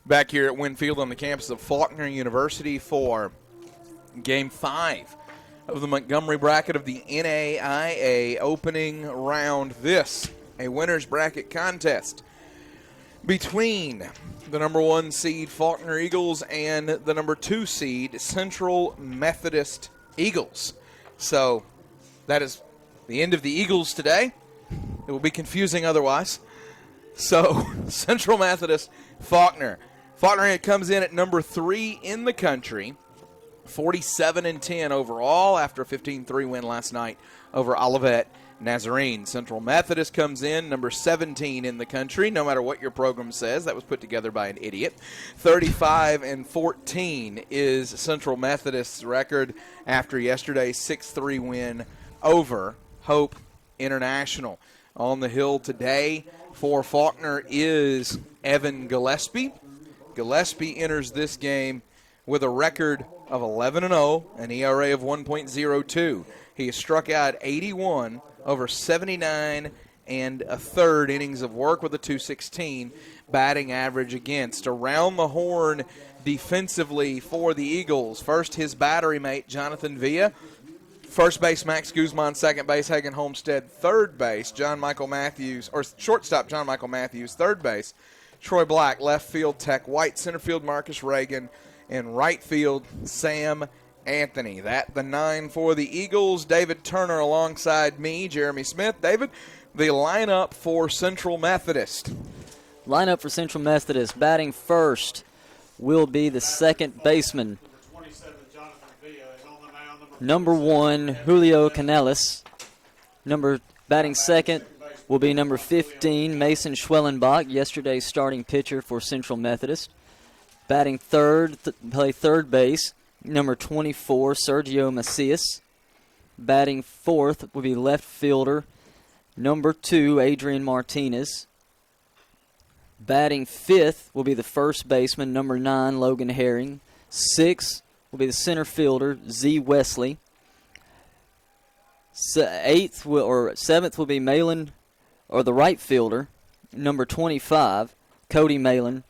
Back here at Winfield on the campus of Faulkner University for Game 5 of the Montgomery Bracket of the NAIA opening round. This, a winner's bracket contest between the number 1 seed Faulkner Eagles and the number 2 seed Central Methodist Eagles. So that is the end of the Eagles today. It will be confusing otherwise. So Central Methodist, Faulkner. Faulkner comes in at number 3 in the country, 47-10 overall after a 15-3 win last night over Olivet Nazarene. Central Methodist comes in number 17 in the country, no matter what your program says. That was put together by an idiot. 35-14 is Central Methodist's record after yesterday's 6-3 win over Hope International. On the hill today for Faulkner is Evan Gillespie. Gillespie enters this game with a record of 11-0, an ERA of 1.02. He has struck out 81 over 79 and a third innings of work with a 216 batting average against. Around the horn defensively for the Eagles. First, his battery mate, Jonathan Villa. First base, Max Guzman. Second base, Hagan Homestead. Third base, shortstop, John Michael Matthews. Third base, Troy Black. Left field, Tech White. Center field, Marcus Reagan. And right field, Sam Anthony. That the 9 for the Eagles. David Turner alongside me, Jeremy Smith. David, the lineup for Central Methodist. Lineup for Central Methodist. Batting first will be the second baseman, number 1, Julio Canales. Batting second will be number 15, Mason Schwellenbach, yesterday's starting pitcher for Central Methodist. Batting third, play third base, number 24, Sergio Macias. Batting fourth will be left fielder, number 2, Adrian Martinez. Batting fifth will be the first baseman, number 9, Logan Herring. Sixth will be the center fielder, Z. Wesley. Seventh will be Malin, or the right fielder, number 25, Cody Malin.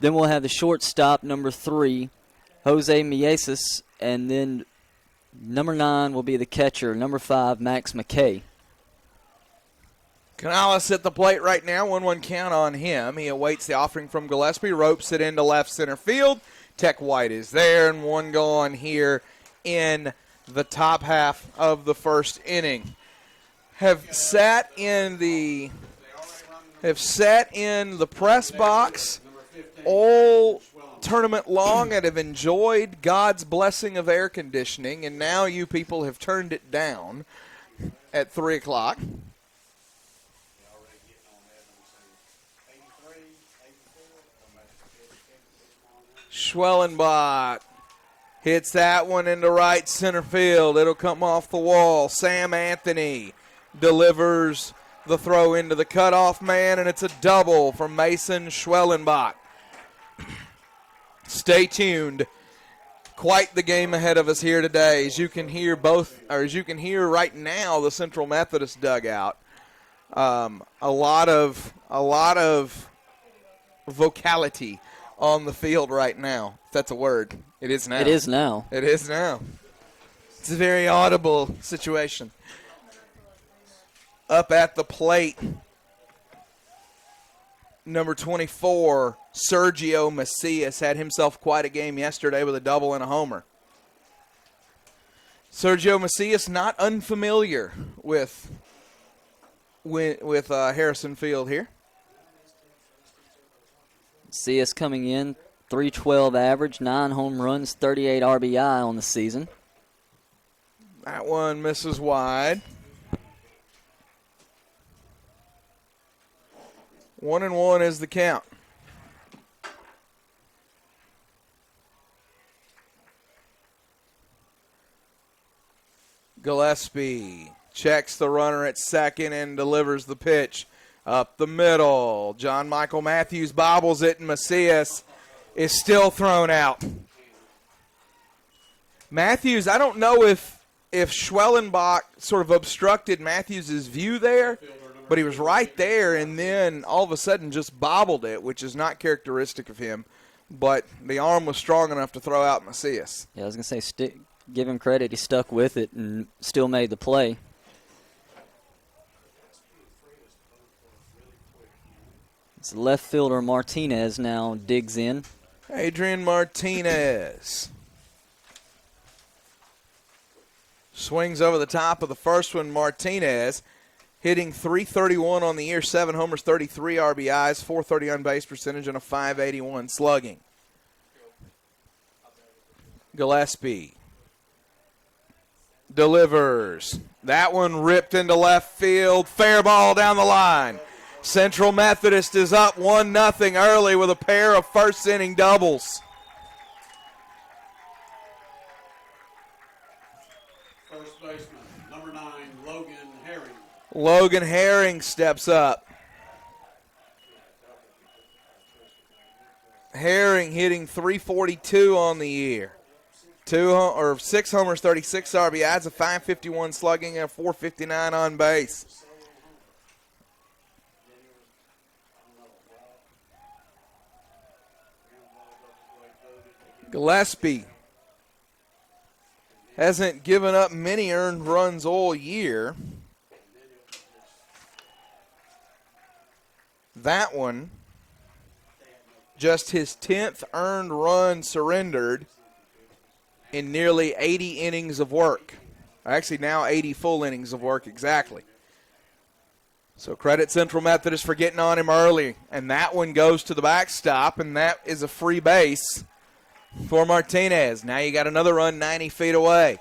Then we'll have the shortstop, number 3, Jose Mieses, and then number 9 will be the catcher, number 5, Max McKay. Canales at the plate right now, 1-1 count on him. He awaits the offering from Gillespie, ropes it into left center field. Tech White is there, and one gone here in the top half of the first inning. Have sat in the press box all tournament long and have enjoyed God's blessing of air conditioning, and now you people have turned it down at 3 o'clock. Schwellenbach hits that one into right center field. It'll come off the wall. Sam Anthony delivers the throw into the cutoff man, and it's a double from Mason Schwellenbach. Stay tuned. Quite the game ahead of us here today. As you can hear right now, the Central Methodist dugout. A lot of vocality on the field right now, if that's a word. It is now. It is now. It is now. It's a very audible situation. Up at the plate, number 24, Sergio Macias, had himself quite a game yesterday with a double and a homer. Sergio Macias, not unfamiliar with Harrison Field here. Macias coming in, .312 average, 9 home runs, 38 RBI on the season. That one misses wide. 1-1 is the count. Gillespie checks the runner at second and delivers the pitch up the middle. John Michael Matthews bobbles it, and Macias is still thrown out. Matthews, I don't know if Schwellenbach sort of obstructed Matthews' view there, but he was right there and then all of a sudden just bobbled it, which is not characteristic of him. But the arm was strong enough to throw out Macias. Yeah, I was going to say, give him credit. He stuck with it and still made the play. It's left fielder Martinez now digs in. Adrian Martinez swings over the top of the first one. Martinez hitting .331 on the year, 7 homers, 33 RBIs, .430 on base percentage, and a .581 slugging. Gillespie delivers. That one ripped into left field. Fair ball down the line. Central Methodist is up 1-0 early with a pair of first-inning doubles. First baseman, number 9, Logan Herring. Logan Herring steps up. Herring hitting .342 on the year. 6 homers, 36 RBIs, a .551 slugging, and a .459 on base. Gillespie hasn't given up many earned runs all year. That one, just his 10th earned run surrendered in nearly 80 innings of work. Actually, now 80 full innings of work exactly. So credit Central Methodist for getting on him early. And that one goes to the backstop, and that is a free base for Martinez. Now you got another run 90 feet away.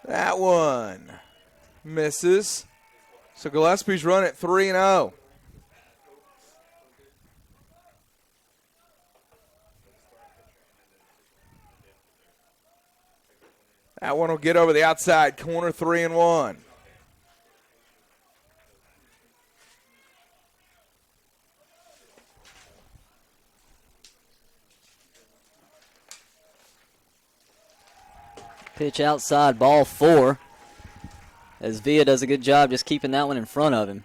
That one misses. So Gillespie's run at 3-0. That one will get over the outside corner, 3-1. Pitch outside, ball 4. As Villa does a good job just keeping that one in front of him.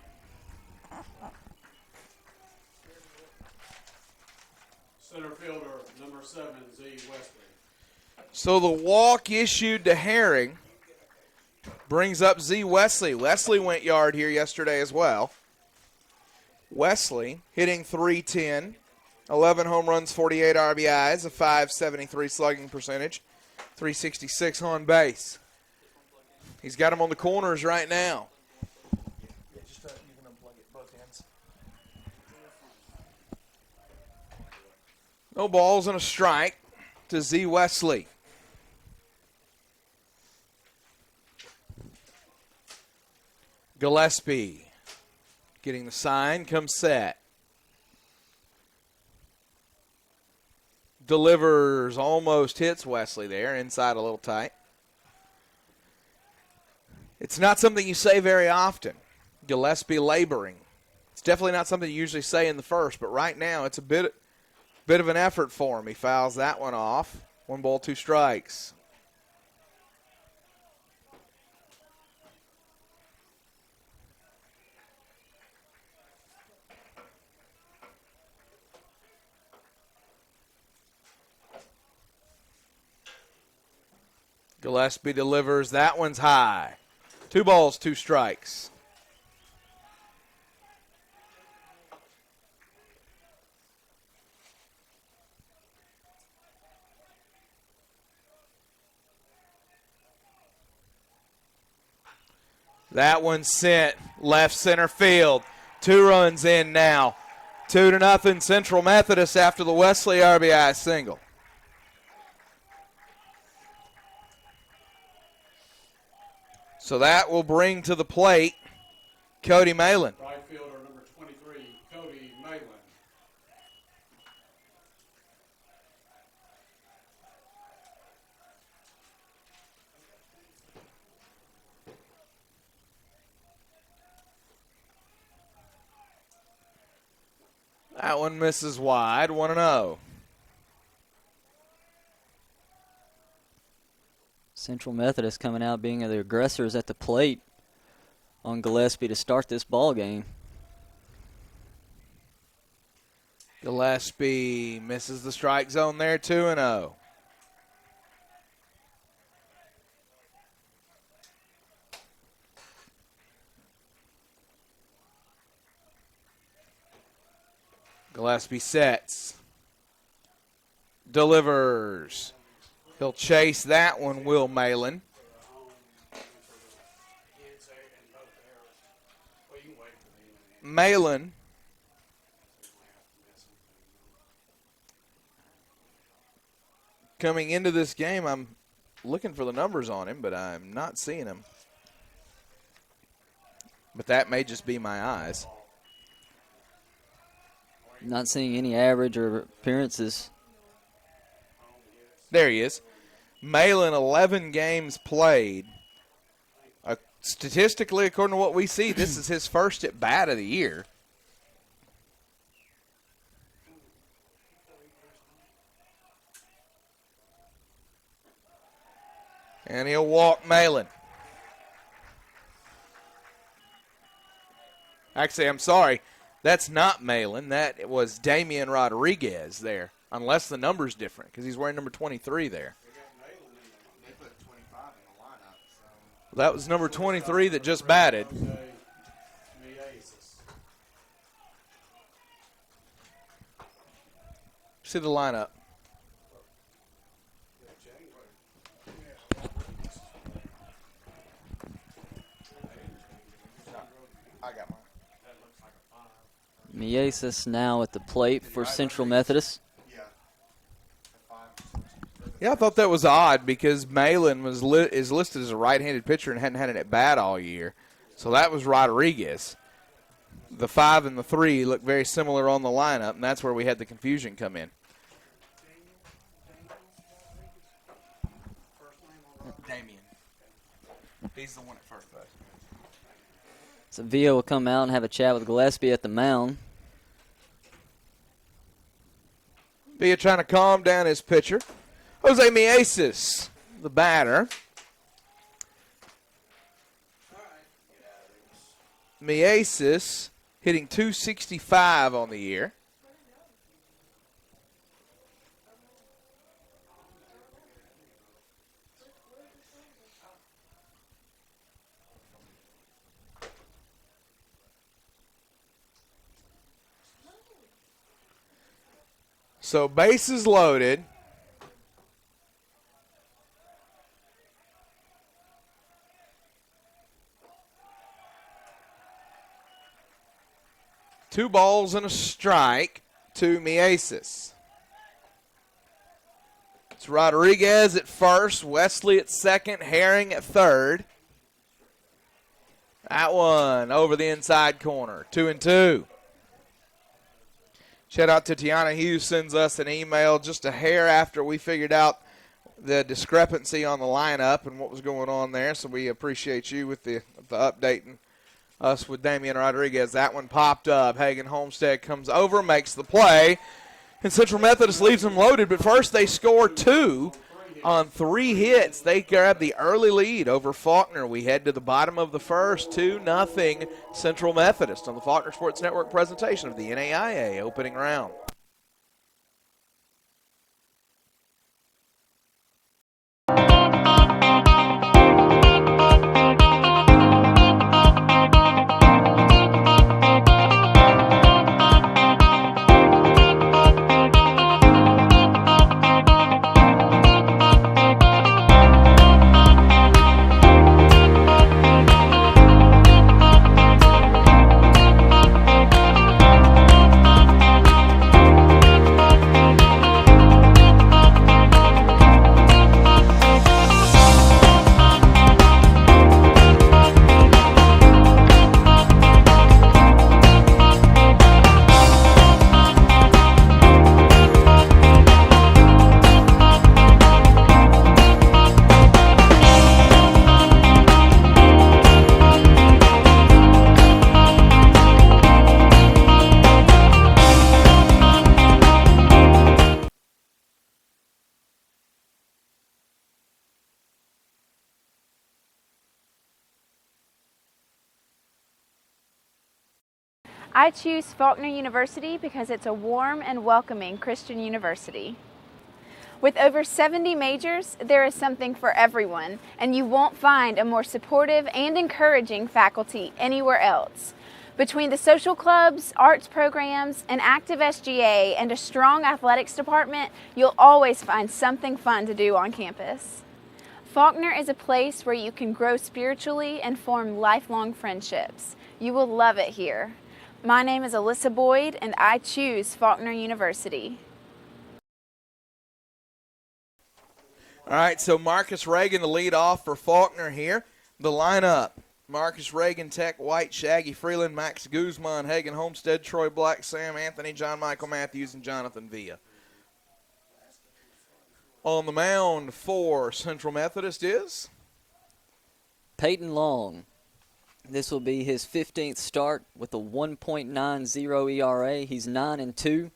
Center fielder, number 7, Z. Wesley. So the walk issued to Herring brings up Z. Wesley. Wesley went yard here yesterday as well. Wesley hitting .310, 11 home runs, 48 RBIs, a .573 slugging percentage, .366 on base. He's got him on the corners right now. No balls and a strike to Z. Wesley. Gillespie getting the sign, comes set. Delivers, almost hits Wesley there, inside a little tight. It's not something you say very often, Gillespie laboring. It's definitely not something you usually say in the first, but right now it's a bit of an effort for him. He fouls that one off. 1 ball, 2 strikes. Gillespie delivers. That one's high. 2 balls, 2 strikes. That one sent left center field. 2 runs in now. 2-0 Central Methodist after the Wesley RBI single. So that will bring to the plate Cody Malin. Right fielder, number 23, Cody Malin. That one misses wide, 1-0. Central Methodist coming out being the aggressors at the plate on Gillespie to start this ball game. Gillespie misses the strike zone there, 2-0. Gillespie sets. Delivers. He'll chase that one, Will Malin. Malin coming into this game, I'm looking for the numbers on him, but I'm not seeing them. But that may just be my eyes. Not seeing any average or appearances. There he is. Malin, 11 games played. Statistically, according to what we see, this is his first at bat of the year. And he'll walk Malin. Actually, I'm sorry. That's not Malin. That was Damian Rodriguez there, unless the number's different, because he's wearing number 23 there. That was number 23 that just batted. See the lineup. I got mine. Mieses now at the plate for Central Methodist. Yeah, I thought that was odd because Malin is listed as a right-handed pitcher and hadn't had it at bat all year. So that was Rodriguez. The 5 and the 3 look very similar on the lineup, and that's where we had the confusion come in. Damien. He's the one at first base. So Villa will come out and have a chat with Gillespie at the mound. Villa trying to calm down his pitcher. Jose Mieses, the batter. Mieses hitting .265 on the year. So bases loaded. Two balls and a strike to Mieses. It's Rodriguez at first, Wesley at second, Herring at third. That one over the inside corner, 2-2. Shout out to Tiana Hughes, sends us an email just a hair after we figured out the discrepancy on the lineup and what was going on there. So we appreciate you with the updating us with Damian Rodriguez. That one popped up. Hagen Homestead comes over, makes the play, and Central Methodist leaves them loaded. But first they score 2 on 3 hits. They grab the early lead over Faulkner. We head to the bottom of the first, 2-0 Central Methodist on the Faulkner Sports Network presentation of the NAIA opening round. I choose Faulkner University because it's a warm and welcoming Christian university. With over 70 majors, there is something for everyone, and you won't find a more supportive and encouraging faculty anywhere else. Between the social clubs, arts programs, an active SGA, and a strong athletics department, you'll always find something fun to do on campus. Faulkner is a place where you can grow spiritually and form lifelong friendships. You will love it here. My name is Alyssa Boyd, and I choose Faulkner University. All right, so Marcus Reagan to lead off for Faulkner here. The lineup: Marcus Reagan, Tech White, Shaggy Freeland, Max Guzman, Hagan Homestead, Troy Black, Sam Anthony, John Michael Matthews, and Jonathan Villa. On the mound for Central Methodist is Peyton Long. This will be his 15th start with a 1.90 ERA. He's 9-2,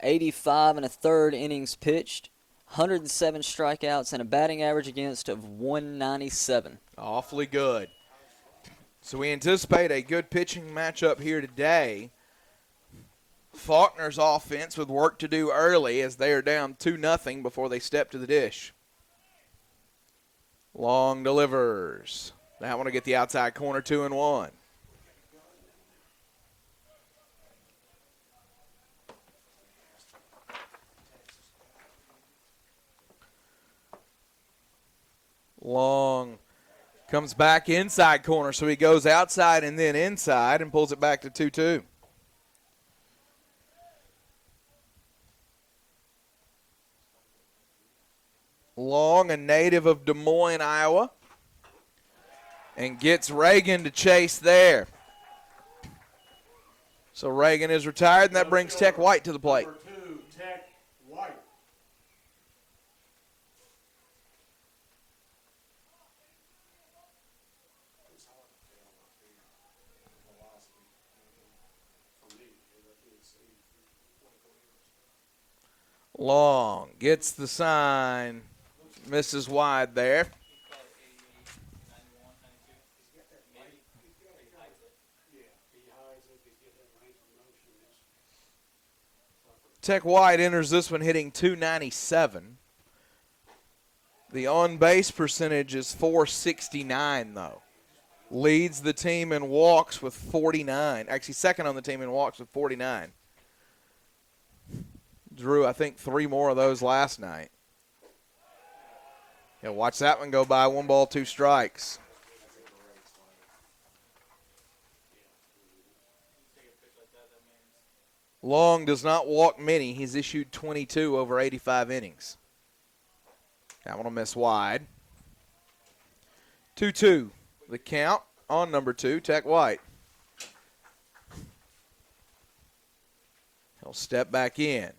85 1/3 innings pitched, 107 strikeouts, and a batting average against of 197. awfully good. So we anticipate a good pitching matchup here today. Faulkner's offense with work to do early as they are down 2-0 before they step to the dish. Long delivers. That one to get the outside corner, 2-1. Long comes back inside corner, so he goes outside and then inside and pulls it back to 2-2. Long, a native of Des Moines, Iowa, and gets Reagan to chase there. So Reagan is retired, and that brings Tech White to the plate. Number 2, Tech White. Long gets the sign, misses wide there. Tech White enters this one hitting .297. The on-base percentage is .469, though. Leads the team in walks with 49. Actually, second on the team in walks with 49. Drew, I think, 3 more of those last night. Yeah, watch that one go by. 1 ball, 2 strikes. Long does not walk many. He's issued 22 over 85 innings. That one will miss wide. 2-2. The count on number 2, Tech White. He'll step back in.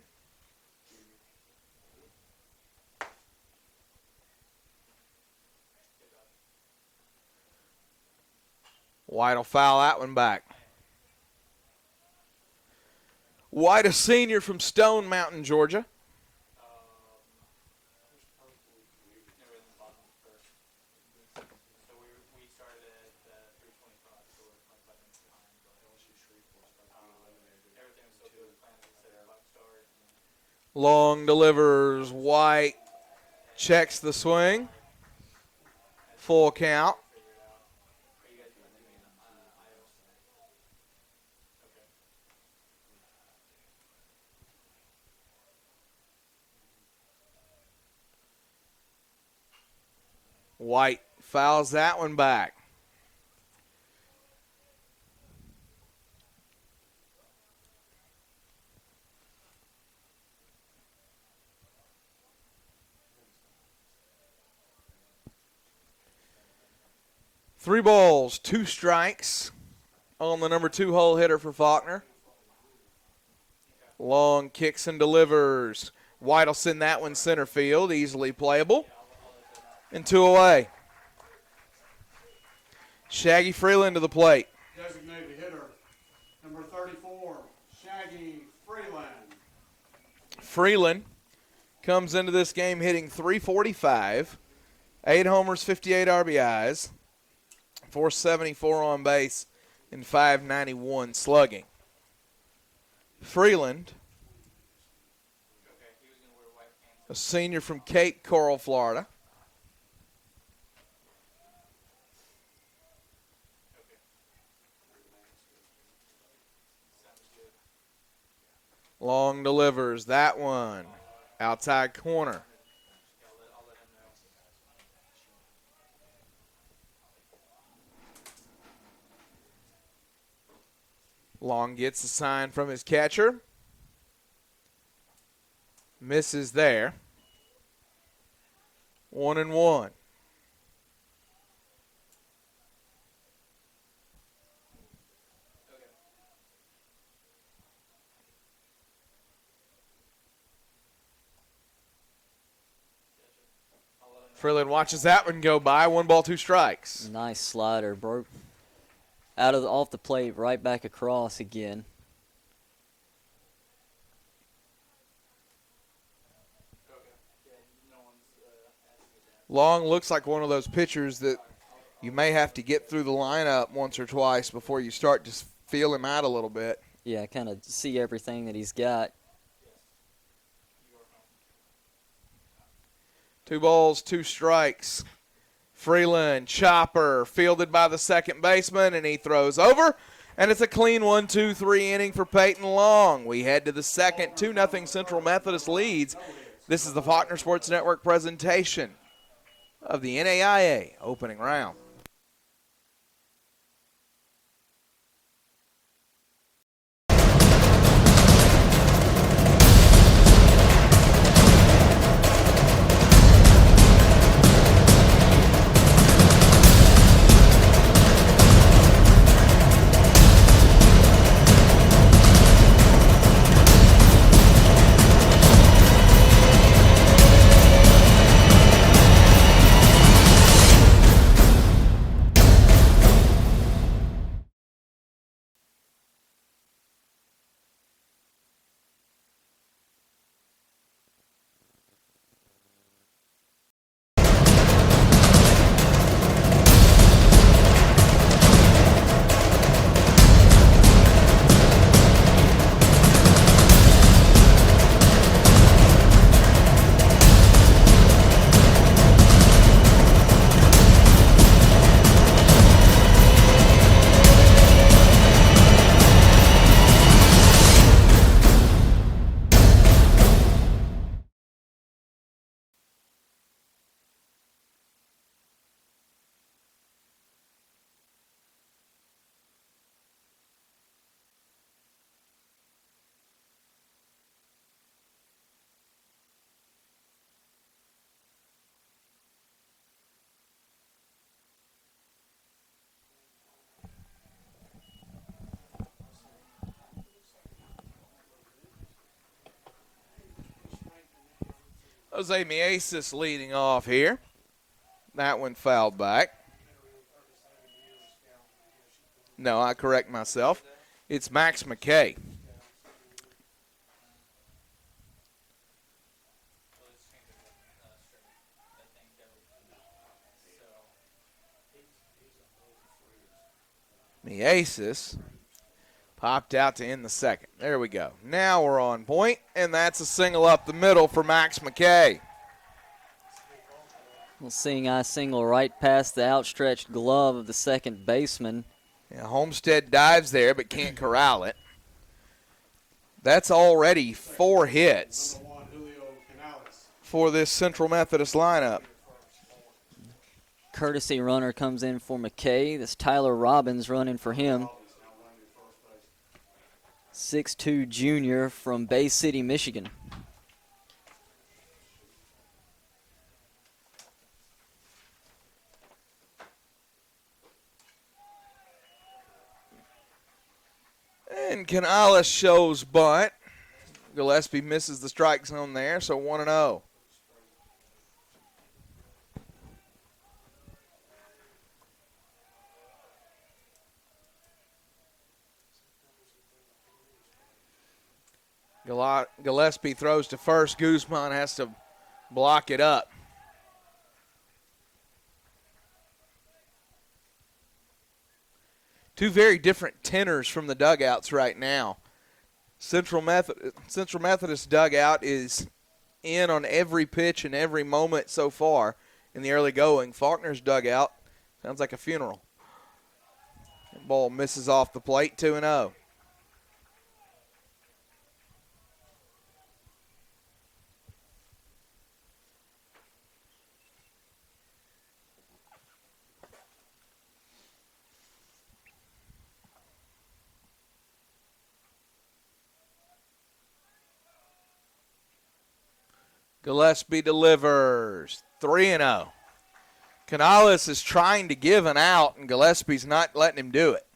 White will foul that one back. White, a senior from Stone Mountain, Georgia. Long delivers. White checks the swing. Full count. White fouls that one back. Three balls, 2 strikes on the number 2 hole hitter for Faulkner. Long kicks and delivers. White will send that one center field, easily playable. And 2 away. Shaggy Freeland to the plate. Designated hitter, number 34, Shaggy Freeland. Freeland comes into this game hitting .345, 8 homers, 58 RBIs, .474 on base, and .591 slugging. Freeland, a senior from Cape Coral, Florida. Long delivers that one. Outside corner. Long gets the sign from his catcher. Misses there. 1-1. Freeland watches that one go by. 1 ball, 2 strikes. Nice slider, broke off the plate, right back across again. Long looks like one of those pitchers that you may have to get through the lineup once or twice before you start to feel him out a little bit. Yeah, kind of see everything that he's got. 2 balls, 2 strikes. Freeland, chopper, fielded by the second baseman, and he throws over. And it's a clean 1-2-3 inning for Peyton Long. We head to the second. 2-0 Central Methodist leads. This is the Faulkner Sports Network presentation of the NAIA opening round. Jose Mieses leading off here. That one fouled back. No, I correct myself. It's Max McKay. Mieses popped out to end the second. There we go. Now we're on point, and that's a single up the middle for Max McKay. Well, seeing eye single right past the outstretched glove of the second baseman. Yeah, Homestead dives there but can't corral it. That's already 4 hits for this Central Methodist lineup. Courtesy runner comes in for McKay. That's Tyler Robbins running for him. 6'2" junior from Bay City, Michigan. And Canales shows bunt. Gillespie misses the strike zone there, so 1-0. Gillespie throws to first. Guzman has to block it up. Two very different tenors from the dugouts right now. Central Methodist dugout is in on every pitch and every moment so far in the early going. Faulkner's dugout sounds like a funeral. That ball misses off the plate, 2-0. Gillespie delivers, 3-0. Canales is trying to give an out, and Gillespie's not letting him do it.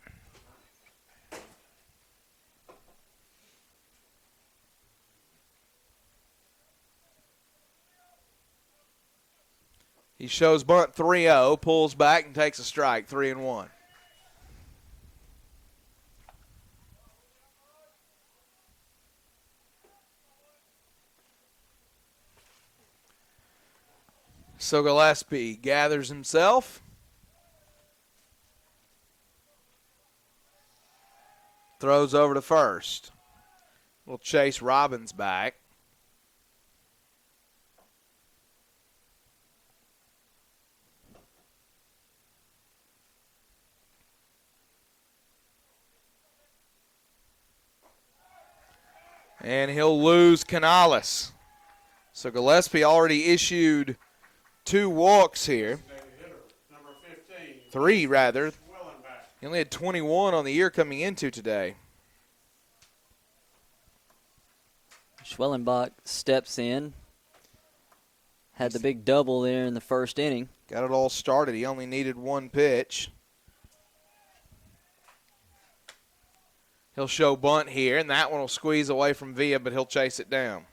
He shows bunt 3-0, pulls back and takes a strike, 3-1. So Gillespie gathers himself. Throws over to first. We'll chase Robbins back. And he'll lose Canales. So Gillespie already issued 2 walks here. Number 15. 3, rather. Schwellenbach. He only had 21 on the year coming into today. Schwellenbach steps in. Had the big double there in the first inning. Got it all started. He only needed 1 pitch. He'll show bunt here, and that one will squeeze away from Villa, but he'll chase it down.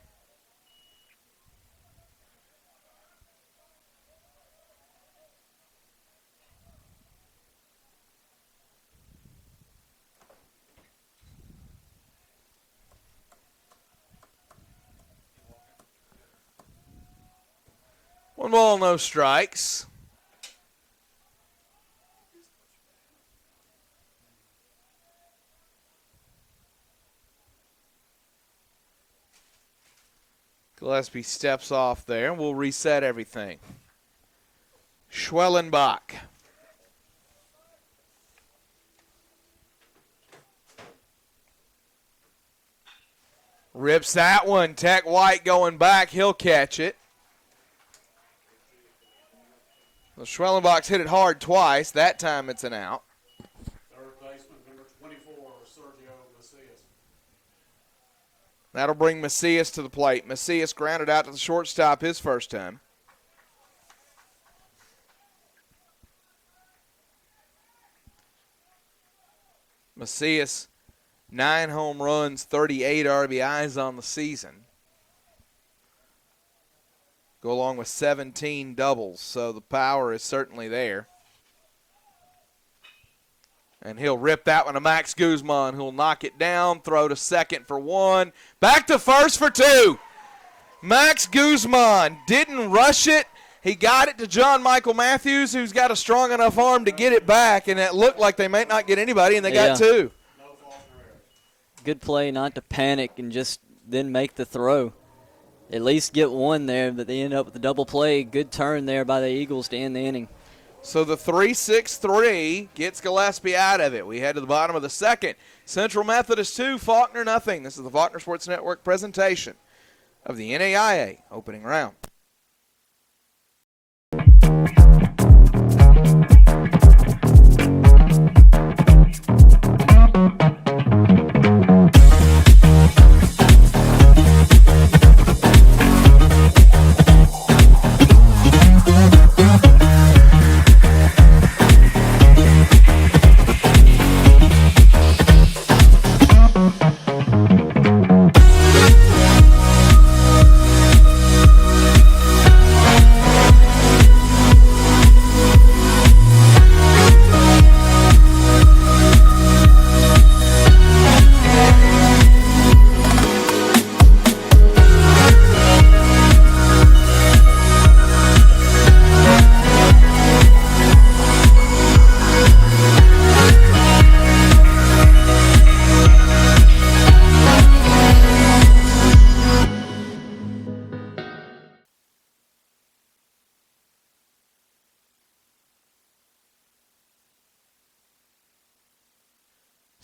One ball, no strikes. Gillespie steps off there. We'll reset everything. Schwellenbach. Rips that one. Tech White going back. He'll catch it. Well, Schwellenbach's hit it hard twice. That time it's an out. Third baseman, number 24, Sergio Macias. That'll bring Macias to the plate. Macias grounded out to the shortstop his first time. Macias, 9 home runs, 38 RBIs on the season. Go along with 17 doubles, so the power is certainly there. And he'll rip that one to Max Guzman, who'll knock it down, throw to second for 1, back to first for 2. Max Guzman didn't rush it. He got it to John Michael Matthews, who's got a strong enough arm to get it back, and it looked like they might not get anybody, and they got 2. Good play not to panic and just then make the throw. At least get 1 there, but they end up with a double play. Good turn there by the Eagles to end the inning. So the 3-6-3 gets Gillespie out of it. We head to the bottom of the second. Central Methodist 2, Faulkner nothing. This is the Faulkner Sports Network presentation of the NAIA opening round.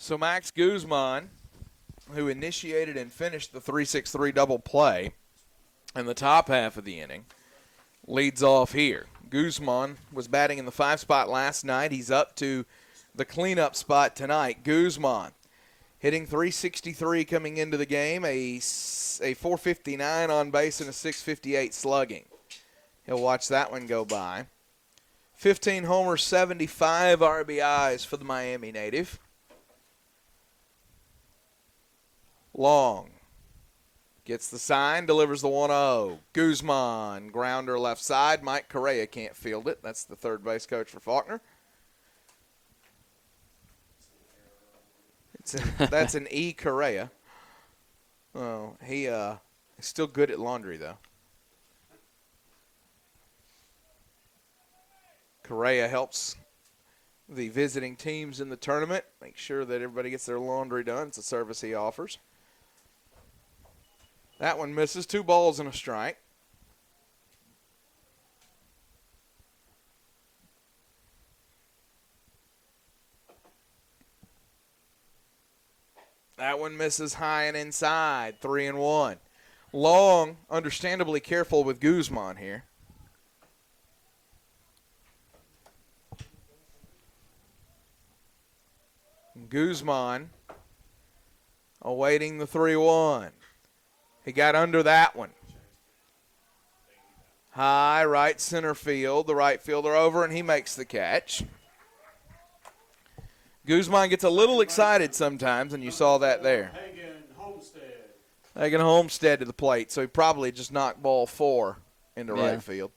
So Max Guzman, who initiated and finished the 3-6-3 double play in the top half of the inning, leads off here. Guzman was batting in the 5 spot last night. He's up to the cleanup spot tonight. Guzman hitting 363 coming into the game, a 459 on base and a 658 slugging. He'll watch that one go by. 15 homers, 75 RBIs for the Miami native. Long gets the sign, delivers the 1-0. Guzman, grounder left side. Mike Correa can't field it. That's the third base coach for Faulkner. That's an E. Correa. Oh, he's still good at laundry, though. Correa helps the visiting teams in the tournament make sure that everybody gets their laundry done. It's a service he offers. That one misses. 2 balls and a strike. That one misses high and inside. 3-1. Long, understandably careful with Guzman here. Guzman awaiting the 3-1. He got under that one. High right center field. The right fielder over, and he makes the catch. Guzman gets a little excited sometimes, and you saw that there. Hagan Homestead to the plate, so he probably just knocked ball 4 into right field.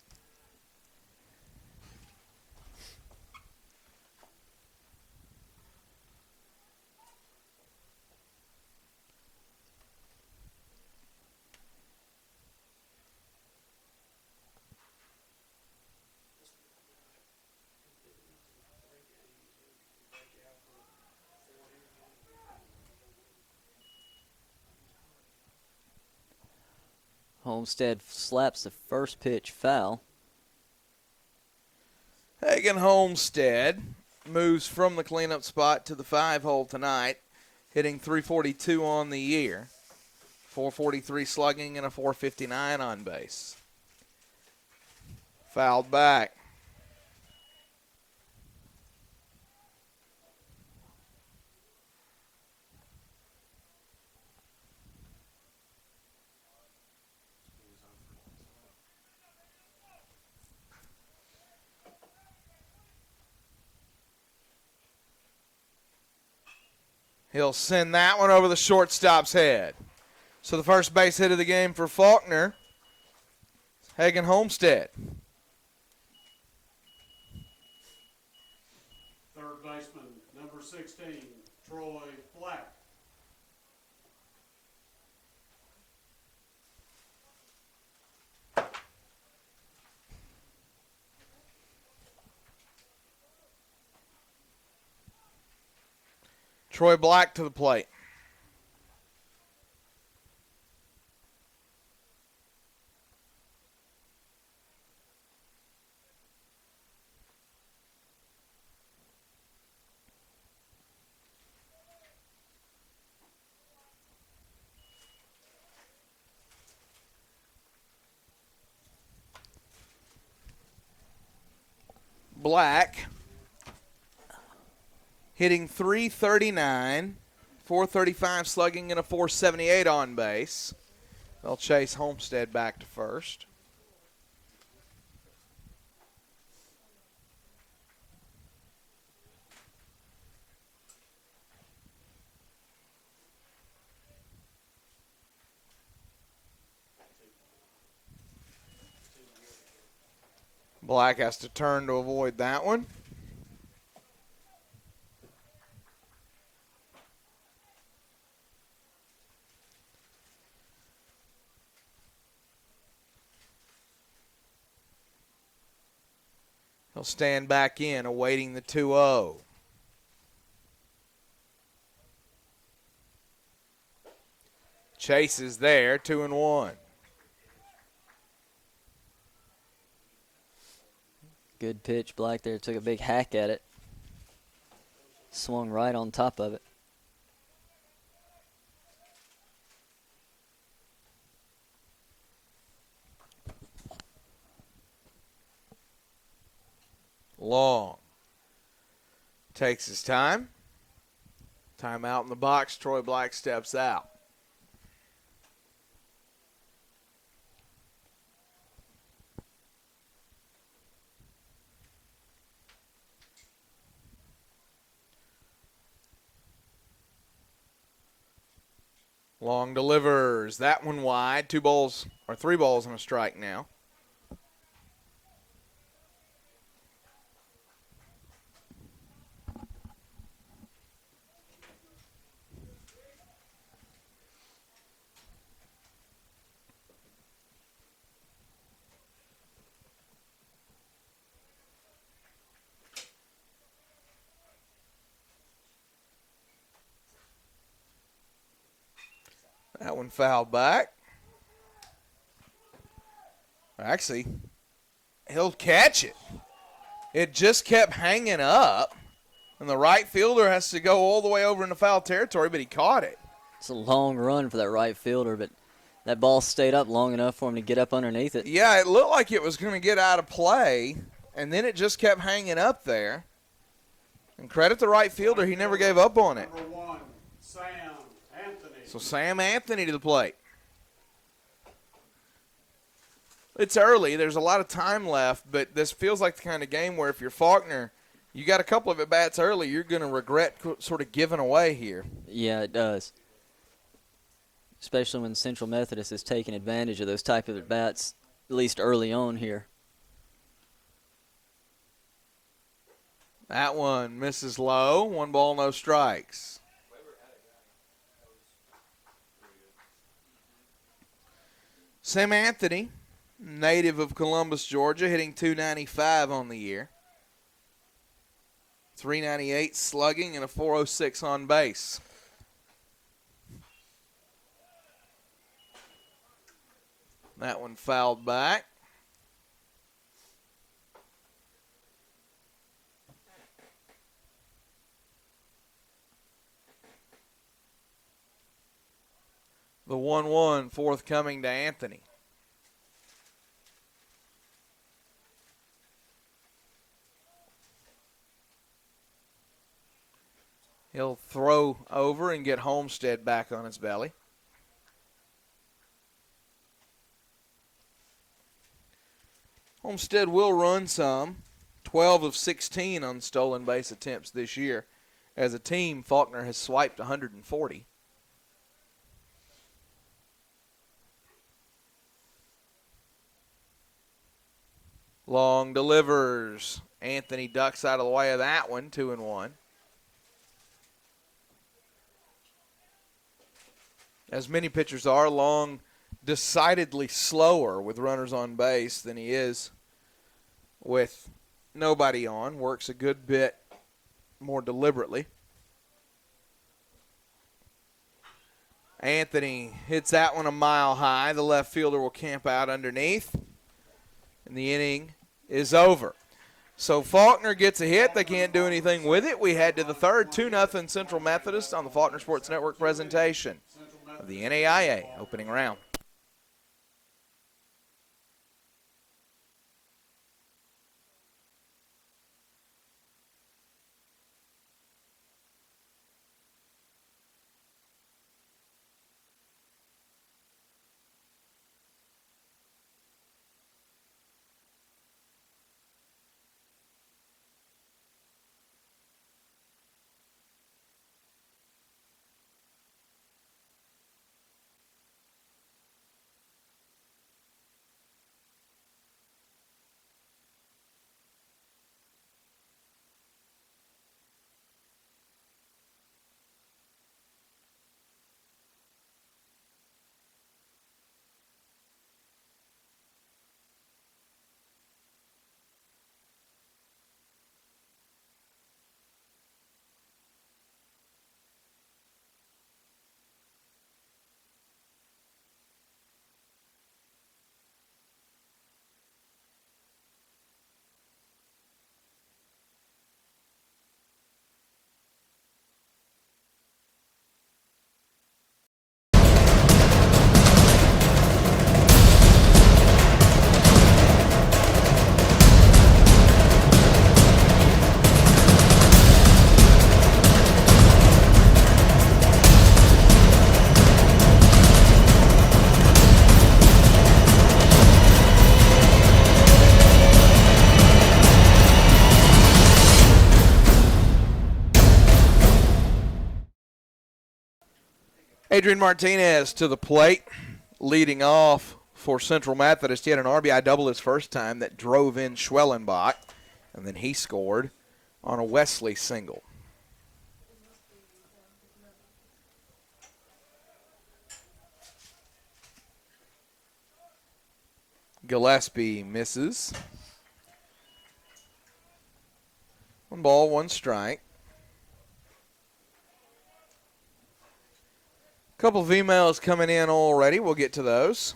Homestead slaps the first pitch foul. Hagan Homestead moves from the cleanup spot to the 5-hole tonight, hitting 342 on the year, 443 slugging and a 459 on base. Fouled back. He'll send that one over the shortstop's head. So the first base hit of the game for Faulkner, Hagan Homestead. Third baseman, number 16, Troy Black. Troy Black to the plate. Black hitting 339, 435 slugging, and a 478 on base. They'll chase Homestead back to first. Black has to turn to avoid that one. He'll stand back in, awaiting the 2-0. Chase is there, 2-1. Good pitch. Black there took a big hack at it. Swung right on top of it. Long takes his time. Timeout in the box. Troy Black steps out. Long delivers. That one wide. 3 balls and a strike now. That one fouled back. Actually, he'll catch it. It just kept hanging up, and the right fielder has to go all the way over into foul territory, but he caught it. It's a long run for that right fielder, but that ball stayed up long enough for him to get up underneath it. Yeah, it looked like it was going to get out of play, and then it just kept hanging up there. And credit the right fielder, he never gave up on it. Number 1, Sam Anthony. So Sam Anthony to the plate. It's early. There's a lot of time left, but this feels like the kind of game where if you're Faulkner, you got a couple of at-bats early, you're going to regret sort of giving away here. Yeah, it does. Especially when Central Methodist is taking advantage of those type of at-bats, at least early on here. That one misses low. 1 ball, no strikes. Sam Anthony, native of Columbus, Georgia, hitting .295 on the year. 398 slugging and a 406 on base. That one fouled back. The 1-1 forthcoming to Anthony. He'll throw over and get Homestead back on his belly. Homestead will run some. 12 of 16 on stolen base attempts this year. As a team, Faulkner has swiped 140. Long delivers. Anthony ducks out of the way of that one, 2-1. As many pitchers are, Long decidedly slower with runners on base than he is with nobody on. Works a good bit more deliberately. Anthony hits that one a mile high. The left fielder will camp out underneath. And the inning is over. So Faulkner gets a hit. They can't do anything with it. We head to the third, 2-0 Central Methodist on the Faulkner Sports Network presentation of the NAIA opening round. Adrian Martinez to the plate, leading off for Central Methodist. He had an RBI double his first time that drove in Schwellenbach, and then he scored on a Wesley single. Gillespie misses. 1 ball, 1 strike. Couple of emails coming in already. We'll get to those.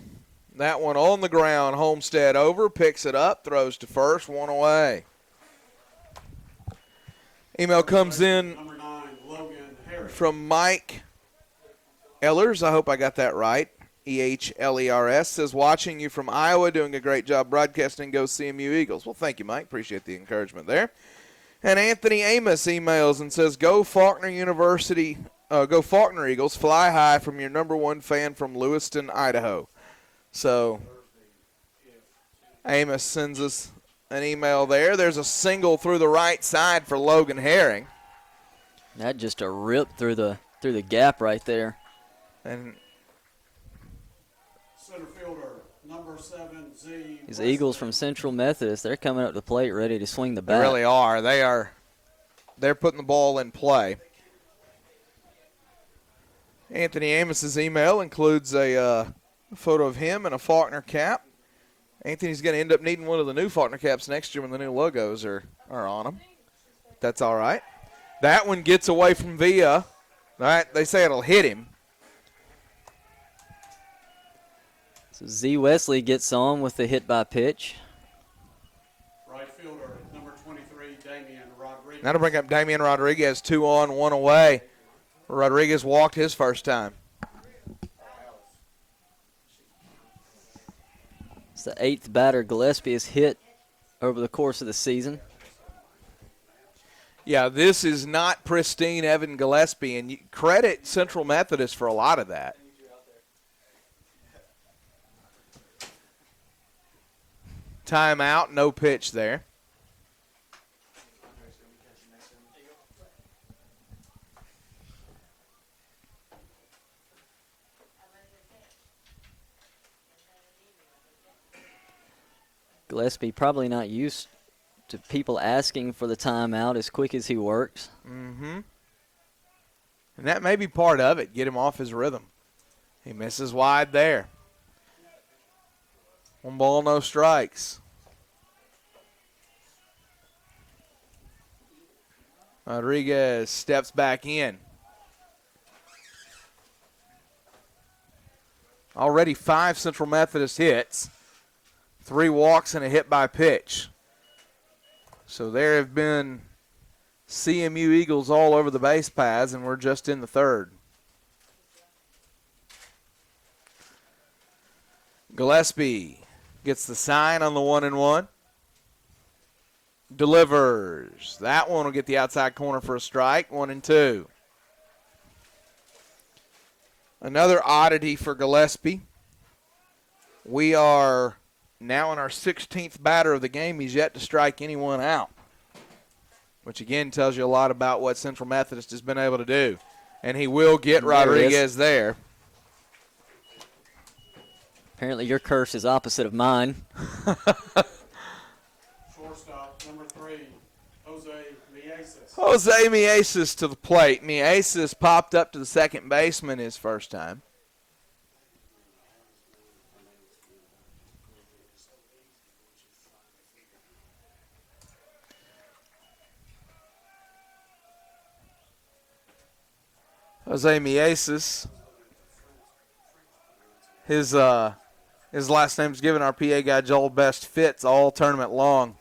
That one on the ground. Homestead over, picks it up, throws to first, 1 away. Email comes in Number 9, Logan Harris. from Mike Ellers. I hope I got that right. EHLERS says, watching you from Iowa, doing a great job broadcasting. Go CMU Eagles. Well, thank you, Mike. Appreciate the encouragement there. And Anthony Amos emails and says, go Faulkner University. Go Faulkner Eagles, fly high from your number 1 fan from Lewiston, Idaho. So Amos sends us an email there. There's a single through the right side for Logan Herring. That just a rip through the gap right there. And Center fielder, number 7, Z. These Eagles from Central Methodist, they're coming up to the plate ready to swing the they bat. really are. They're putting the ball in play. Anthony Amos's email includes a photo of him in a Faulkner cap. Anthony's going to end up needing one of the new Faulkner caps next year when the new logos are on them. That's all right. That one gets away from Villa. All right, they say it'll hit him. So Z. Wesley gets on with the hit by pitch. Right fielder, number 23, Damian Rodriguez. That'll bring up Damian Rodriguez, 2 on, 1 away. Rodriguez walked his first time. It's the 8th batter Gillespie has hit over the course of the season. Yeah, this is not pristine Evan Gillespie, and you credit Central Methodist for a lot of that. Timeout, no pitch there. Gillespie probably not used to people asking for the timeout as quick as he works. Mm-hmm. And that may be part of it, get him off his rhythm. He misses wide there. 1 ball, no strikes. Rodriguez steps back in. Already 5 Central Methodist hits, 3 walks and a hit by pitch. So there have been CMU Eagles all over the base paths, and we're just in the 3rd. Gillespie gets the sign on the 1-1. Delivers. That one will get the outside corner for a strike. 1-2. Another oddity for Gillespie. We are now in our 16th batter of the game. He's yet to strike anyone out, which again tells you a lot about what Central Methodist has been able to do. And he will get Rodriguez there. Apparently your curse is opposite of mine. Shortstop, number 3, Jose Mieses. Jose Mieses to the plate. Mieses popped up to the second baseman his first time. Jose Mieses. His last name's given our PA guy Joel Best fits all tournament long.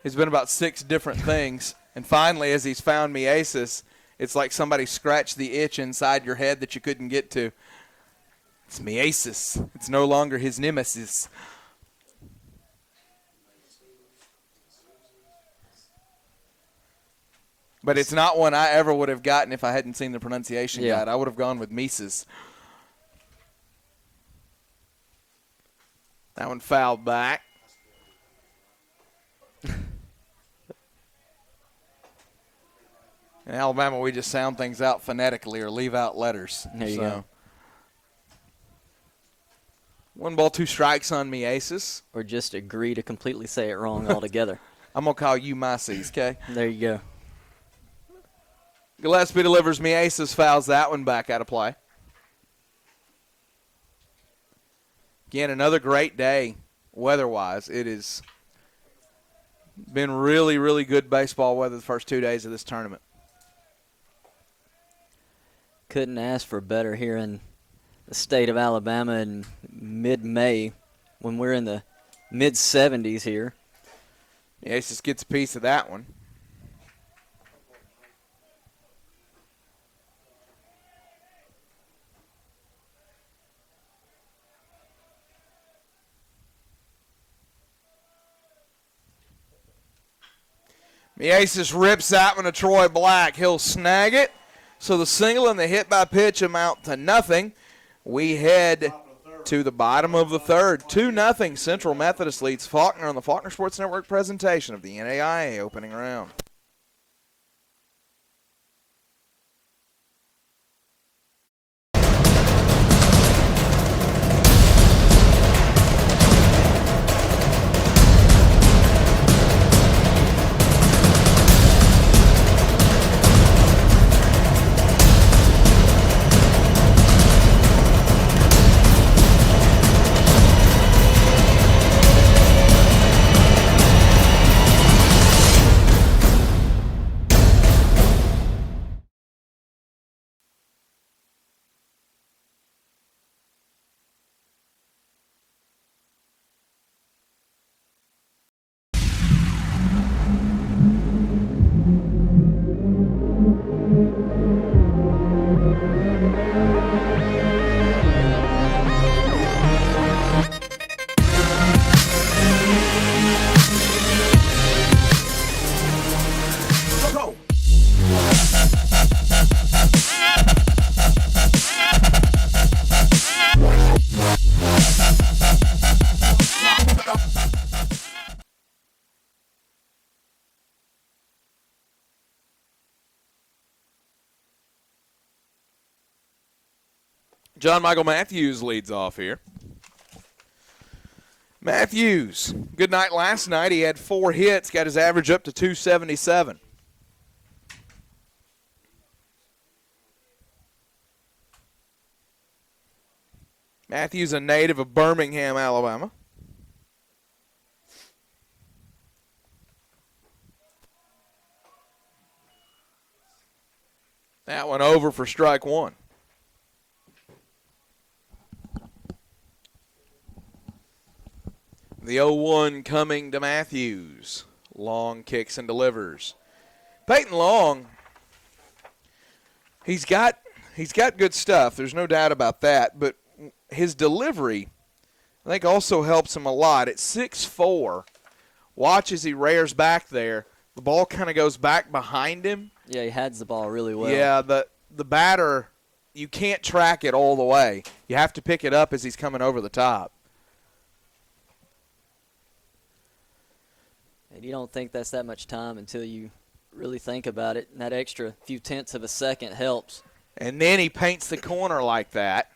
He's been about 6 different things. And finally, as he's found Mieses, it's like somebody scratched the itch inside your head that you couldn't get to. It's Mieses. It's no longer his nemesis. But it's not one I ever would have gotten if I hadn't seen the pronunciation guide. I would have gone with Mises. That one fouled back. In Alabama, we just sound things out phonetically or leave out letters. There you go. 1 ball, 2 strikes on me, Aces. Or just agree to completely say it wrong altogether. I'm going to call you Macy's, okay? There you go. Gillespie delivers me Aces, fouls that one back out of play. Again, another great day weather-wise. It has been really, really good baseball weather the first 2 days of this tournament. Couldn't ask for better here in the state of Alabama in mid-May when we're in the mid-70s here. The Aces gets a piece of that one. The Aces rips that one to Troy Black. He'll snag it. So the single and the hit by pitch amount to nothing. We head to the bottom of the third. 2-0 Central Methodist leads Faulkner on the Faulkner Sports Network presentation of the NAIA opening round. John Michael Matthews leads off here. Matthews, good night last night. He had 4 hits, got his average up to 277. Matthews, a native of Birmingham, Alabama. That one over for strike 1. The 0-1 coming to Matthews. Long kicks and delivers. Peyton Long, he's got good stuff. There's no doubt about that. But his delivery, I think, also helps him a lot. At 6'4", watch as he rears back there. The ball kind of goes back behind him. Yeah, he heads the ball really well. Yeah, the batter, you can't track it all the way. You have to pick it up as he's coming over the top. And you don't think that's that much time until you really think about it. And that extra few tenths of a second helps. And then he paints the corner like that.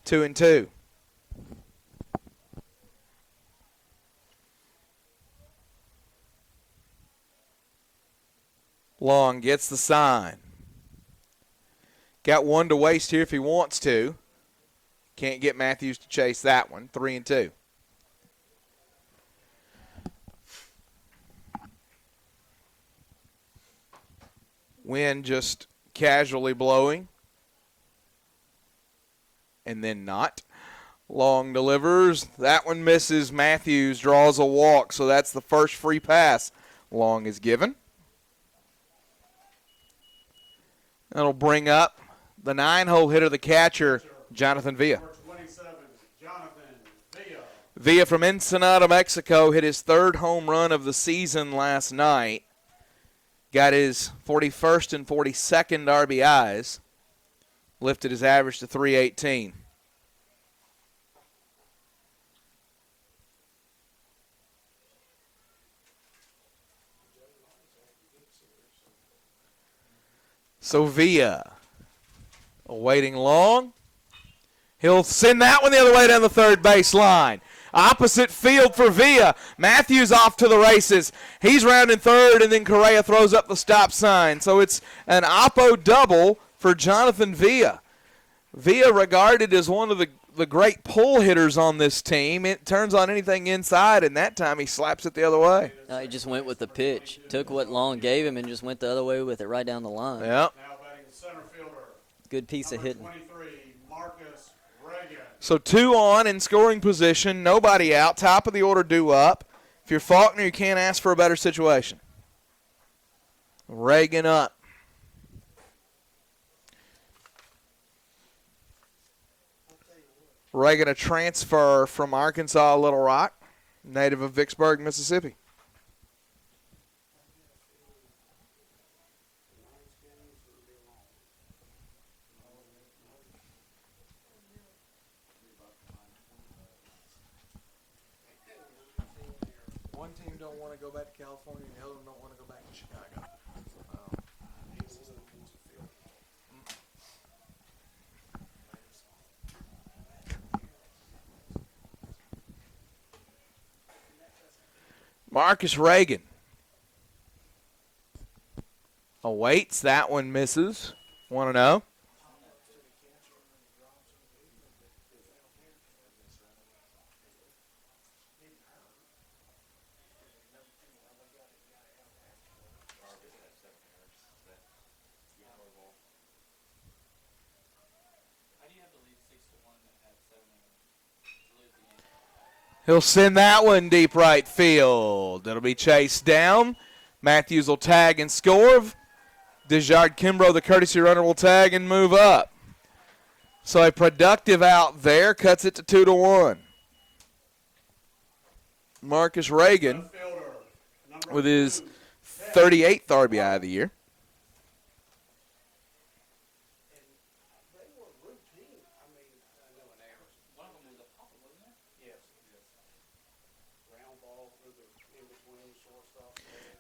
2-2. Long gets the sign. Got 1 to waste here if he wants to. Can't get Matthews to chase that one. 3-2. Wind just casually blowing. And then not. Long delivers. That one misses. Matthews draws a walk, so that's the first free pass Long is given. That'll bring up the 9-hole hitter, the catcher, Jonathan Villa. Number 27, Jonathan Villa. Villa from Ensenada, Mexico, hit his 3rd home run of the season last night. Got his 41st and 42nd RBIs. Lifted his average to 318. So Villa waiting long. He'll send that one the other way down the third baseline. Opposite field for Villa. Matthews off to the races. He's rounding third, and then Correa throws up the stop sign. So it's an Oppo double for Jonathan Villa. Villa regarded as one of the great pull hitters on this team. It turns on anything inside, and that time he slaps it the other way. He just went with the pitch. Took what Long gave him and just went the other way with it right down the line. Yep. Now batting the center fielder. Good piece of hitting. 23, Marcus Reagan. So 2 on in scoring position, nobody out, top of the order due up. If you're Faulkner, you can't ask for a better situation. Reagan up. Reagan, a transfer from Arkansas Little Rock, native of Vicksburg, Mississippi. One team don't want to go back to California, and the other one don't want to go back to Chicago. Marcus Reagan awaits. That one misses. 1-0. He'll send that one deep right field. It'll be chased down. Matthews will tag and score. Desjard Kimbrough, the courtesy runner, will tag and move up. So a productive out there cuts it to 2-1. Marcus Reagan with his 38th RBI of the year.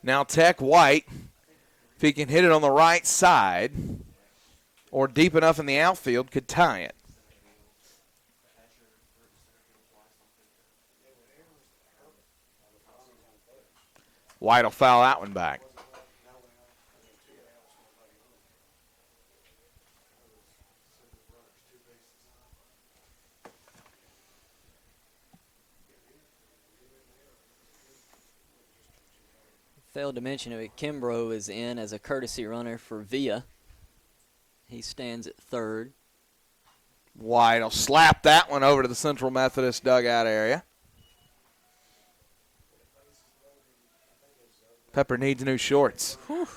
Now Tech White, if he can hit it on the right side or deep enough in the outfield, could tie it. White will foul that one back. Failed to mention it, Kimbrough is in as a courtesy runner for Villa. He stands at third. White will slap that one over to the Central Methodist dugout area. Pepper needs new shorts. Whew.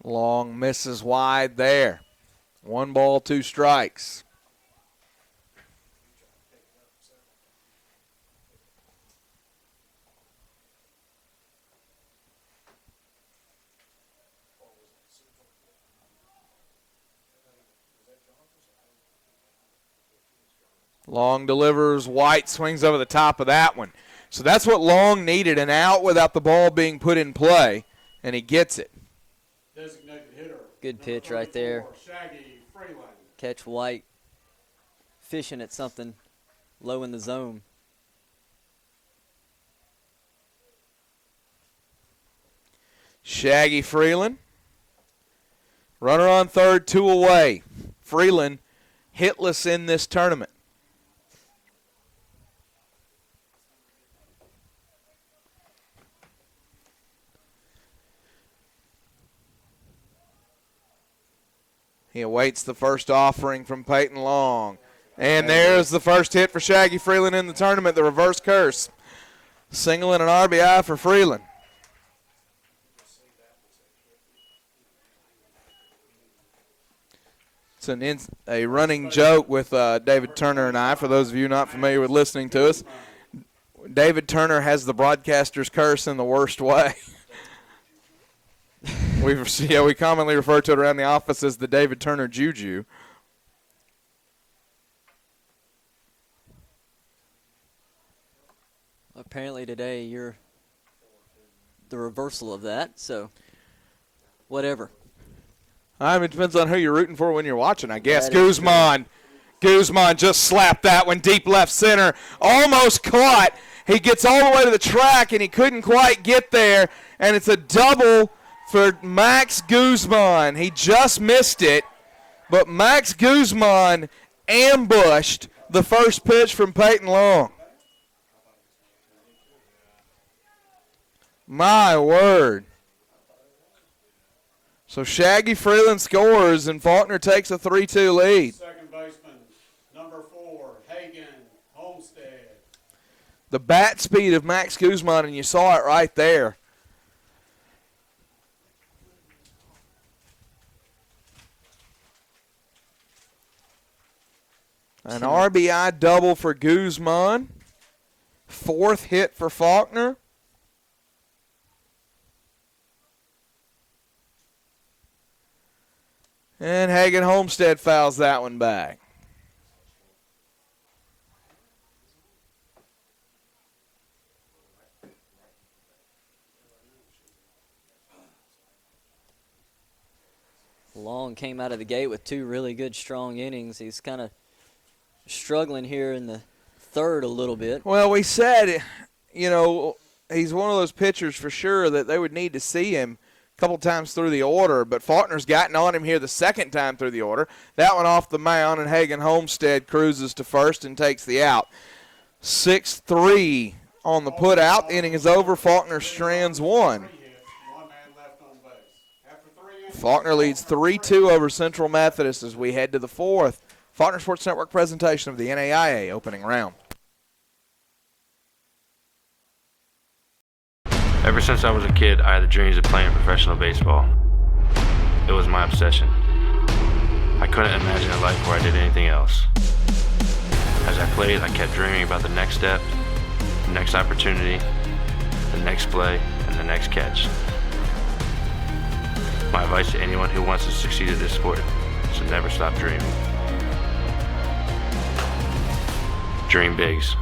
Long misses wide there. 1 ball, 2 strikes. Long delivers. White swings over the top of that one. So that's what Long needed, an out without the ball being put in play, and he gets it. Designated hitter. Good pitch right there. Shaggy Freeland. Catch White fishing at something low in the zone. Shaggy Freeland. Runner on third, 2 away. Freeland hitless in this tournament. He awaits the first offering from Peyton Long. And there's the first hit for Shaggy Freeland in the tournament, the reverse curse. Single and an RBI for Freeland. It's a running joke with David Turner and I, for those of you not familiar with listening to us. David Turner has the broadcaster's curse in the worst way. We commonly refer to it around the office as the David Turner Juju. Apparently today you're the reversal of that, so whatever. It depends on who you're rooting for when you're watching, I guess. That Guzman just slapped that one deep left center. Almost caught. He gets all the way to the track, and he couldn't quite get there. And it's a double for Max Guzman. He just missed it. But Max Guzman ambushed the first pitch from Peyton Long. My word. So Shaggy Freeland scores, and Faulkner takes a 3-2 lead. Second baseman, number 4, Hagan Homestead. The bat speed of Max Guzman, and you saw it right there. An RBI double for Guzman. 4th hit for Faulkner. And Hagan Homestead fouls that one back. Long came out of the gate with 2 really good, strong innings. He's kind of struggling here in the 3rd a little bit. Well, we said, he's one of those pitchers for sure that they would need to see him a couple times through the order, but Faulkner's gotten on him here the 2nd time through the order. That one off the mound, and Hagan Homestead cruises to first and takes the out. 6-3 on the put out. The inning is over. Faulkner strands 1. Faulkner leads 3-2 over Central Methodist as we head to the 4th. Faulkner Sports Network presentation of the NAIA opening round. Ever since I was a kid, I had the dreams of playing professional baseball. It was my obsession. I couldn't imagine a life where I did anything else. As I played, I kept dreaming about the next step, the next opportunity, the next play, and the next catch. My advice to anyone who wants to succeed at this sport is to never stop dreaming. Dream bigs.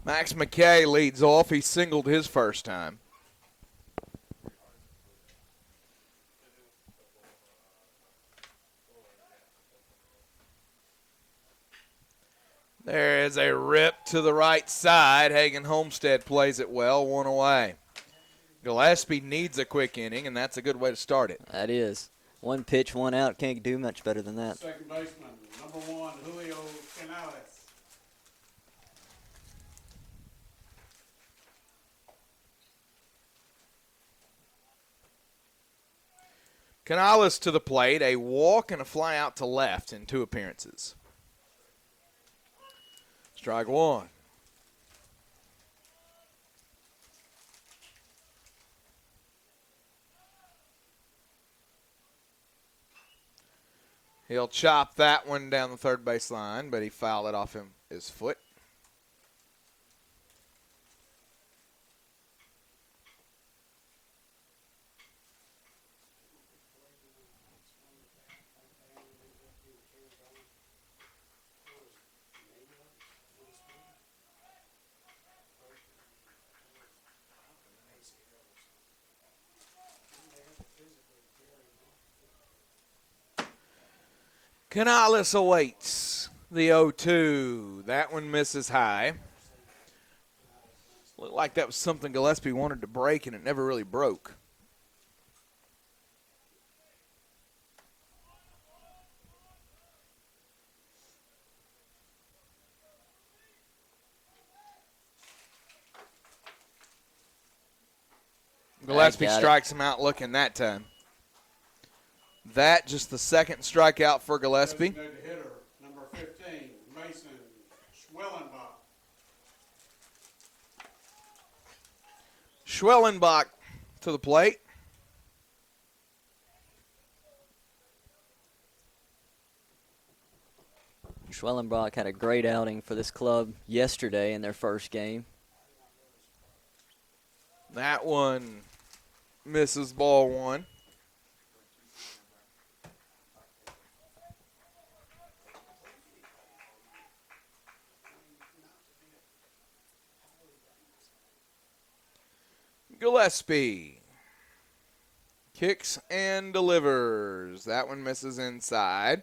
Max McKay leads off. He singled his first time. There is a rip to the right side. Hagan Homestead plays it well, 1 away. Gillespie needs a quick inning, and that's a good way to start it. That is. 1 pitch, 1 out. Can't do much better than that. Second baseman, number 1, Julio Canales. Canales to the plate, a walk and a fly out to left in 2 appearances. Strike 1. He'll chop that one down the third base line, but he fouled it off his foot. Canales awaits the 0-2. That one misses high. Looked like that was something Gillespie wanted to break, and it never really broke. Gillespie strikes him out looking that time. That just the second strikeout for Gillespie. Designated hitter, number 15, Mason Schwellenbach. Schwellenbach to the plate. Schwellenbach had a great outing for this club yesterday in their first game. That one misses ball one. Gillespie kicks and delivers. That one misses inside.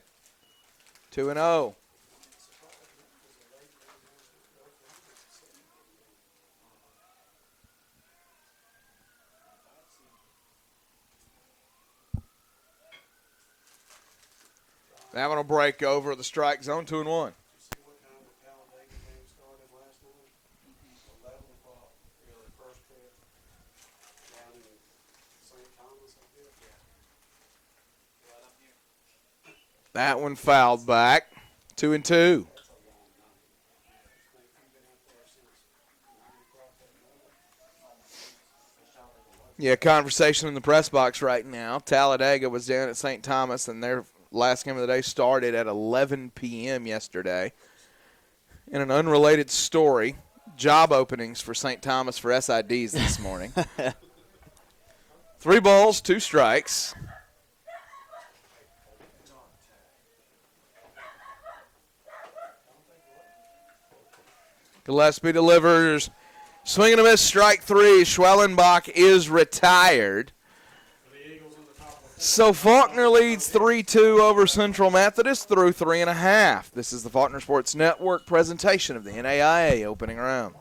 2-0. That one will break over the strike zone. 2-1. That one fouled back. 2-2. Yeah, conversation in the press box right now. Talladega was down at St. Thomas, and their last game of the day started at 11 p.m. yesterday. In an unrelated story, job openings for St. Thomas for SIDs this morning. 3 balls, 2 strikes. Gillespie delivers. Swing and a miss, strike 3. Schwellenbach is retired. So Faulkner leads 3-2 over Central Methodist through 3.5. This is the Faulkner Sports Network presentation of the NAIA opening round.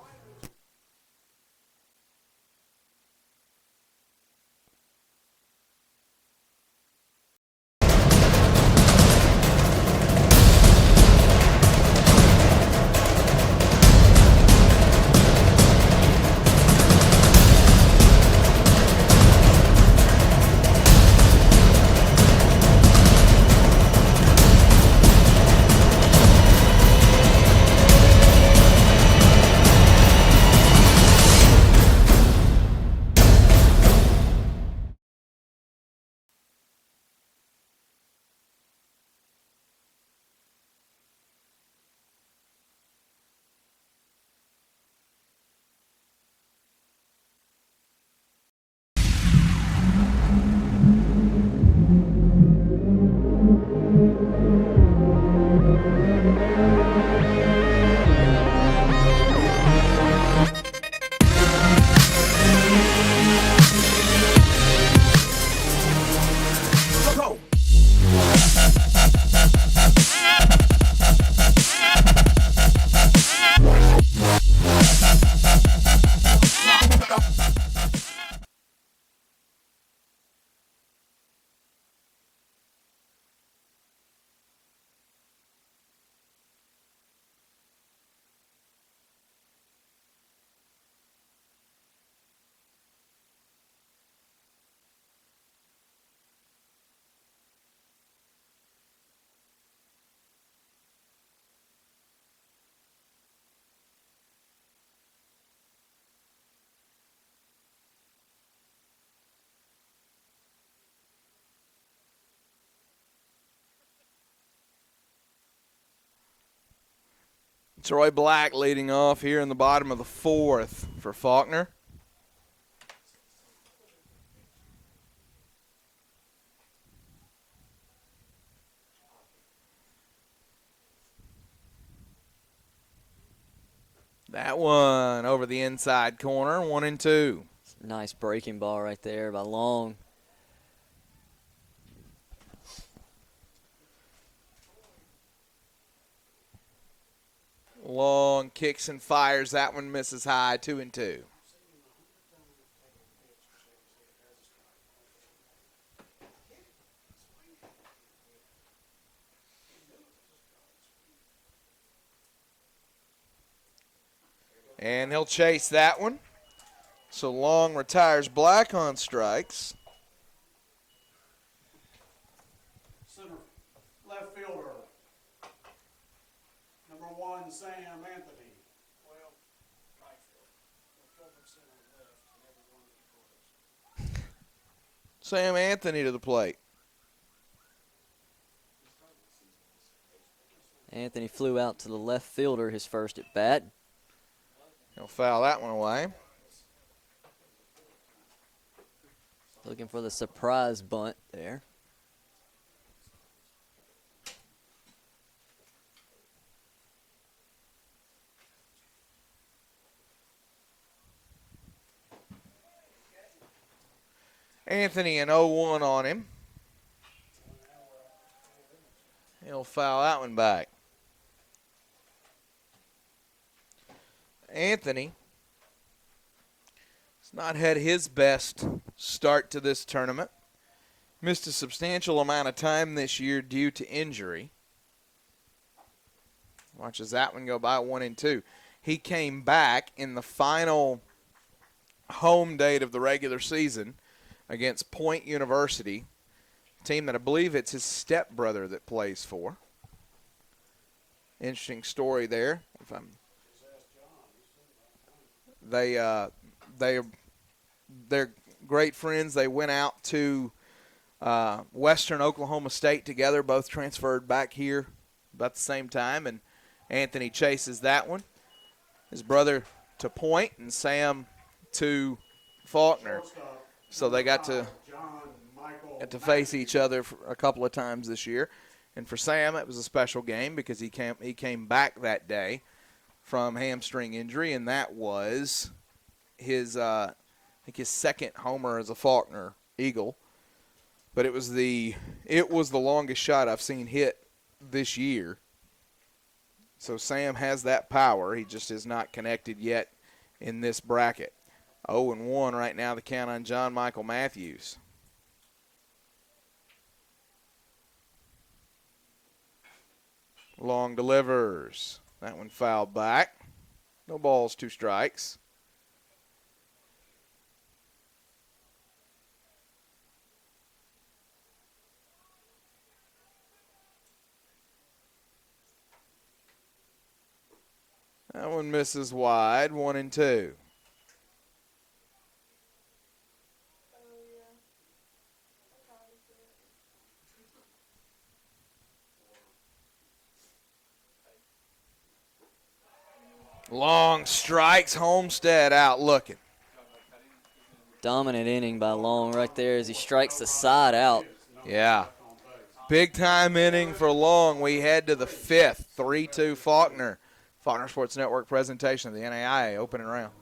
Troy Black leading off here in the bottom of the 4th for Faulkner. That one over the inside corner, 1-2. Nice breaking ball right there by Long. Long kicks and fires. That one misses high, 2-2. And he'll chase that one. So Long retires Black on strikes. Center left fielder, number 1, Sam Anthony. Well, right field. Fielder, center, left, and every one of the corners. Sam Anthony to the plate. Anthony flew out to the left fielder his first at bat. He'll foul that one away. Looking for the surprise bunt there. Anthony an 0-1 on him. He'll foul that one back. Anthony has not had his best start to this tournament. Missed a substantial amount of time this year due to injury. Watches that one go by, 1-2. He came back in the final home date of the regular season against Point University, a team that I believe it's his stepbrother that plays for. Interesting story there. They're great friends. They went out to Western Oklahoma State together, both transferred back here about the same time, and Anthony chases that one. His brother to Point and Sam to Faulkner. So they got to face each other for a couple of times this year. And for Sam, it was a special game because he came back that day from hamstring injury, and that was his I think his second homer as a Faulkner Eagle. But it was the longest shot I've seen hit this year. So Sam has that power. He just is not connected yet in this bracket. 0-1 right now, the count on John Michael Matthews. Long delivers. That one fouled back. No balls, 2 strikes. That one misses wide, 1-2. Long strikes, Homestead out looking. Dominant inning by Long right there as he strikes the side out. Yeah. Big time inning for Long. We head to the 5th, 3-2 Faulkner. Faulkner Sports Network presentation of the NAIA opening round.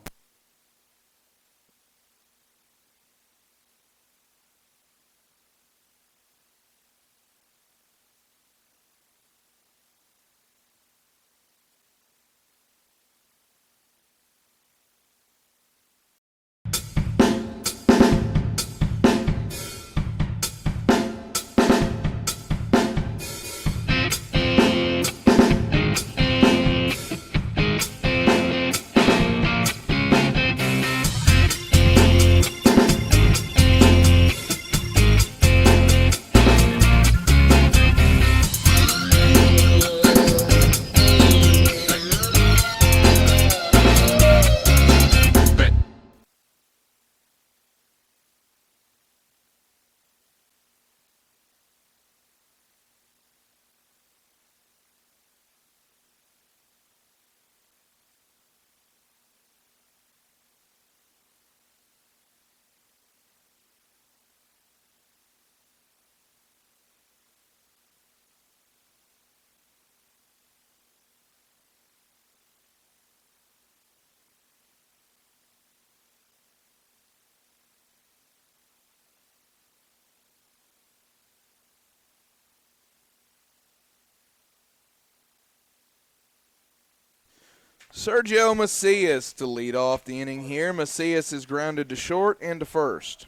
Sergio Macias to lead off the inning here. Macias is grounded to short and to first.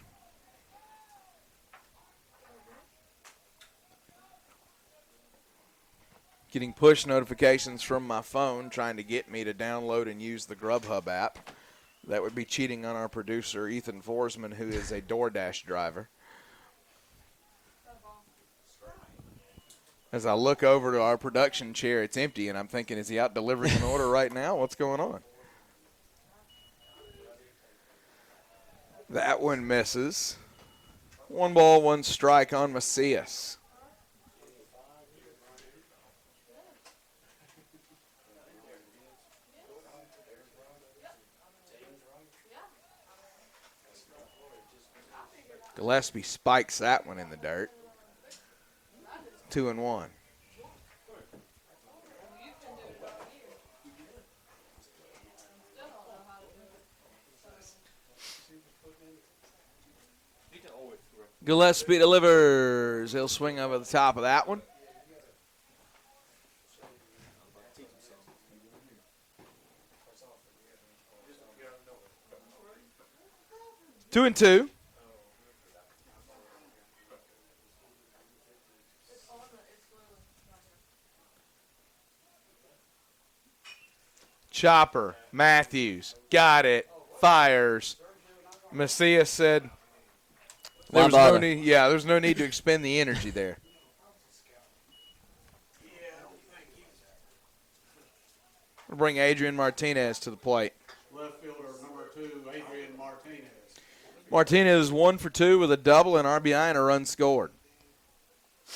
Getting push notifications from my phone trying to get me to download and use the Grubhub app. That would be cheating on our producer, Ethan Forsman, who is a DoorDash driver. As I look over to our production chair, it's empty, and I'm thinking, is he out delivering an order right now? What's going on? That one misses. 1 ball, 1 strike on Macias. Gillespie spikes that one in the dirt. 2-1. Gillespie delivers. He'll swing over the top of that one. Two and two. Chopper, Matthews, got it, fires. Macias said there's no need. Yeah, there's no need to expend the energy there. We'll bring Adrian Martinez to the plate. Left fielder number 2, Adrian Martinez. Martinez 1 for 2 with a double, an RBI, and a run scored.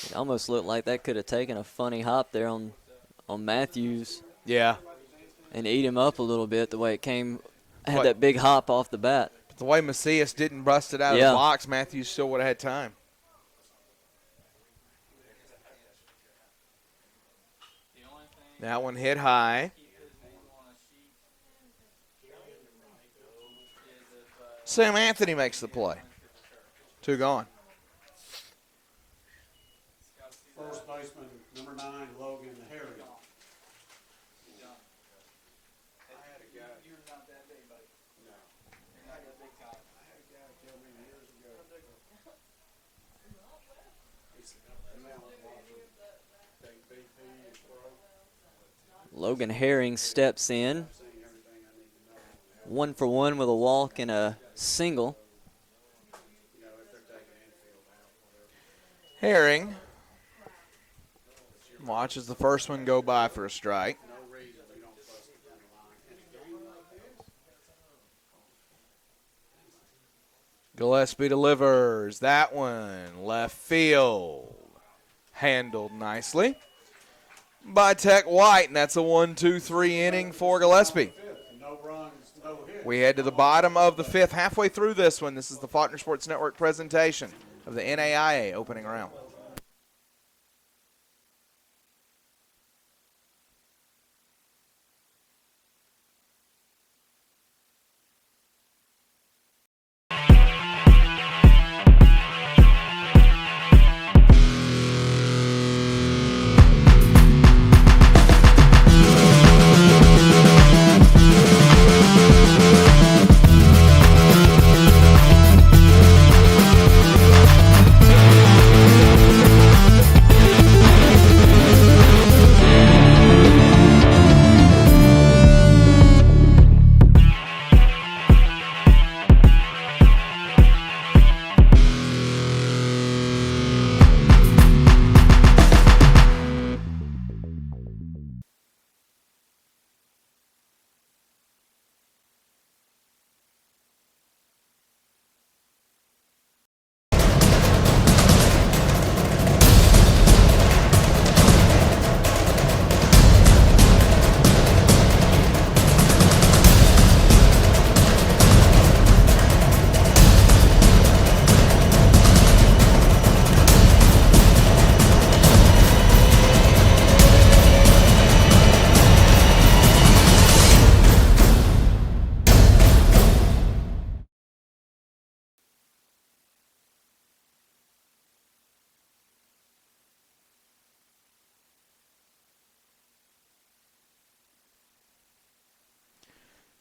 It almost looked like that could have taken a funny hop there on Matthews. Yeah. And eat him up a little bit the way it came. Had What? that big hop off the bat. But the way Macias didn't bust it out of the box, Matthews still would have had time. That one hit high. Sam Anthony makes the play. 2 gone. First baseman number 9, Logan Harry. Logan Herring steps in. 1 for 1 with a walk and a single. Herring watches the first one go by for a strike. Gillespie delivers. That one left field. Handled nicely by Tech White, and that's a 1-2-3 inning for Gillespie. No runs, no hits. We head to the bottom of the 5th, halfway through this one. This is the Faulkner Sports Network presentation of the NAIA opening round.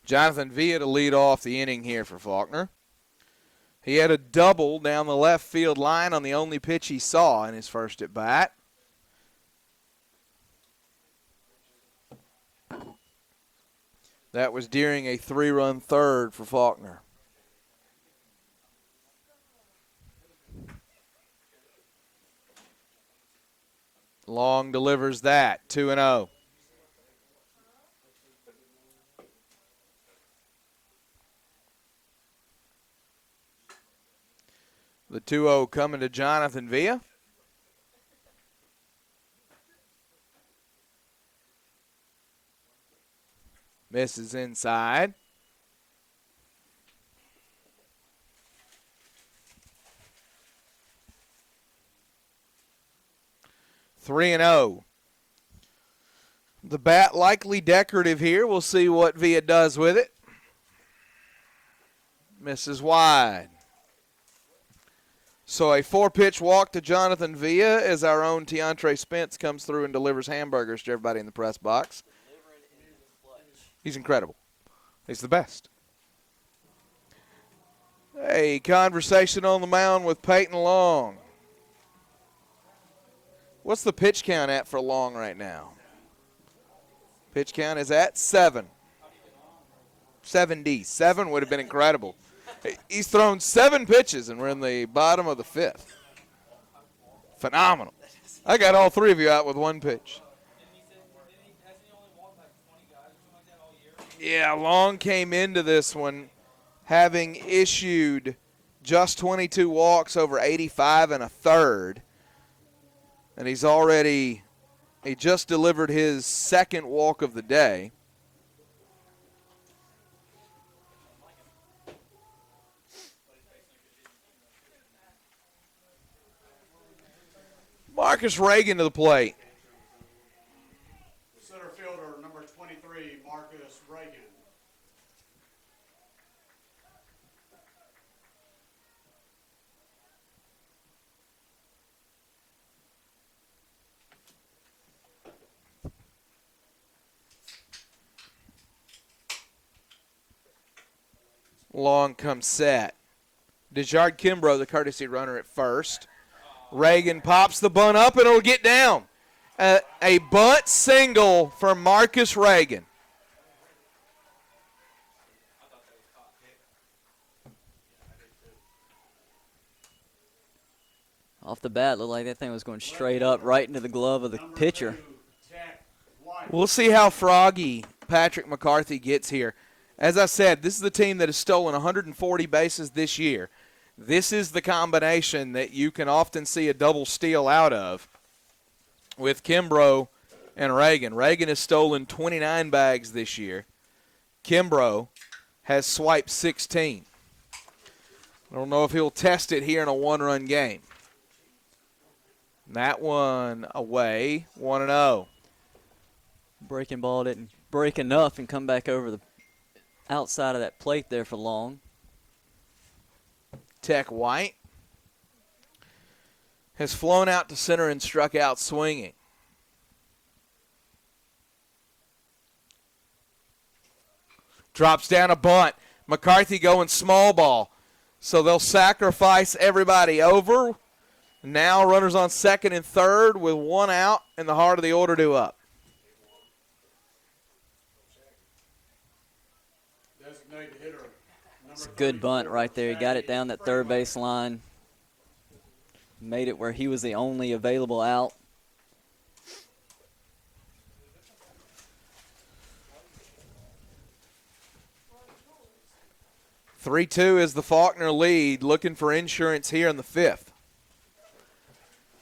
Jonathan Villa to lead off the inning here for Faulkner. He had a double down the left field line on the only pitch he saw in his first at bat. That was during a 3-run third for Faulkner. Long delivers that, 2-0. The 2-0 coming to Jonathan Villa. Misses inside. Three and 0. The bat likely decorative here. We'll see what Villa does with it. Misses wide. So a 4-pitch walk to Jonathan Villa as our own Tiantre Spence comes through and delivers hamburgers to everybody in the press box. He's incredible. He's the best. A conversation on the mound with Peyton Long. What's the pitch count at for Long right now? Pitch count is at 7. 70. 7 would have been incredible. He's thrown 7 pitches, and we're in the bottom of the 5th. Phenomenal. I got all 3 of you out with 1 pitch. Yeah, Long came into this one having issued just 22 walks over 85 and a third. And he just delivered his 2nd walk of the day. Marcus Reagan to the plate. Center fielder, number 23, Marcus Reagan. Long comes set. Dejard Kimbrough, the courtesy runner at first. Reagan pops the bunt up, and it'll get down. A bunt single for Marcus Reagan. Off the bat, looked like that thing was going straight up right into the glove of the pitcher. We'll see how froggy Patrick McCarthy gets here. As I said, this is the team that has stolen 140 bases this year. This is the combination that you can often see a double steal out of with Kimbrough and Reagan. Reagan has stolen 29 bags this year. Kimbrough has swiped 16. I don't know if he'll test it here in a 1-run game. That one away, 1-0. Breaking ball didn't break enough and come back over the outside of that plate there for Long. Tech White has flown out to center and struck out swinging. Drops down a bunt. McCarthy going small ball. So they'll sacrifice everybody over. Now runners on second and third with 1 out and the heart of the order due up. Designated hitter. It's a good bunt right there. He got it down that third base line. Made it where he was the only available out. (3-2) is the Faulkner lead. Looking for insurance here in the 5th.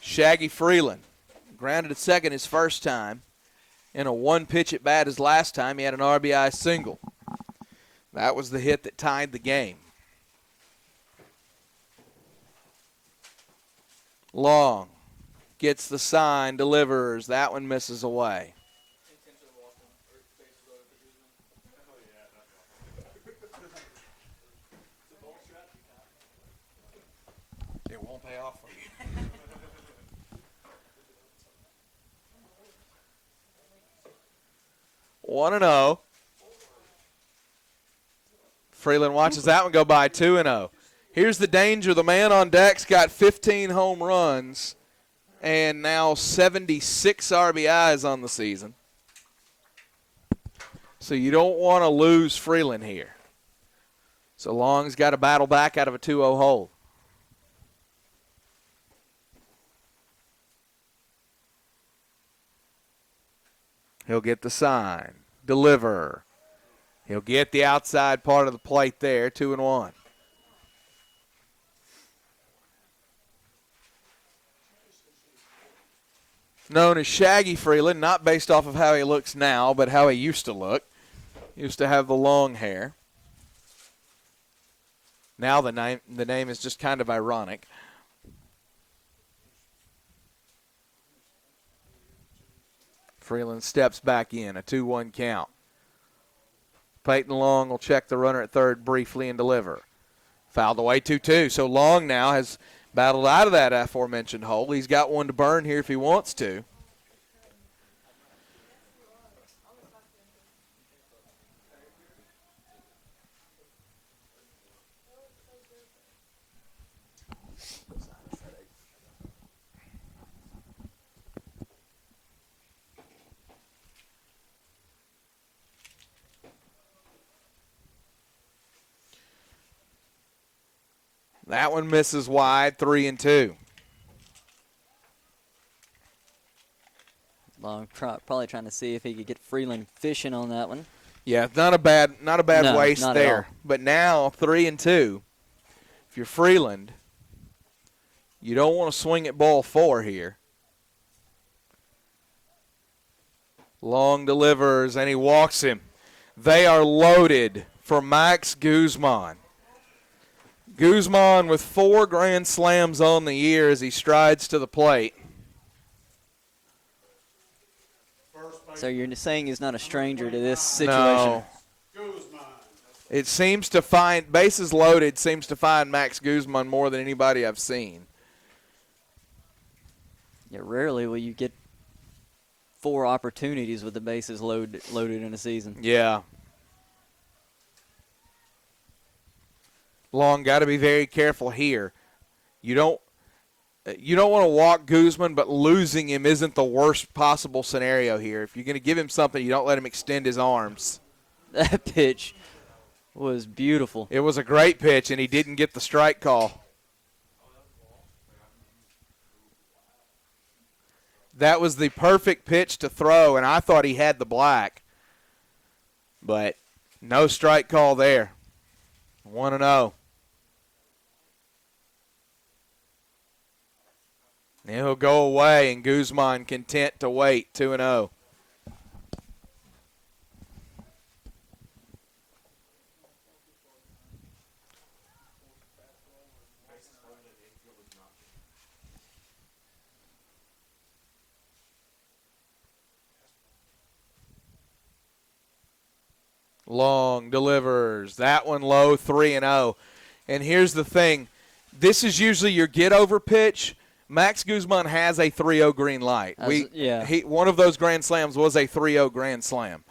Shaggy Freeland grounded at second his first time. In a 1-pitch at bat his last time, he had an RBI single. That was the hit that tied the game. Long gets the sign, delivers. That one misses away. It won't pay off for you. One and 0. Freeland watches that one go by 2-0. Here's the danger. The man on deck's got 15 home runs and now 76 RBIs on the season. So you don't want to lose Freeland here. So Long's got to battle back out of a 2-0 hole. He'll get the sign. Deliver. He'll get the outside part of the plate there, 2-1. Known as Shaggy Freeland, not based off of how he looks now, but how he used to look. He used to have the long hair. Now the name is just kind of ironic. Freeland steps back in, a 2-1 count. Peyton Long will check the runner at third briefly and deliver. Fouled away 2-2. So Long now has battled out of that aforementioned hole. He's got one to burn here if he wants to. That one misses wide, 3-2. Long probably trying to see if he could get Freeland fishing on that one. Yeah, not a bad No, waste not at there. all. But now 3-2. If you're Freeland, you don't want to swing at ball 4 here. Long delivers and he walks him. They are loaded for Max Guzman. Guzman with 4 grand slams on the year as he strides to the plate. So you're saying he's not a stranger to this situation? No. It seems to find, bases loaded, seems to find Max Guzman more than anybody I've seen. Yeah, rarely will you get 4 opportunities with the bases loaded in a season. Yeah. Long got to be very careful here. You don't want to walk Guzman, but losing him isn't the worst possible scenario here. If you're going to give him something, you don't let him extend his arms. That pitch was beautiful. It was a great pitch, and he didn't get the strike call. That was the perfect pitch to throw, and I thought he had the black. But no strike call there. 1-0. He'll go away, and Guzman content to wait, 2-0. Long delivers. That one low, 3-0. And here's the thing. This is usually your get-over pitch. Max Guzman has a 3-0 green light. One of those grand slams was a 3-0 grand slam.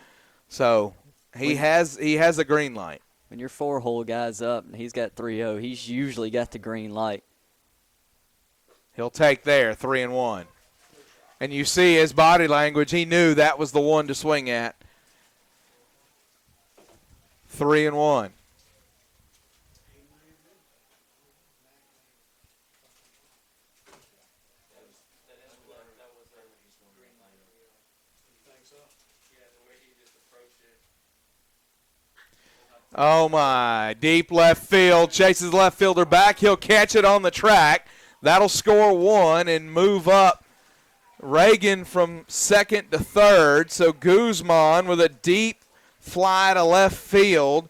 So he has a green light. When your 4-hole guy's up and he's got 3-0, he's usually got the green light. He'll take there, 3-1. And you see his body language. He knew that was the one to swing at. 3-1. Oh, my. Deep left field. Chases the left fielder back. He'll catch it on the track. That'll score 1 and move up Reagan from second to third. So Guzman with a deep fly to left field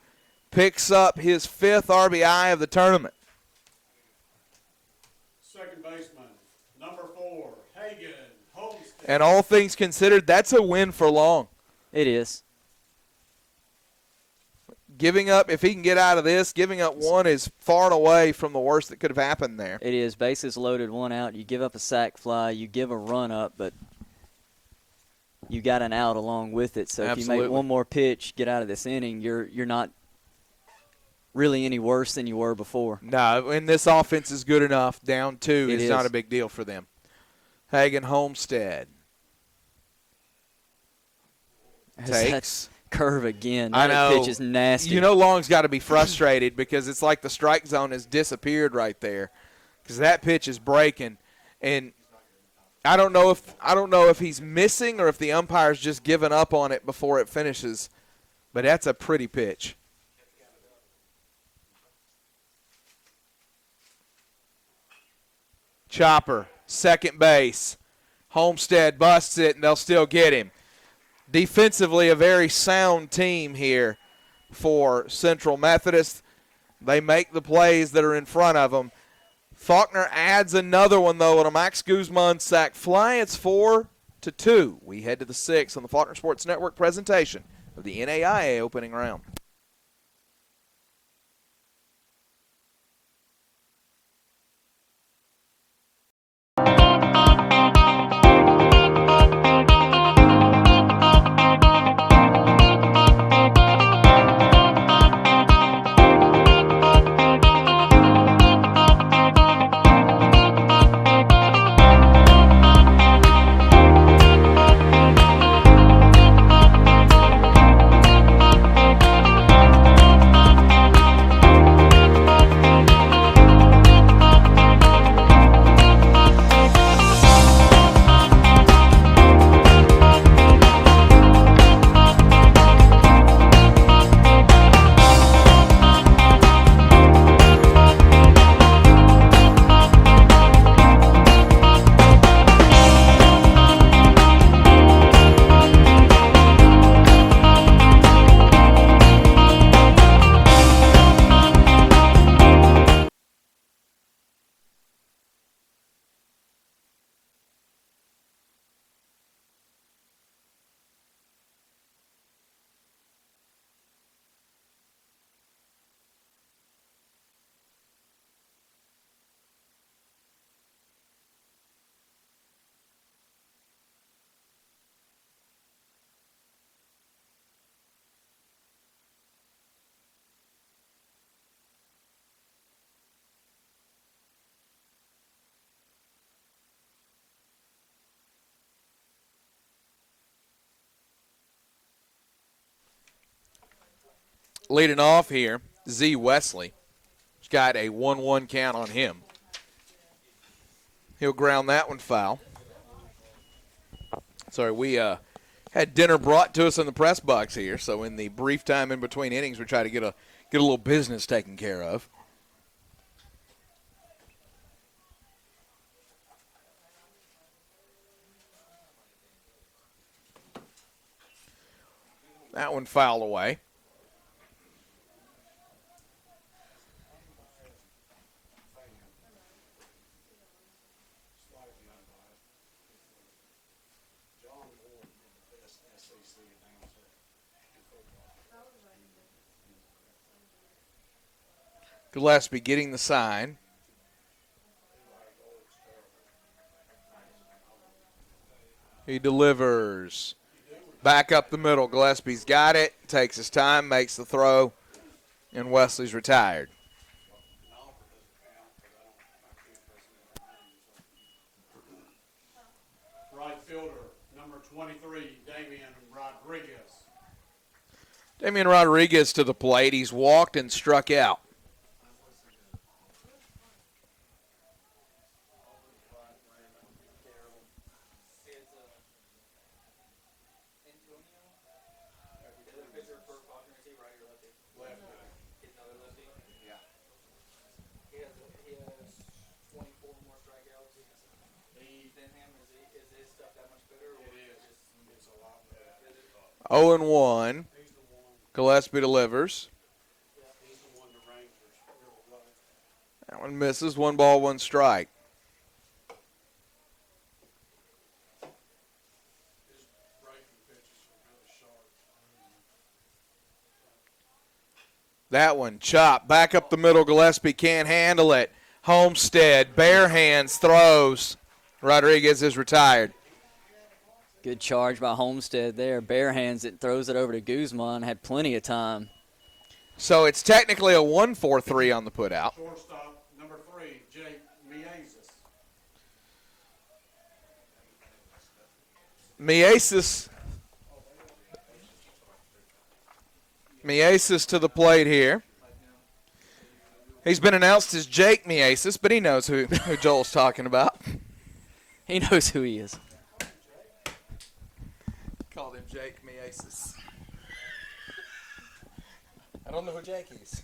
picks up his 5th RBI of the tournament. Second baseman, number 4, Hagan Homestead. And all things considered, that's a win for Long. It is. Giving up, if he can get out of this, giving up 1 is far and away from the worst that could have happened there. It is. Bases loaded, 1 out. You give up a sac fly. You give a run up, but you got an out along with it. So Absolutely. If you make one more pitch, get out of this inning, you're not really any worse than you were before. No, and this offense is good enough. Down 2 It is not a big deal for them. Hagen Homestead takes. That curve again. I That know. pitch is nasty. You know Long's got to be frustrated because it's like the strike zone has disappeared right there because that pitch is breaking. And I don't know if he's missing or if the umpire's just given up on it before it finishes. But that's a pretty pitch. Chopper, second base. Homestead busts it, and they'll still get him. Defensively, a very sound team here for Central Methodist. They make the plays that are in front of them. Faulkner adds another one, though, on a Max Guzman sac fly. It's 4-2. We head to the 6th on the Faulkner Sports Network presentation of the NAIA opening round. Leading off here, Z. Wesley. He's got a 1-1 count on him. He'll ground that one foul. Sorry, we had dinner brought to us in the press box here, so in the brief time in between innings, we try to get a little business taken care of. That one fouled away. Gillespie getting the sign. He delivers. Back up the middle. Gillespie's got it. Takes his time, makes the throw, and Wesley's retired. Right fielder, number 23, Damian Rodriguez. Damian Rodriguez to the plate. He's walked and struck out. Oh and 1. Gillespie delivers. That one misses. 1 ball, 1 strike. That one chopped. Back up the middle. Gillespie can't handle it. Homestead, bare hands, throws. Rodriguez is retired. Good charge by Homestead there. Bare hands it, throws it over to Guzman. Had plenty of time. So it's technically a 1-4-3 on the putout. Shortstop, number 3, Jake Miazis. Miasis to the plate here. He's been announced as Jake Miasis, but he knows who Joel's talking about. He knows who he is. Called him Jake Miasis. I don't know who Jake is.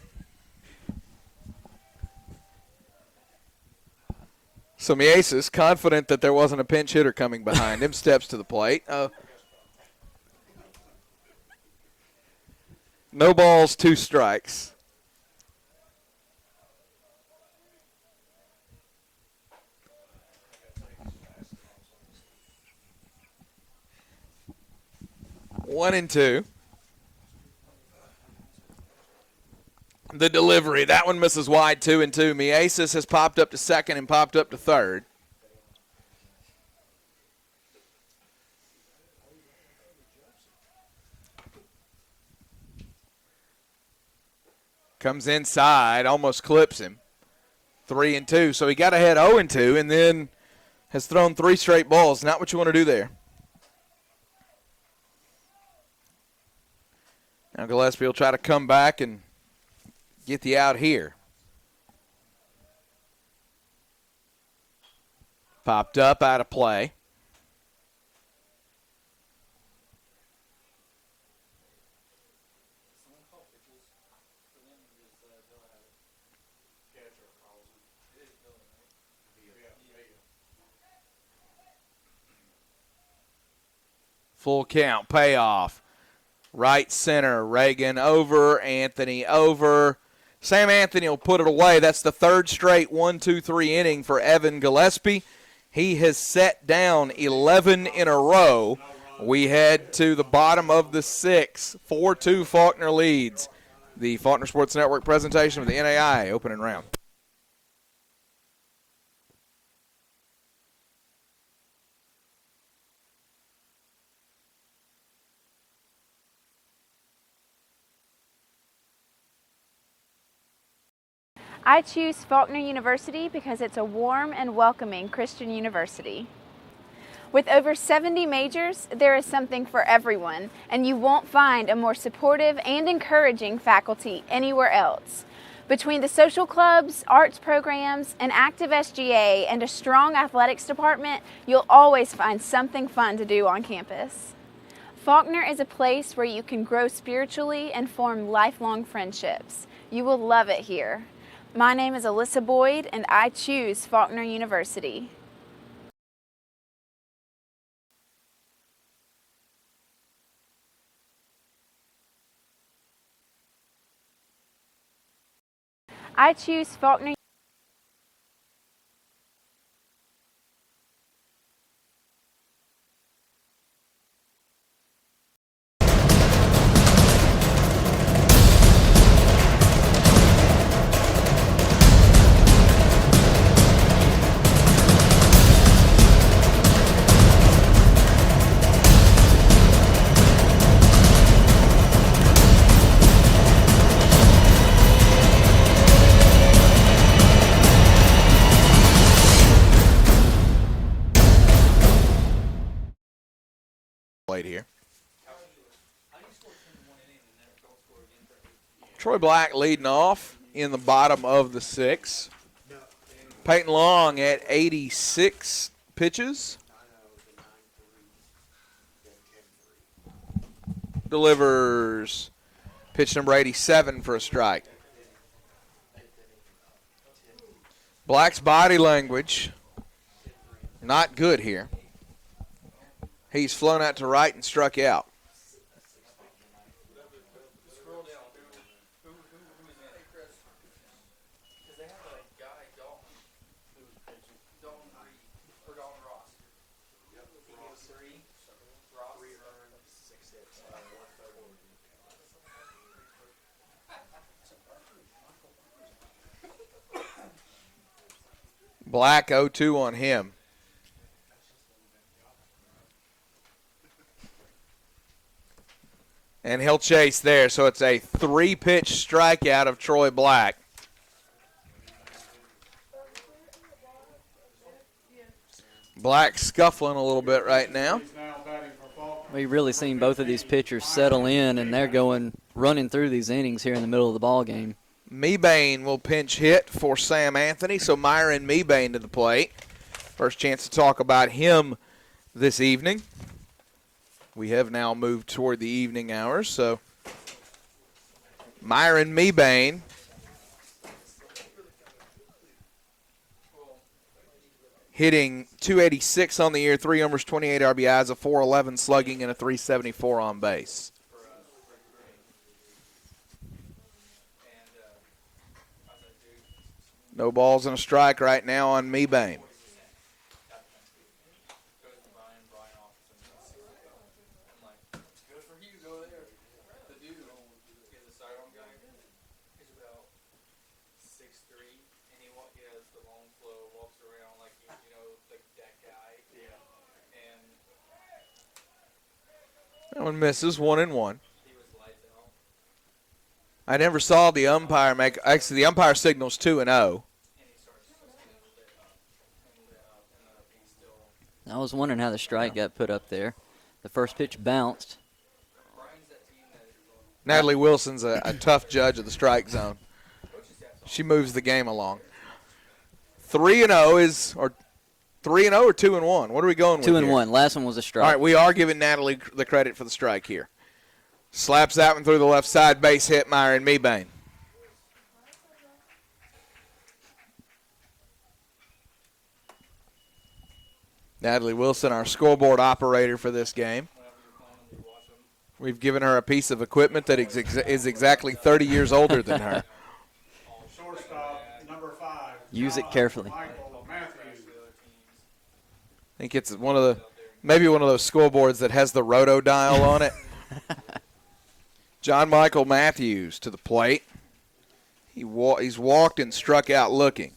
So Miasis, confident that there wasn't a pinch hitter coming behind him, steps to the plate. No balls, 2 strikes. One and 2. The delivery. That one misses wide, 2-2. Miasis has popped up to second and popped up to third. Comes inside, almost clips him. 3-2. So he got ahead 0-2 and then has thrown 3 straight balls. Not what you want to do there. Now Gillespie will try to come back and get the out here. Popped up, out of play. Full count, payoff. Right center, Reagan over, Anthony over. Sam Anthony will put it away. That's the 3rd straight 1-2-3 inning for Evan Gillespie. He has set down 11 in a row. We head to the bottom of the 6th. 4-2 Faulkner leads. The Faulkner Sports Network presentation of the NAI opening round. I choose Faulkner University because it's a warm and welcoming Christian university. With over 70 majors, there is something for everyone, and you won't find a more supportive and encouraging faculty anywhere else. Between the social clubs, arts programs, an active SGA, and a strong athletics department, you'll always find something fun to do on campus. Faulkner is a place where you can grow spiritually and form lifelong friendships. You will love it here. My name is Alyssa Boyd, and I choose Faulkner University. I choose Faulkner. Here. Troy Black leading off in the bottom of the 6th. Peyton Long at 86 pitches. Delivers pitch number 87 for a strike. Black's body language not good here. He's flown out to right and struck out. Black 0-2 on him. And he'll chase there. So it's a 3-pitch strikeout of Troy Black. Black scuffling a little bit right now. He's now batting for Faulkner. We've really seen both of these pitchers settle in, and they're running through these innings here in the middle of the ball game. Mebane will pinch hit for Sam Anthony, so Myron Mebane to the plate. First chance to talk about him this evening. We have now moved toward the evening hours, so Myron Mebane hitting .286 on the year, 3 homers, 28 RBIs, a .411 slugging, and a .374 on base. No balls and a strike right now on Mebane. That one misses, 1-1. I never saw the umpire make. Actually, the umpire signals 2-0. I was wondering how the strike got put up there. The first pitch bounced. Natalie Wilson's a tough judge of the strike zone. She moves the game along. 3-0 is, or 3-0 or 2-1? What are we going with 2-1. here? Last one was a strike. All right, we are giving Natalie the credit for the strike here. Slaps that one through the left side, base hit, Myron Mebane. Natalie Wilson, our scoreboard operator for this game. We've given her a piece of equipment that is exactly 30 years older than her. Shortstop, number 5. Use it carefully. Michael Matthews. I think it's maybe one of those scoreboards that has the roto dial on it. John Michael Matthews to the plate. He's walked and struck out looking.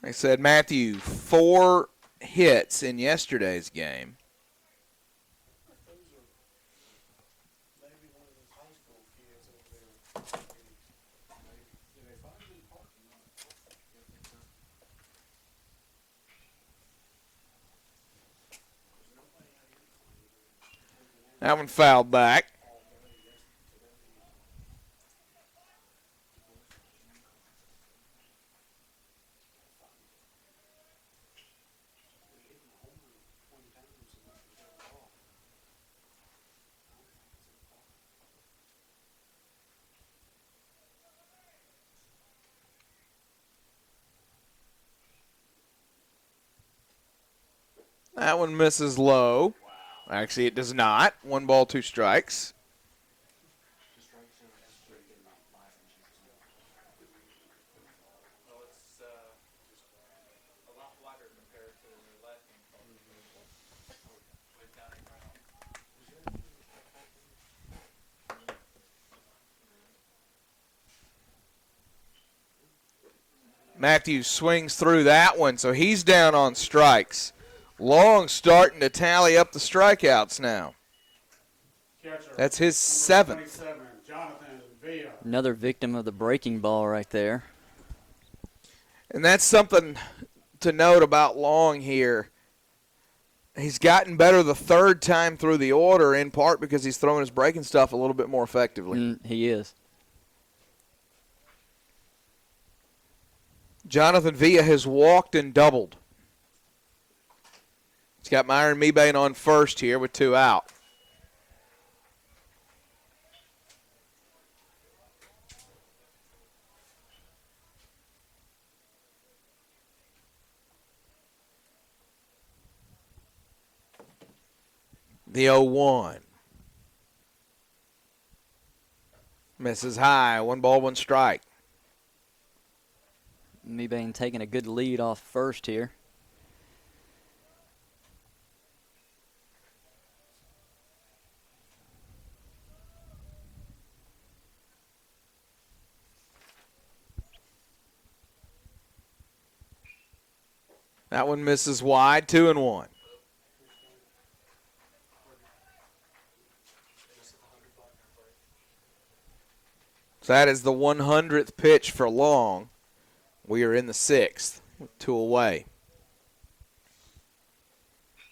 I said Matthew, 4 hits in yesterday's game. That one fouled back. That one misses low. Actually, it does not. 1 ball, 2 strikes. Matthews swings through that one, so he's down on strikes. Long starting to tally up the strikeouts now. Catcher, That's his number 7th. 27, Jonathan Villa. Another victim of the breaking ball right there. And that's something to note about Long here. He's gotten better the 3rd time through the order, in part because he's throwing his breaking stuff a little bit more effectively. He is. Jonathan Villa has walked and doubled. He's got Myron Mebane on first here with 2 out. The 0-1. Misses high. 1 ball, 1 strike. Mebane taking a good lead off first here. That one misses wide, 2-1. So that is the 100th pitch for Long. We are in the 6th with 2 away.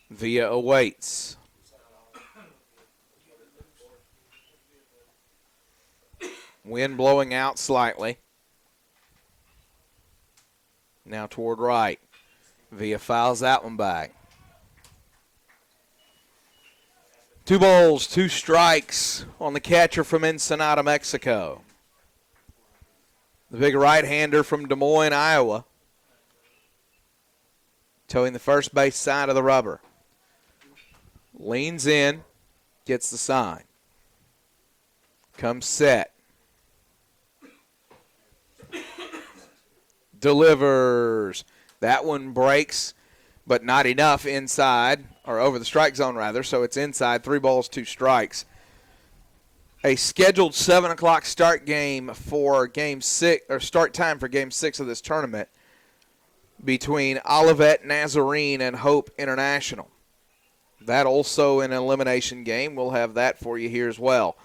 Villa awaits. Wind blowing out slightly. Now toward right. Villa fouls that one back. 2 balls, 2 strikes on the catcher from Ensenada, Mexico. The big right-hander from Des Moines, Iowa. Towing the first base side of the rubber. Leans in, gets the sign. Comes set. Delivers. That one breaks, but not enough inside, or over the strike zone rather, so it's inside. 3 balls, 2 strikes. A scheduled 7 o'clock start game for Game 6, or start time for Game 6 of this tournament between Olivet Nazarene and Hope International. That also an elimination game. We'll have that for you here as well.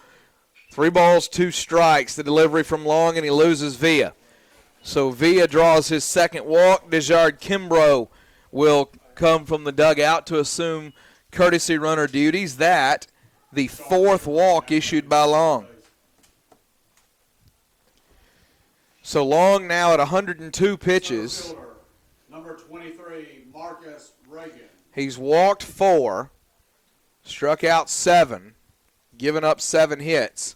3 balls, 2 strikes. The delivery from Long, and he loses Villa. So Villa draws his second walk. Desjard Kimbrough will come from the dugout to assume courtesy runner duties. That, the 4th walk issued by Long. So Long now at 102 pitches. Number 23, Marcus Reagan. He's walked 4, struck out 7, given up 7 hits.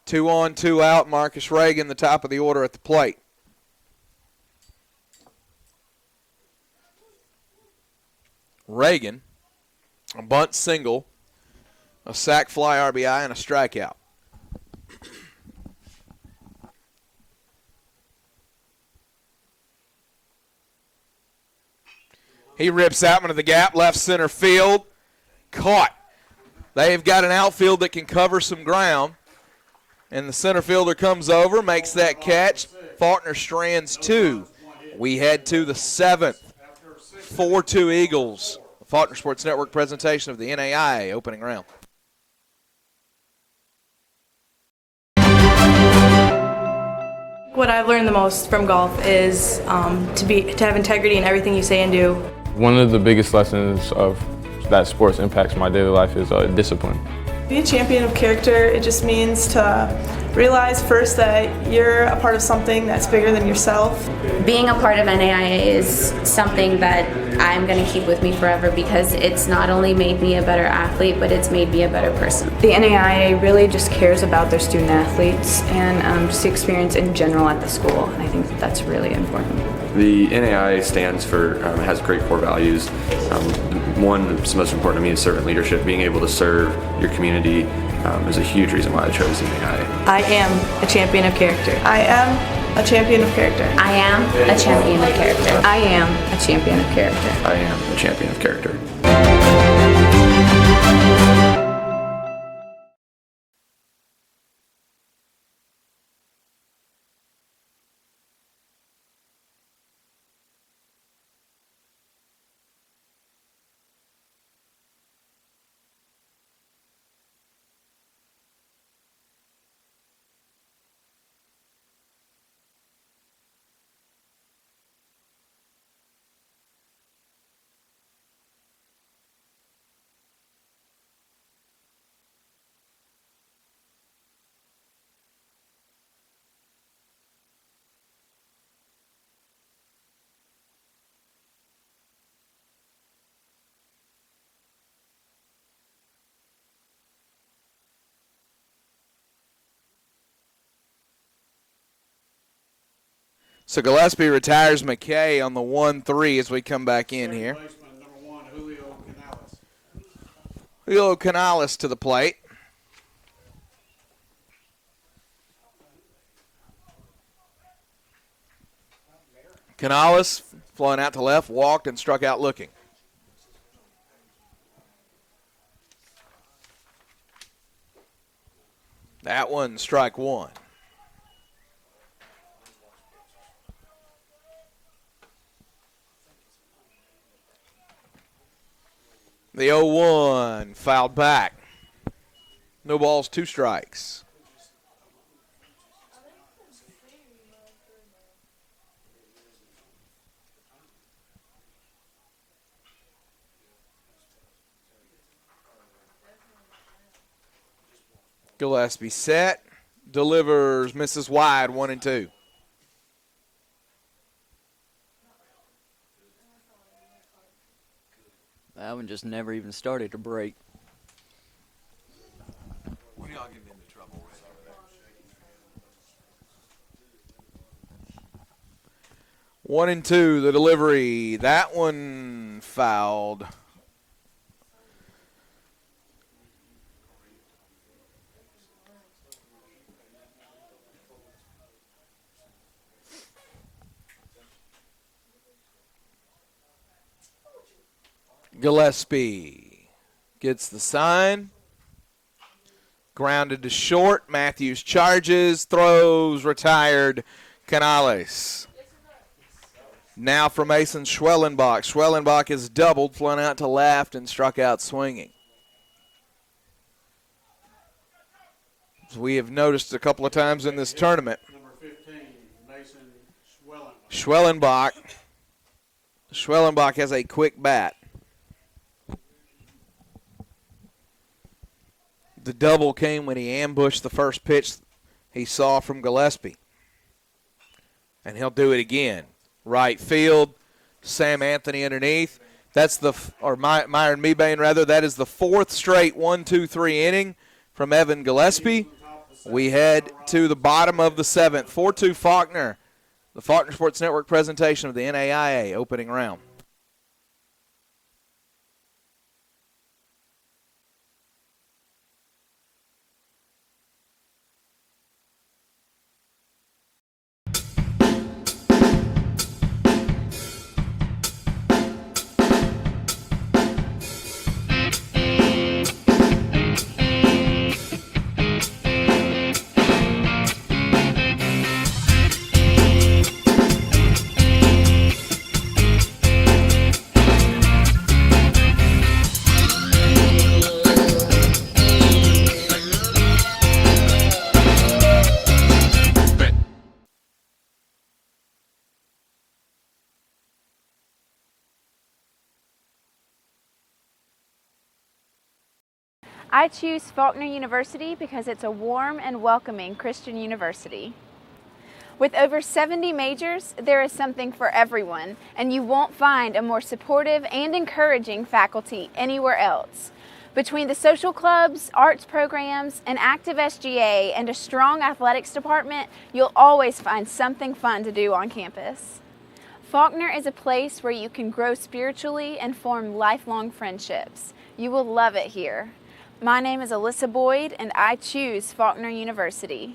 2 on, 2 out. Marcus Reagan, the top of the order at the plate. Reagan, a bunt single, a sac fly RBI, and a strikeout. He rips that one to the gap, left center field. Caught. They've got an outfield that can cover some ground. And the center fielder comes over, makes that catch. Faulkner strands 2. We head to the 7th. 4-2 Eagles. The Faulkner Sports Network presentation of the NAIA opening round. What I've learned the most from golf is to have integrity in everything you say and do. One of the biggest lessons of that sports impacts my daily life is discipline. Be a champion of character, it just means to realize first that you're a part of something that's bigger than yourself. Being a part of NAIA is something that I'm going to keep with me forever because it's not only made me a better athlete, but it's made me a better person. The NAIA really just cares about their student athletes and just the experience in general at the school. And I think that's really important. The NAIA stands for, has great core values. One that's most important to me is servant leadership. Being able to serve your community is a huge reason why I chose the NAIA. I am a champion of character. I am a champion of character. I am a champion of character. I am a champion of character. I am a champion of character. So Gillespie retires McKay on the 1-3 as we come back in here. Number 1, Julio Canales. Julio Canales to the plate. Canales flowing out to left, walked and struck out looking. That one, strike 1. The 0-1 fouled back. No balls, 2 strikes. Gillespie set, delivers, misses wide, 1-2. That one just never even started to break. What are y'all getting into trouble with over there? 1-2, the delivery. That one fouled. Gillespie gets the sign. Grounded to short. Matthews charges, throws, retired. Canales. Now for Mason Schwellenbach. Schwellenbach is doubled, flown out to left, and struck out swinging. As we have noticed a couple of times in this tournament. Number 15, Mason Schwellenbach. Schwellenbach has a quick bat. The double came when he ambushed the first pitch he saw from Gillespie. And he'll do it again. Right field, Sam Anthony underneath. That's Myron Mebane rather. That is the 4th straight 1-2-3 inning from Evan Gillespie. We head to the bottom of the 7th. 4-2 Faulkner. The Faulkner Sports Network presentation of the NAIA opening round. I choose Faulkner University because it's a warm and welcoming Christian university. With over 70 majors, there is something for everyone, and you won't find a more supportive and encouraging faculty anywhere else. Between the social clubs, arts programs, an active SGA, and a strong athletics department, you'll always find something fun to do on campus. Faulkner is a place where you can grow spiritually and form lifelong friendships. You will love it here. My name is Alyssa Boyd, and I choose Faulkner University.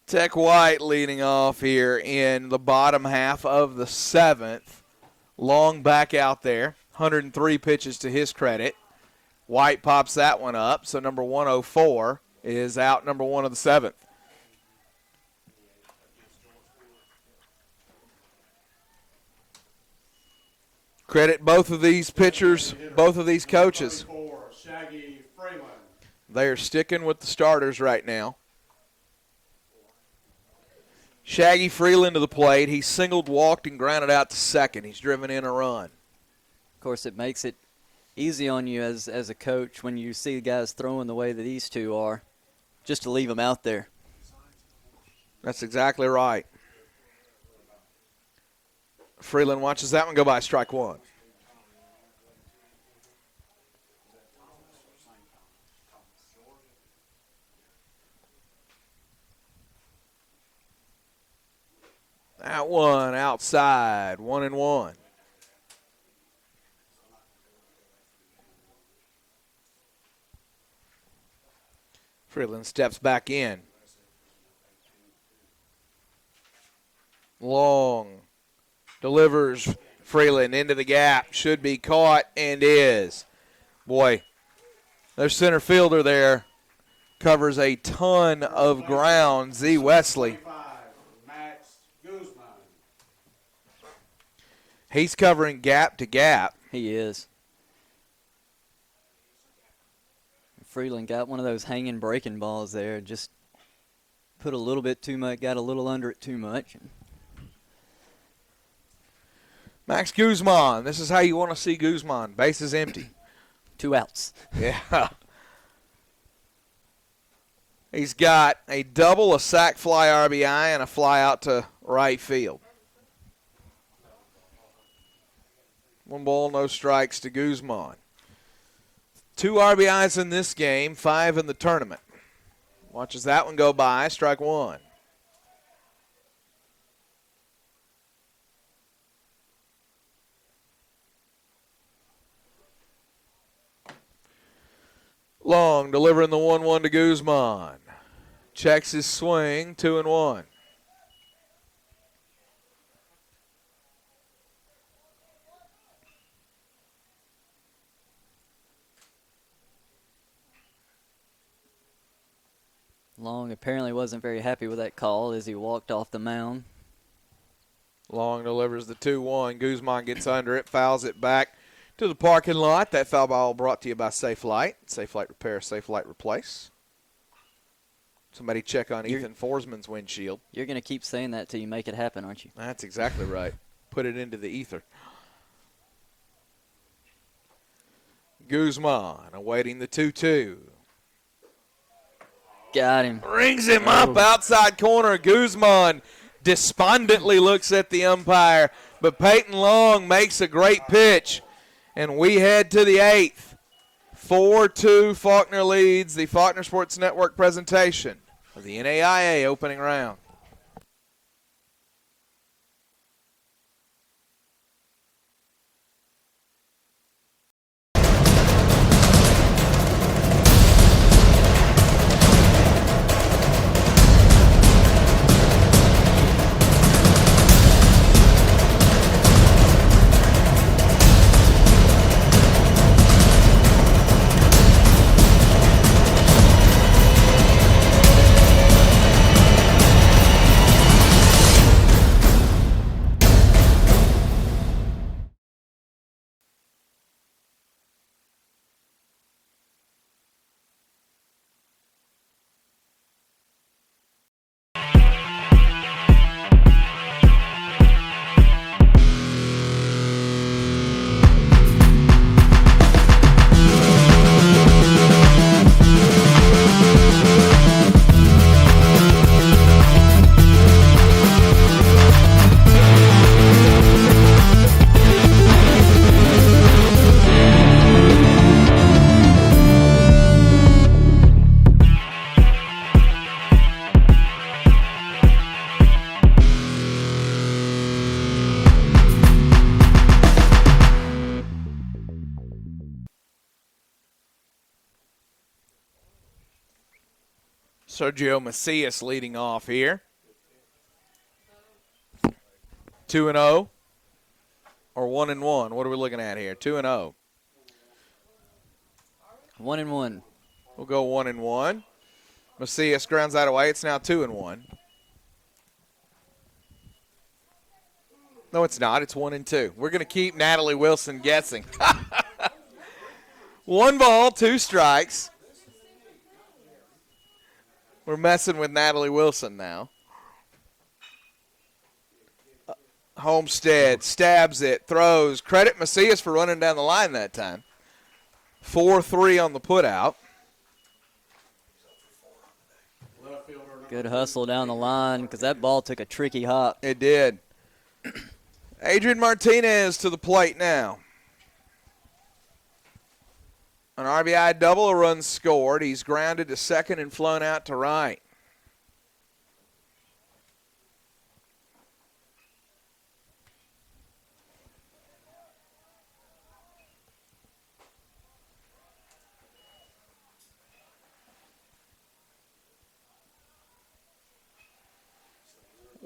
Tech White leading off here in the bottom half of the 7th. Long back out there, 103 pitches to his credit. White pops that one up, so number 104 is out, number 1 of the 7th. Credit both of these pitchers, both of these coaches. They are sticking with the starters right now. Shaggy Freeland to the plate. He singled, walked, and grounded out to second. He's driven in a run. Of course, it makes it easy on you as a coach when you see guys throwing the way that these two are, just to leave them out there. That's exactly right. Freeland watches that one go by, strike one. That one outside, 1-1. Freeland steps back in. Long. Delivers Freeland into the gap. Should be caught and is. Boy, their center fielder there covers a ton of ground. Z. Wesley. He's covering gap to gap. He is. Freeland got one of those hanging breaking balls there. Just put a little bit too much, got a little under it too much. Max Guzman. This is how you want to see Guzman. Base is empty. 2 outs. Yeah. He's got a double, a sac fly RBI, and a fly out to right field. 1 ball, no strikes to Guzman. 2 RBIs in this game, 5 in the tournament. Watches that one go by, strike 1. Long delivering the 1-1 to Guzman. Checks his swing, 2-1. Long apparently wasn't very happy with that call as he walked off the mound. Long delivers the 2-1. Guzman gets under it, fouls it back to the parking lot. That foul ball brought to you by Safe Light. Safe Light Repair, Safe Light Replace. Somebody check on Ethan Forsman's windshield. You're going to keep saying that till you make it happen, aren't you? That's exactly right. Put it into the ether. Guzman awaiting the 2-2. Got him. Rings him up outside corner. Guzman despondently looks at the umpire, but Peyton Long makes a great pitch, and we head to the 8th. 4-2 Faulkner leads the Faulkner Sports Network presentation of the NAIA opening round. Sergio Macias leading off here. 2-0 or 1-1. What are we looking at here? 2-0. 1-1. We'll go 1-1. Macias grounds that away. It's now 2-1. No, it's not. It's 1-2. We're going to keep Natalie Wilson guessing. 1 ball, 2 strikes. We're messing with Natalie Wilson now. Homestead stabs it, throws. Credit Macias for running down the line that time. 4-3 on the putout. Good hustle down the line because that ball took a tricky hop. It did. Adrian Martinez to the plate now. An RBI double, a run scored. He's grounded to second and flown out to right.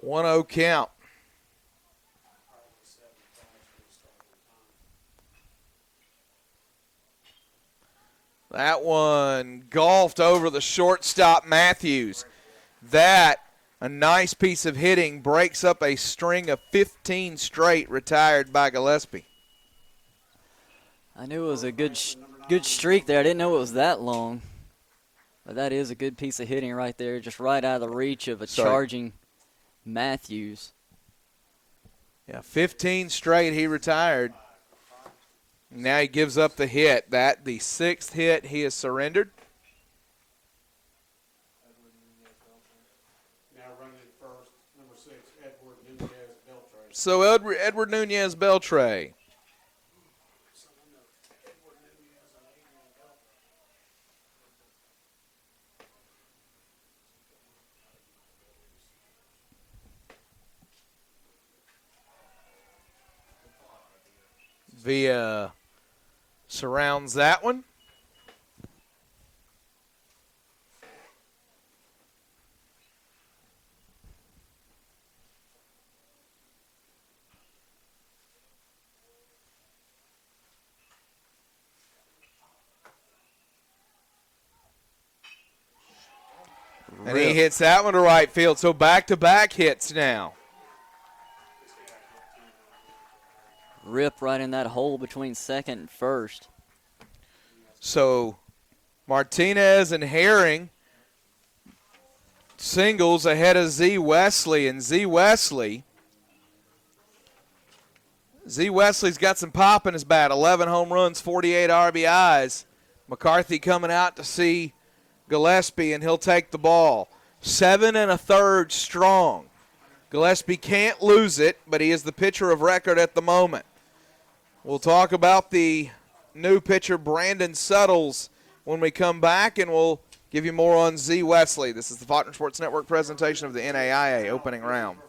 One 0 count. That one golfed over the shortstop Matthews. That A nice piece of hitting breaks up a string of 15 straight retired by Gillespie. I knew it was a good streak there. I didn't know it was that long. But that is a good piece of hitting right there, just right out of the reach of a charging Matthews. Yeah, 15 straight he retired. Now he gives up the hit. That the 6th hit he has surrendered. Now running first, number 6, Edward Nunez Beltray. So Edward Nunez Beltray. Via surrounds that one. And he hits that one to right field. So back-to-back hits now. Rip right in that hole between second and first. So Martinez and Herring singles ahead of Z. Wesley. And Z. Wesley's got some pop in his bat. 11 home runs, 48 RBIs. McCarthy coming out to see Gillespie, and he'll take the ball. 7 1/3 strong. Gillespie can't lose it, but he is the pitcher of record at the moment. We'll talk about the new pitcher, Brandon Suttles, when we come back, and we'll give you more on Z. Wesley. This is the Faulkner Sports Network presentation of the NAIA opening round.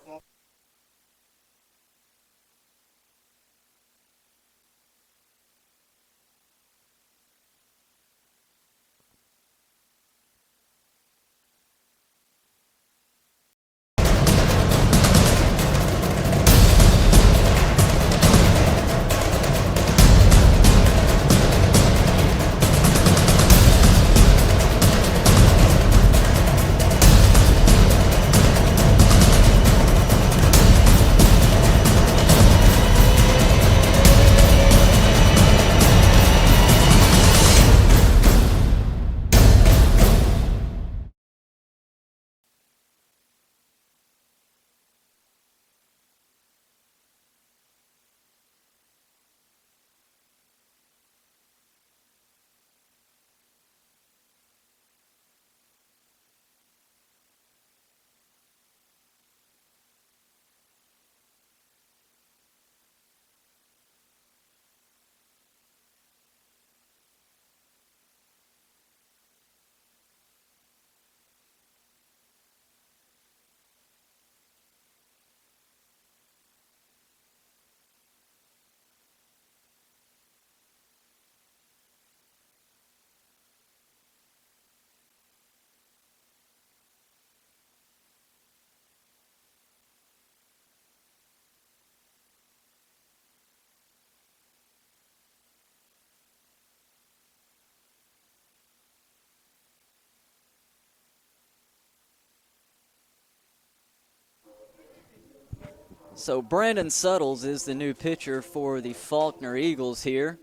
So Brandon Suttles is the new pitcher for the Faulkner Eagles here.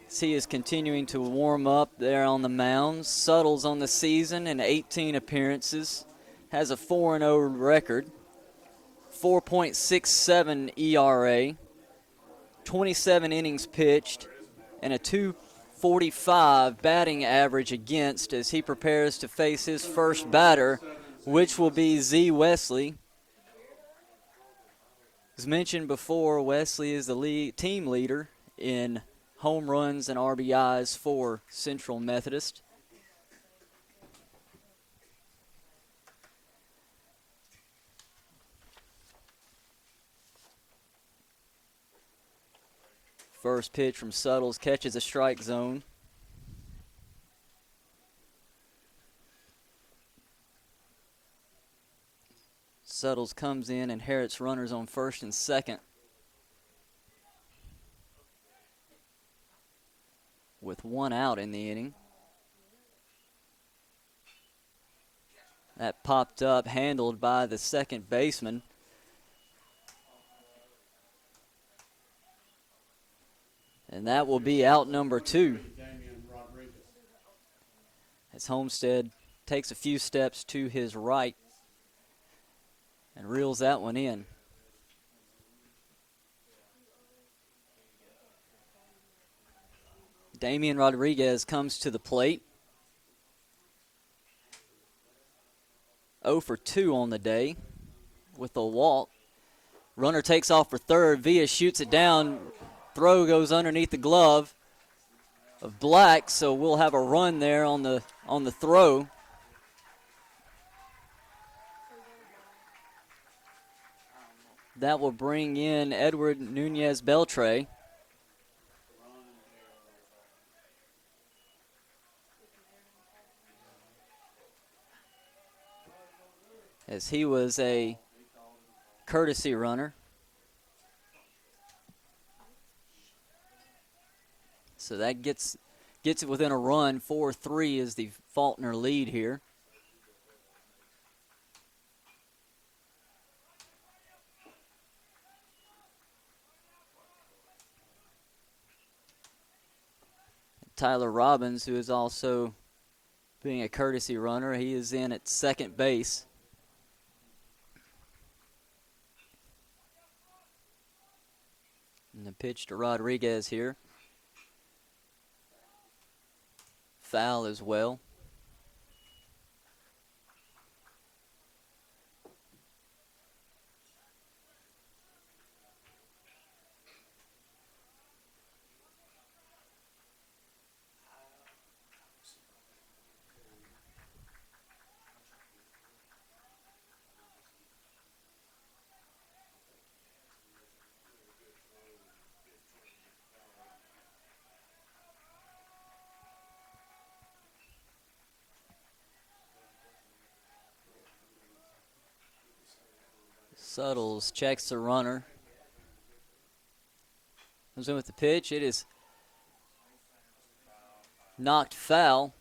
He is continuing to warm up there on the mound. Suttles on the season in 18 appearances, has a 4-0 record, 4.67 ERA, 27 innings pitched, and a 245 batting average against as he prepares to face his first batter, which will be Z. Wesley. As mentioned before, Wesley is the team leader in home runs and RBIs for Central Methodist. First pitch from Suttles catches a strike zone. Suttles comes in and inherits runners on first and second. With one out in the inning. That popped up, handled by the second baseman. And that will be out number 2. As Homestead takes a few steps to his right and reels that one in. Damian Rodriguez comes to the plate. 0 for 2 on the day with a walk. Runner takes off for third. Villa shoots it down. Throw goes underneath the glove of Black, so we'll have a run there on the throw. That will bring in Edward Nunez Beltre. As he was a courtesy runner. So that gets it within a run. 4-3 is the Faulkner lead here. Tyler Robbins, who is also being a courtesy runner, he is in at second base. And the pitch to Rodriguez here. Foul as well. Suttles checks the runner. Comes in with the pitch. It is knocked foul.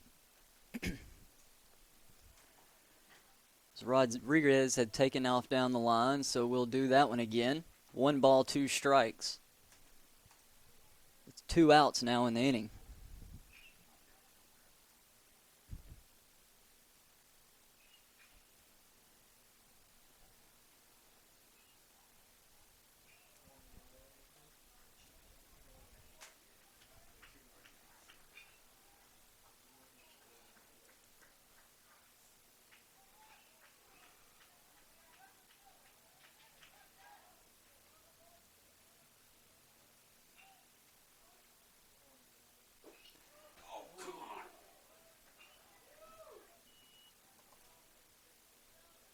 Rodriguez had taken off down the line, so we'll do that one again. 1 ball, 2 strikes. It's 2 outs now in the inning.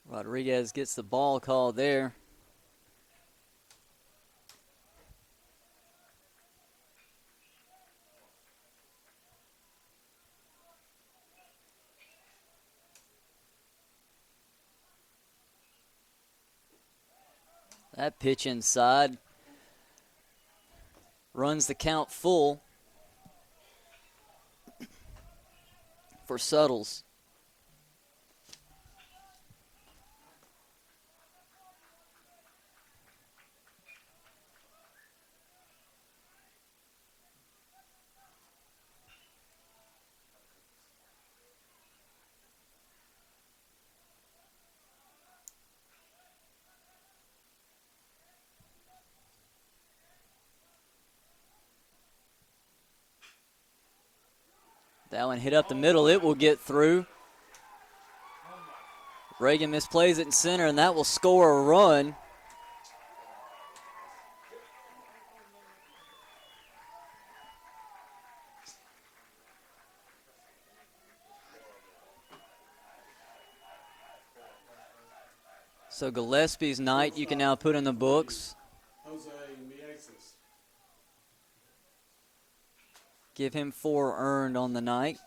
Rodriguez gets the ball called there. That pitch inside runs the count full for Suttles. That one hit up the middle. It will get through. Reagan misplays it in center, and that will score a run. So Gillespie's night you can now put in the books. Give him 4 earned on the night.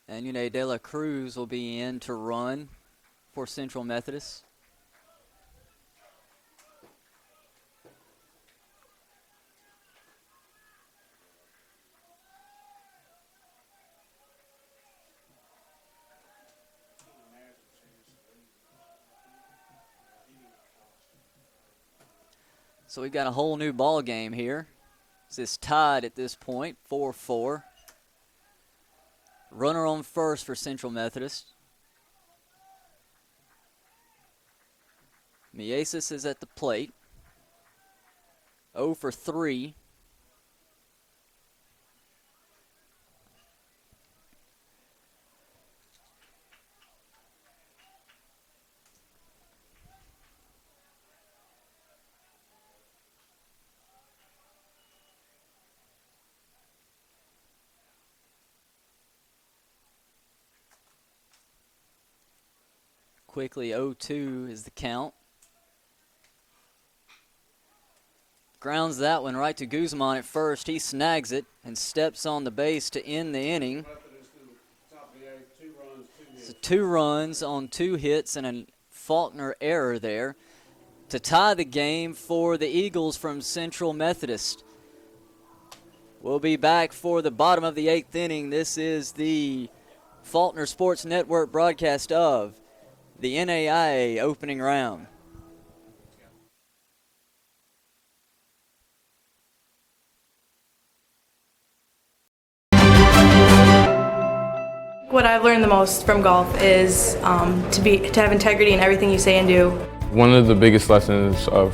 And Yune De La Cruz will be in to run for Central Methodist. So we've got a whole new ball game here. It's tied at this point, 4-4. Runner on first for Central Methodist. Miesis is at the plate. 0 for 3. Quickly 0-2 is the count. Grounds that one right to Guzman at first. He snags it and steps on the base to end the inning. So 2 runs on 2 hits and a Faulkner error there to tie the game for the Eagles from Central Methodist. We'll be back for the bottom of the 8th inning. This is the Faulkner Sports Network broadcast of the NAIA opening round. What I've learned the most from golf is to have integrity in everything you say and do. One of the biggest lessons of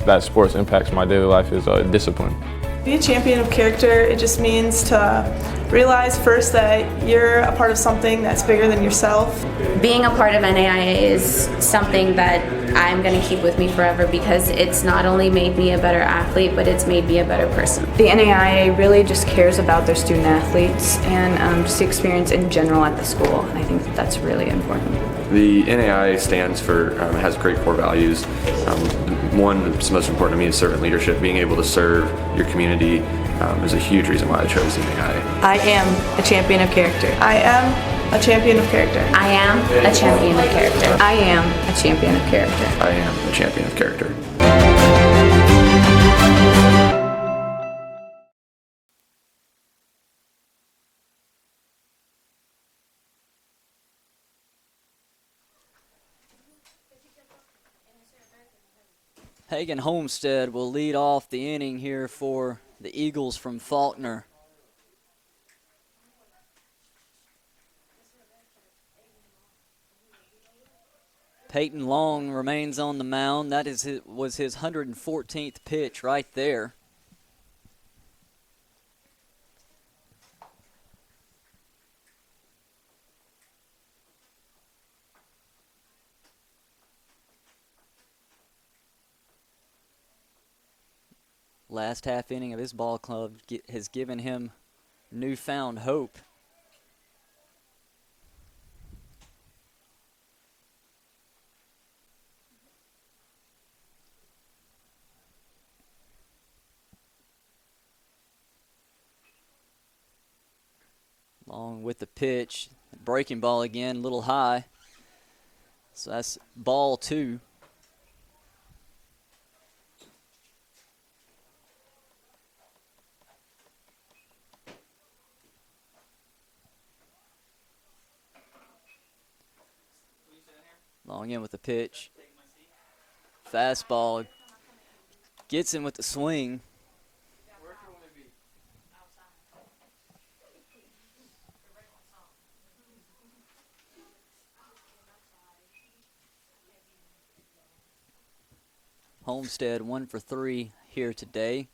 that sports impacts my daily life is discipline. Be a champion of character, it just means to realize first that you're a part of something that's bigger than yourself. Being a part of NAIA is something that I'm going to keep with me forever because it's not only made me a better athlete, but it's made me a better person. The NAIA really just cares about their student athletes and just the experience in general at the school. And I think that's really important. The NAIA stands for, has great core values. One that's most important to me is servant leadership. Being able to serve your community is a huge reason why I chose the NAIA. I am a champion of character. I am a champion of character. I am a champion of character. I am a champion of character. I am a champion of character. Hagen Homestead will lead off the inning here for the Eagles from Faulkner. Peyton Long remains on the mound. That was his 114th pitch right there. Last half inning of his ball club has given him newfound hope. Long with the pitch, breaking ball again, a little high. So that's ball 2. Long in with the pitch. Fastball. Gets him with the swing. Homestead 1 for 3 here today.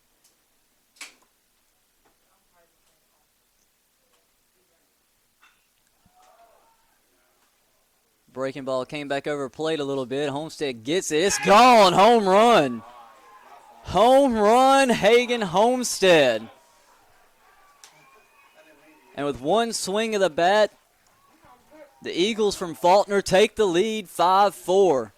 Breaking ball came back over plate a little bit. Homestead gets it. It's gone. Home run. Home run, Hagen Homestead. And with one swing of the bat, the Eagles from Faulkner take the lead 5-4.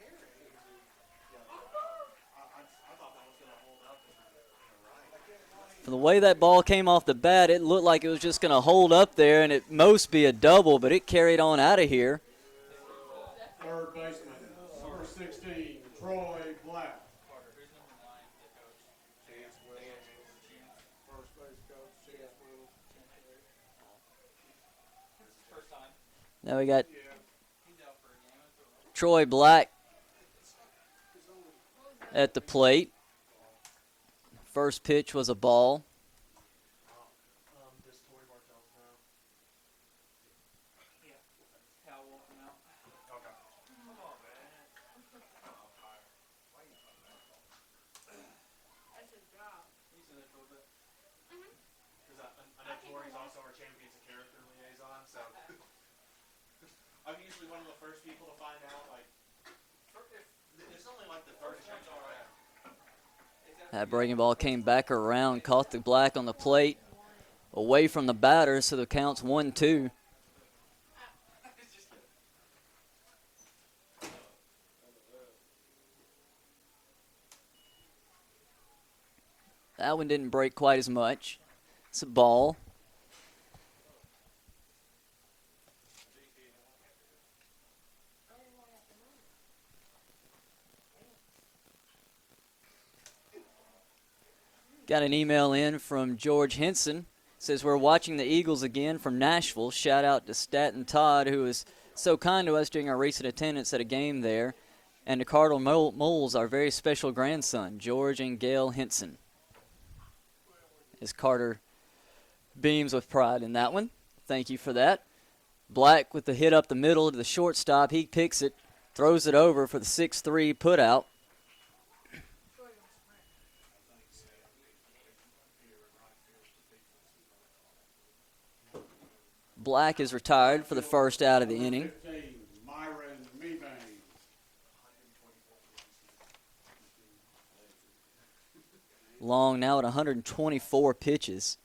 For the way that ball came off the bat, it looked like it was just going to hold up there and at most be a double, but it carried on out of here. Third baseman, number 16, Troy Black. First base coach, Chance Willis. Now we got Troy Black at the plate. First pitch was a ball. I'm usually one of the first people to find out, like, it's only like the first check already. That breaking ball came back around, caught the Black on the plate, away from the batter, so the count's 1-2. That one didn't break quite as much. It's a ball. Got an email in from George Henson. Says, we're watching the Eagles again from Nashville. Shout out to Staten Todd, who was so kind to us during our recent attendance at a game there. And to Cardinal Moles, our very special grandson, George and Gail Henson. As Carter beams with pride in that one. Thank you for that. Black with the hit up the middle to the shortstop. He picks it, throws it over for the 6-3 put out. Black is retired for the first out of the inning. 15, Myron Mebane. Long now at 124 pitches.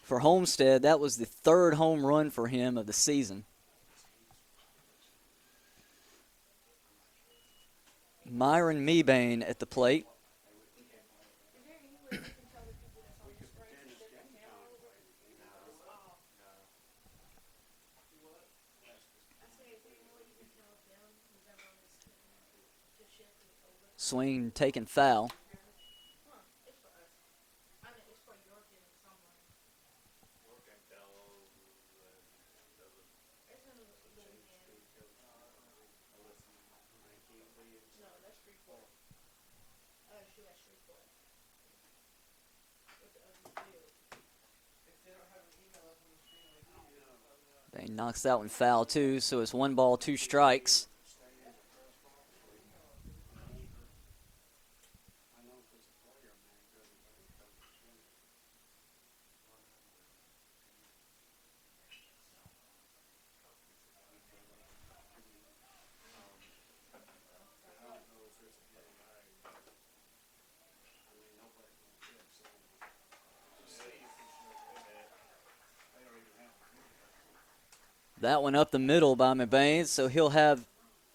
For Homestead, that was the third home run for him of the season. Myron Mebane at the plate. Swing taken foul. They knocks that one foul too, so it's 1 ball, 2 strikes. That one up the middle by Mebane, so he'll have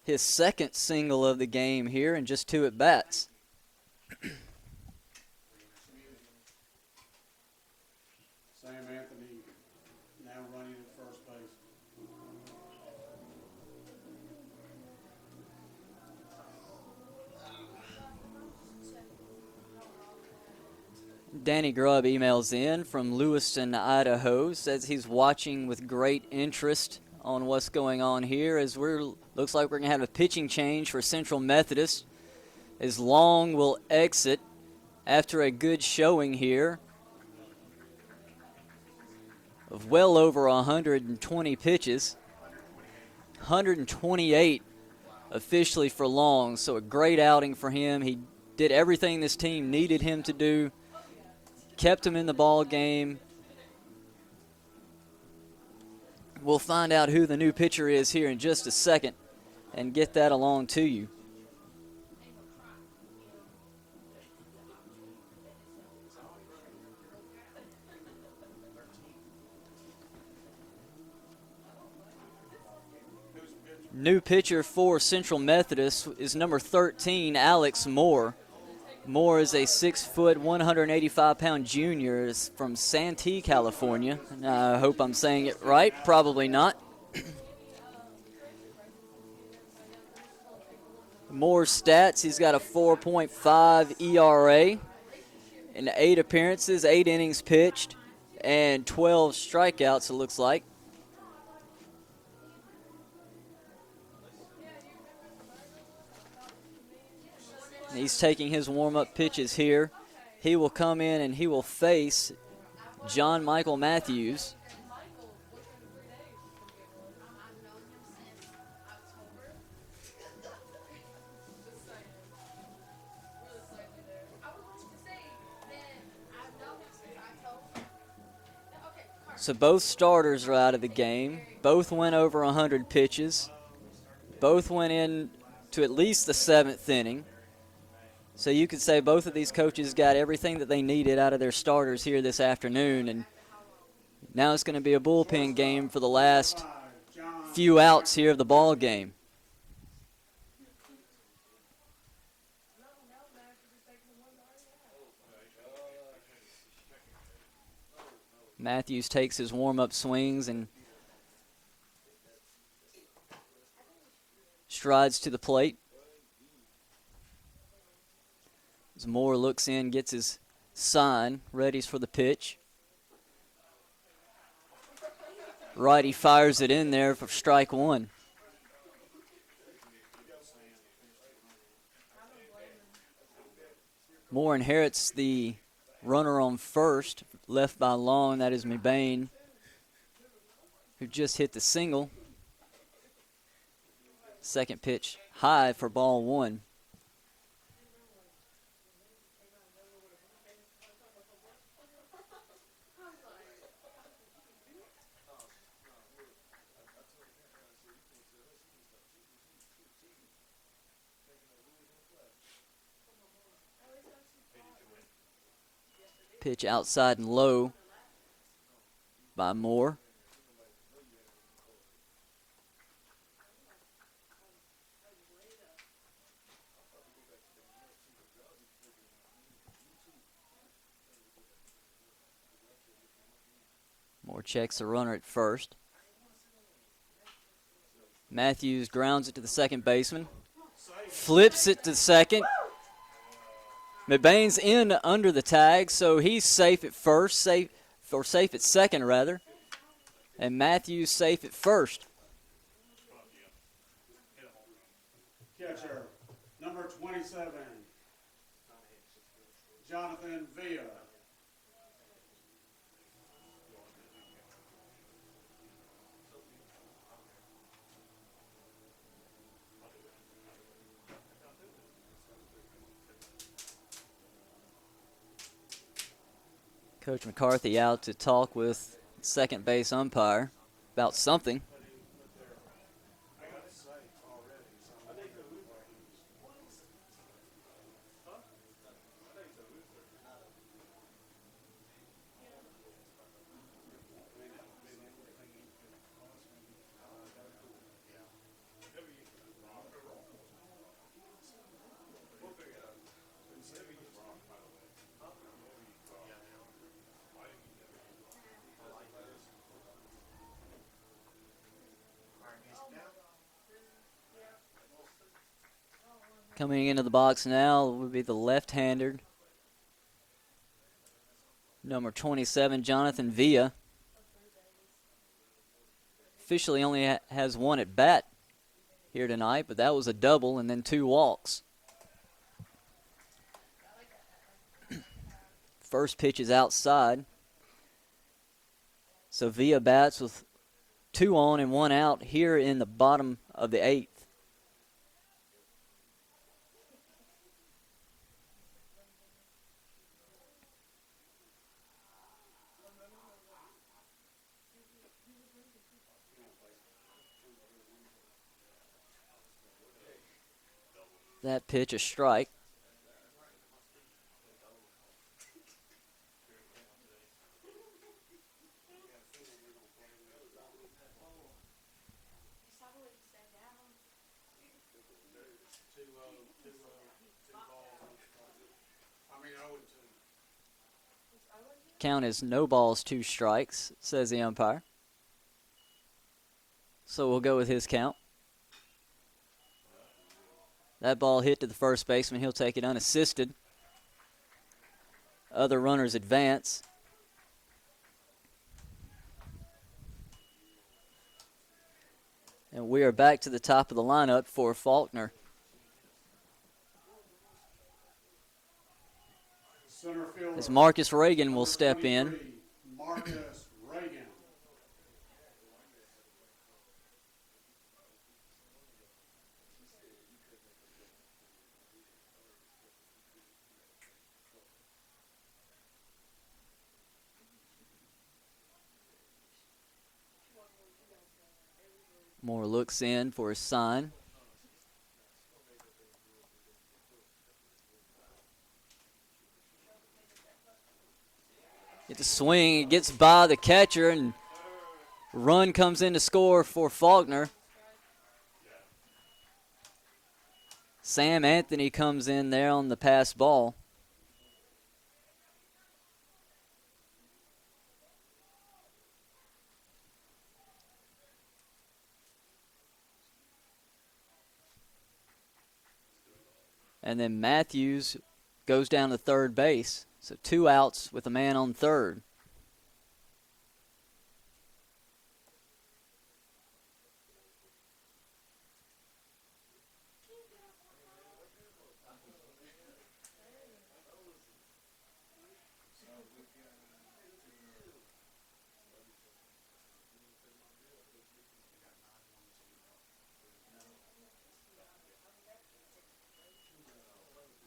his second single of the game here and just 2 at-bats. Sam Anthony now running at first base. Danny Grubb emails in from Lewiston, Idaho, says he's watching with great interest on what's going on here as looks like we're going to have a pitching change for Central Methodist as Long will exit after a good showing here of well over 120 pitches. 128 officially for Long, so a great outing for him. He did everything this team needed him to do. Kept him in the ball game. We'll find out who the new pitcher is here in just a second and get that along to you. New pitcher for Central Methodist is number 13, Alex Moore. Moore is a 6-foot, 185-pound junior from Santee, California. I hope I'm saying it right. Probably not. Moore's stats, he's got a 4.5 ERA in 8 appearances, 8 innings pitched, and 12 strikeouts, it looks like. He's taking his warm-up pitches here. He will come in and he will face John Michael Matthews. So both starters are out of the game. Both went over 100 pitches. Both went in to at least the 7th inning. So you could say both of these coaches got everything that they needed out of their starters here this afternoon. And now it's going to be a bullpen game for the last few outs here of the ball game. Matthews takes his warm-up swings and strides to the plate. As Moore looks in, gets his sign, readies for the pitch. Righty fires it in there for strike one. Moore inherits the runner on first, left by Long. That is Mebane, who just hit the single. Second pitch high for ball one. Pitch outside and low by Moore. Moore checks the runner at first. Matthews grounds it to the second baseman. Flips it to second. Mebane's in under the tag, so he's safe at first, safe at second rather. And Matthews safe at first. Catcher, number 27, Jonathan Villa. Coach McCarthy out to talk with second base umpire about something. Coming into the box now would be the left-hander, number 27, Jonathan Villa. Officially only has one at bat here tonight, but that was a double and then 2 walks. First pitch is outside. So Villa bats with 2 on and 1 out here in the bottom of the 8th. That pitch a strike. Count is no balls, 2 strikes, says the umpire. So we'll go with his count. That ball hit to the first baseman. He'll take it unassisted. Other runners advance. And we are back to the top of the lineup for Faulkner. Center fielder, As Marcus Reagan will step in. 23, Marcus Reagan. Moore looks in for his sign. Gets a swing, it gets by the catcher, and run comes in to score for Faulkner. Sam Anthony comes in there on the pass ball. And then Matthews goes down to third base. So 2 outs with a man on third.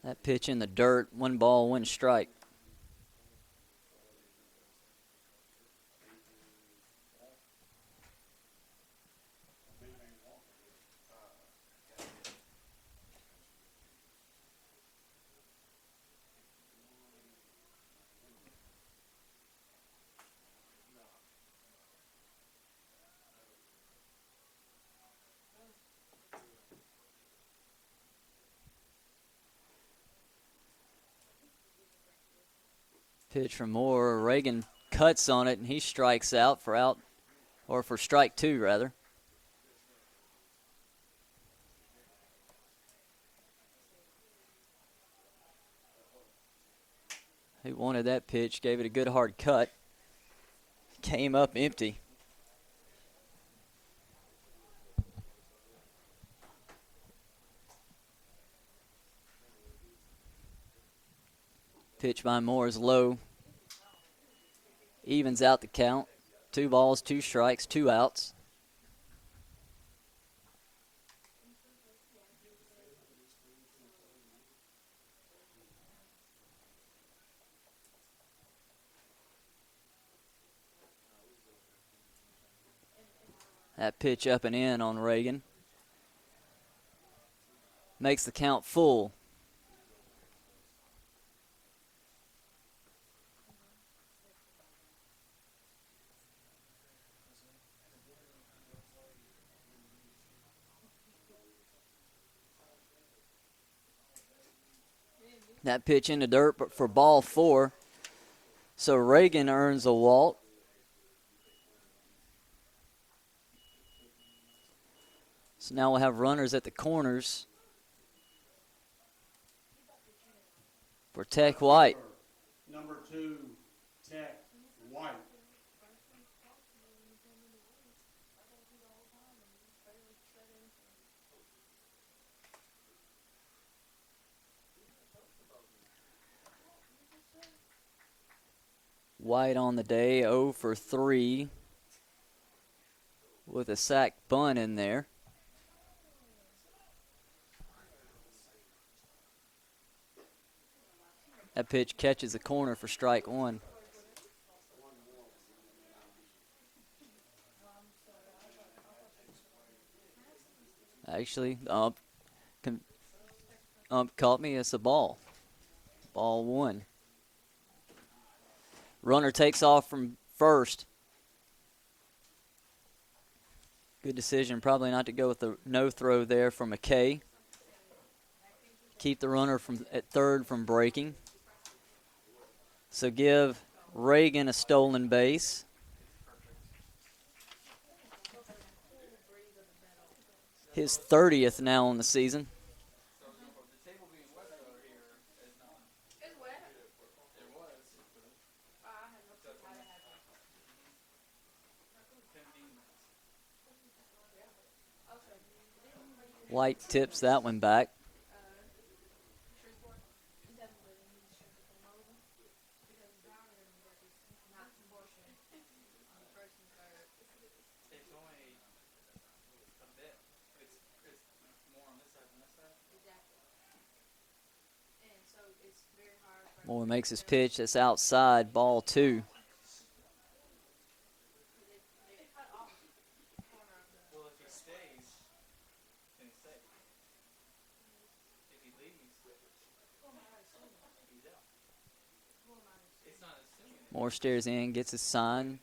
That pitch in the dirt, 1 ball, 1 strike. Pitch from Moore. Reagan cuts on it, and he strikes out, for strike 2, rather. He wanted that pitch, gave it a good hard cut. Came up empty. Pitch by Moore is low. Evens out the count. 2 balls, 2 strikes, 2 outs. That pitch up and in on Reagan. Makes the count full. That pitch in the dirt but for ball 4. So Reagan earns a walk. So now we'll have runners at the corners for Tech White. Number 2, Tech White. White on the day, 0 for 3 with a sac bunt in there. That pitch catches the corner for strike 1. Actually, the ump caught me. It's a ball. Ball 1. Runner takes off from first. Good decision, probably not to go with the no throw there from McKay. Keep the runner at third from breaking. So give Reagan a stolen base. His 30th now on the season. White tips that one back. Moore makes his pitch. That's outside, ball 2. Moore stares in, gets his sign.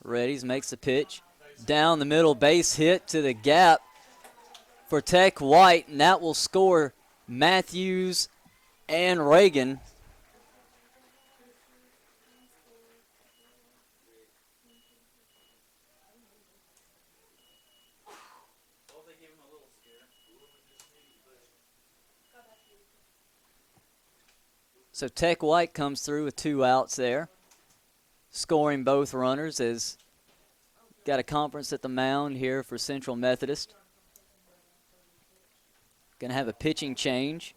Readies, makes the pitch. Down the middle, base hit to the gap for Tech White, and that will score Matthews and Reagan. So Tech White comes through with 2 outs there, scoring both runners. As got a conference at the mound here for Central Methodist. Going to have a pitching change.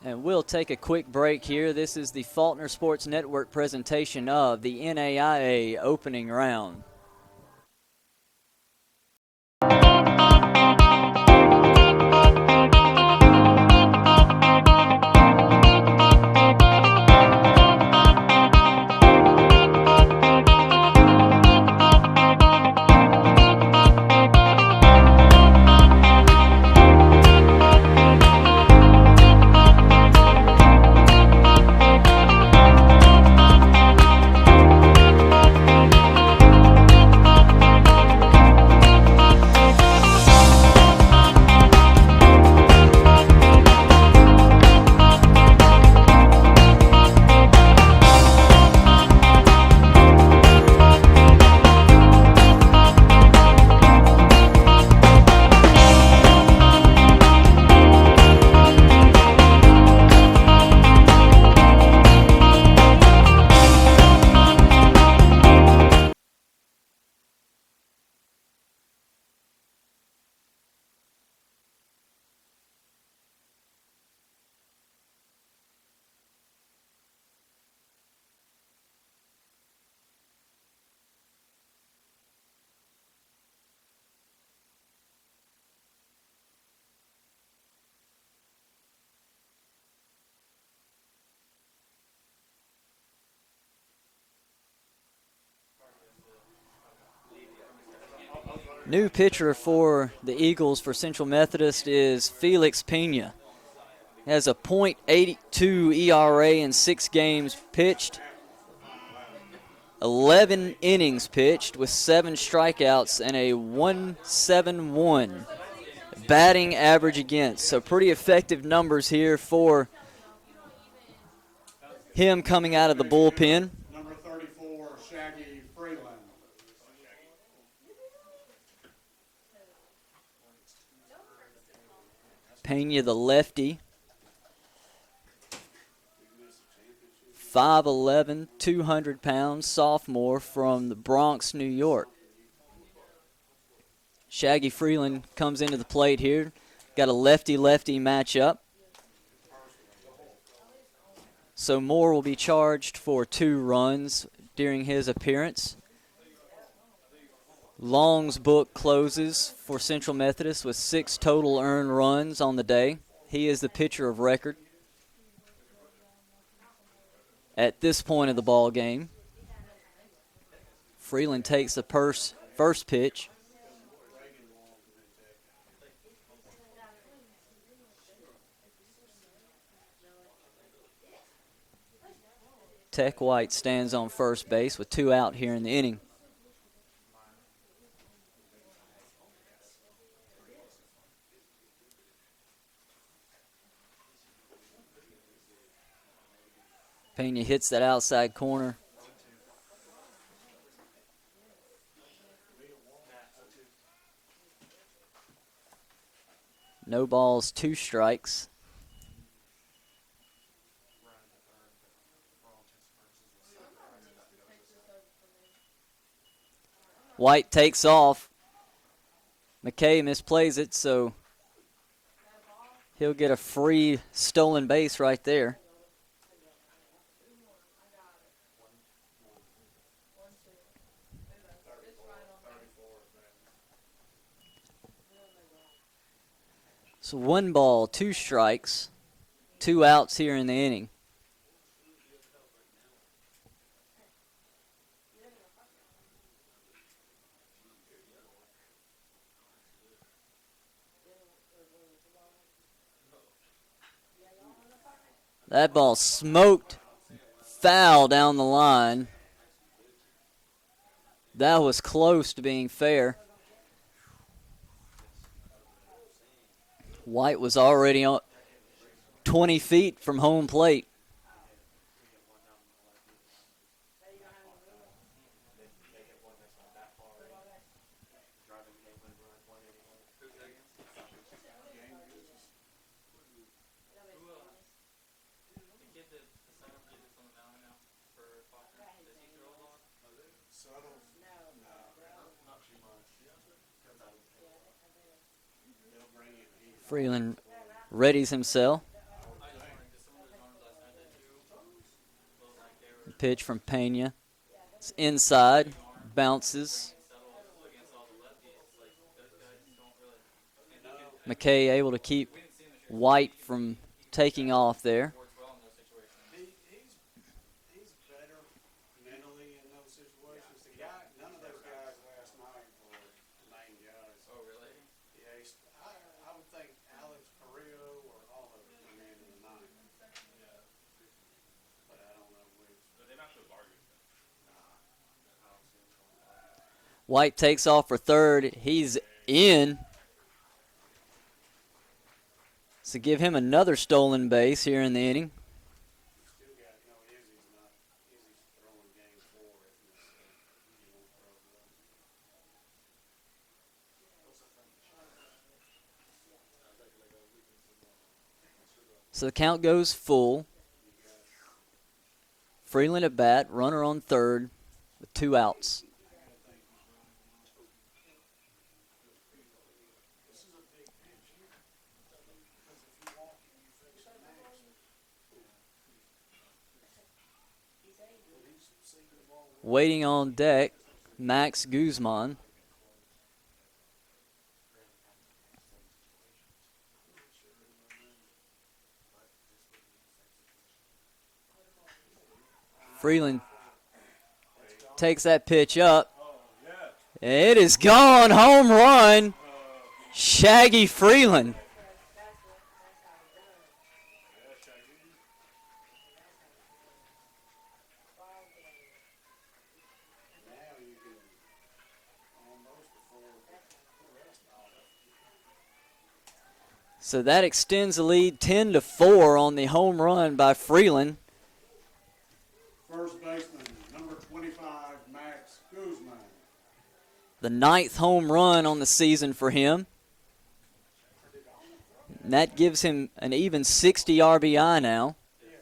And we'll take a quick break here. This is the Faulkner Sports Network presentation of the NAIA opening round. New pitcher for the Eagles for Central Methodist is Felix Pena. Has a .82 ERA in 6 games pitched. 11 innings pitched with 7 strikeouts and a 1.71 batting average against. So pretty effective numbers here for him coming out of the bullpen. Number 34, Shaggy Freeland. Pena, the lefty. 5'11", 200 pounds, sophomore from the Bronx, New York. Shaggy Freeland comes into the plate here. Got a lefty-lefty matchup. So Moore will be charged for 2 runs during his appearance. Long's book closes for Central Methodist with 6 total earned runs on the day. He is the pitcher of record at this point of the ball game. Freeland takes the first pitch. Tech White stands on first base with 2 out here in the inning. Pena hits that outside corner. No balls, 2 strikes. White takes off. McKay misplays it, so he'll get a free stolen base right there. So 1 ball, 2 strikes, 2 outs here in the inning. That ball smoked foul down the line. That was close to being fair. White was already on 20 feet from home plate. Freeland readies himself. Pitch from Pena. It's inside, bounces. McKay able to keep White from taking off there. He's better mentally in those situations. None of those guys last night were main guys. Oh, really? Yeah, I would think Alex Carrillo or all of them come in the ninth. Yeah. But I don't know which. But they're not so bargains. White takes off for third. He's in. So give him another stolen base here in the inning. So the count goes full. Freeland at bat, runner on third with 2 outs. Waiting on deck, Max Guzman. Freeland takes that pitch up. It is gone. Home run. Shaggy Freeland. So that extends the lead 10-4 on the home run by Freeland. First baseman, number 25, Max Guzman. The 9th home run on the season for him. And that gives him an even 60 RBI now. Yeah,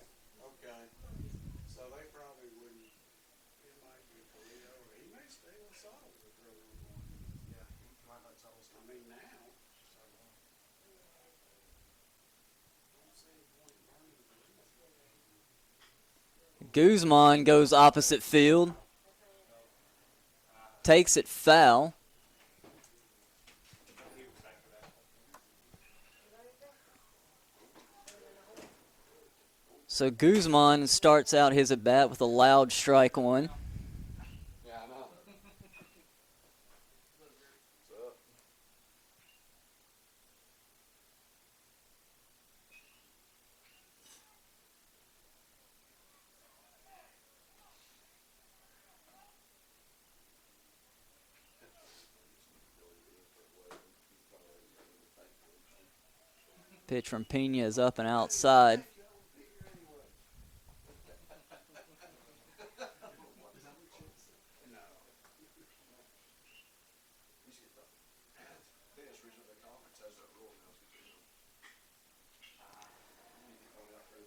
okay. So they probably wouldn't, it might be Carrillo, or he may stay with Saul with Carrillo. Yeah, he might let Saul. I mean, now. Guzman goes opposite field. Takes it foul. So Guzman starts out his at-bat with a loud strike 1. Yeah, I know. Pitch from Pena is up and outside.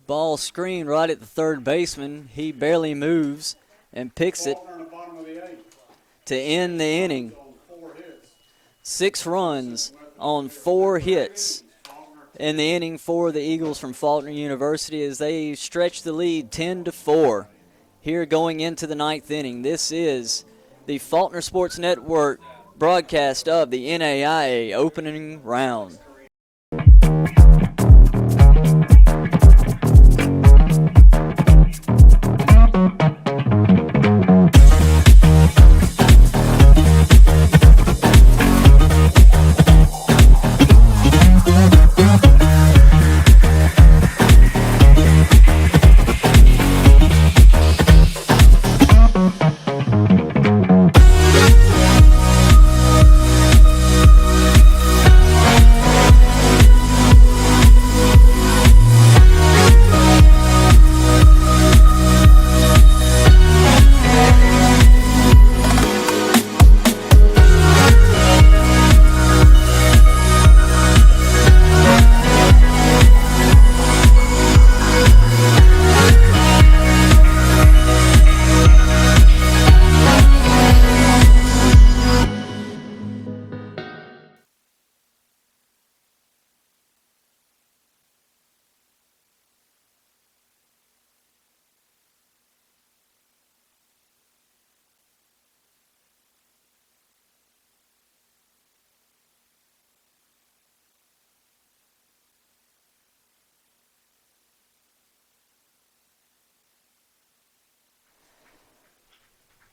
Ball screened right at the third baseman. He barely moves and picks it Faulkner in the bottom of the eighth. to end the inning. On 4 hits. 6 runs on 4 hits in the inning for the Eagles from Faulkner University as they stretch the lead 10-4 here going into the 9th inning. This is the Faulkner Sports Network broadcast of the NAIA opening round.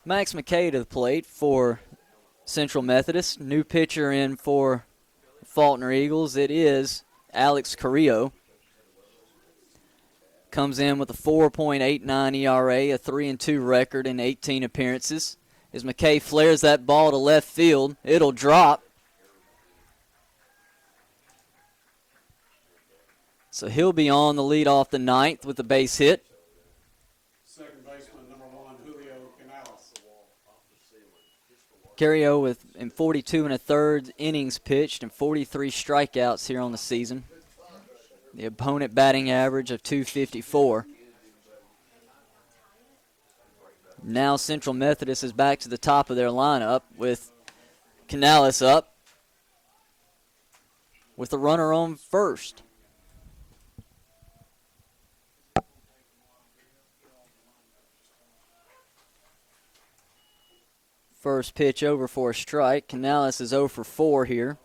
Max McKay to the plate for Central Methodist. New pitcher in for Faulkner Eagles. It is Alex Carrillo. Comes in with a 4.89 ERA, a 3-2 record in 18 appearances. As McKay flares that ball to left field, it'll drop. So he'll be on the lead off the 9th with the base hit. Second baseman, number 1, Julio Canales. Carrillo with in 42 1/3 innings pitched and 43 strikeouts here on the season. The opponent batting average of .254. Now Central Methodist is back to the top of their lineup with Canales up with the runner on first. First pitch over for a strike. Canales is 0 for 4 here.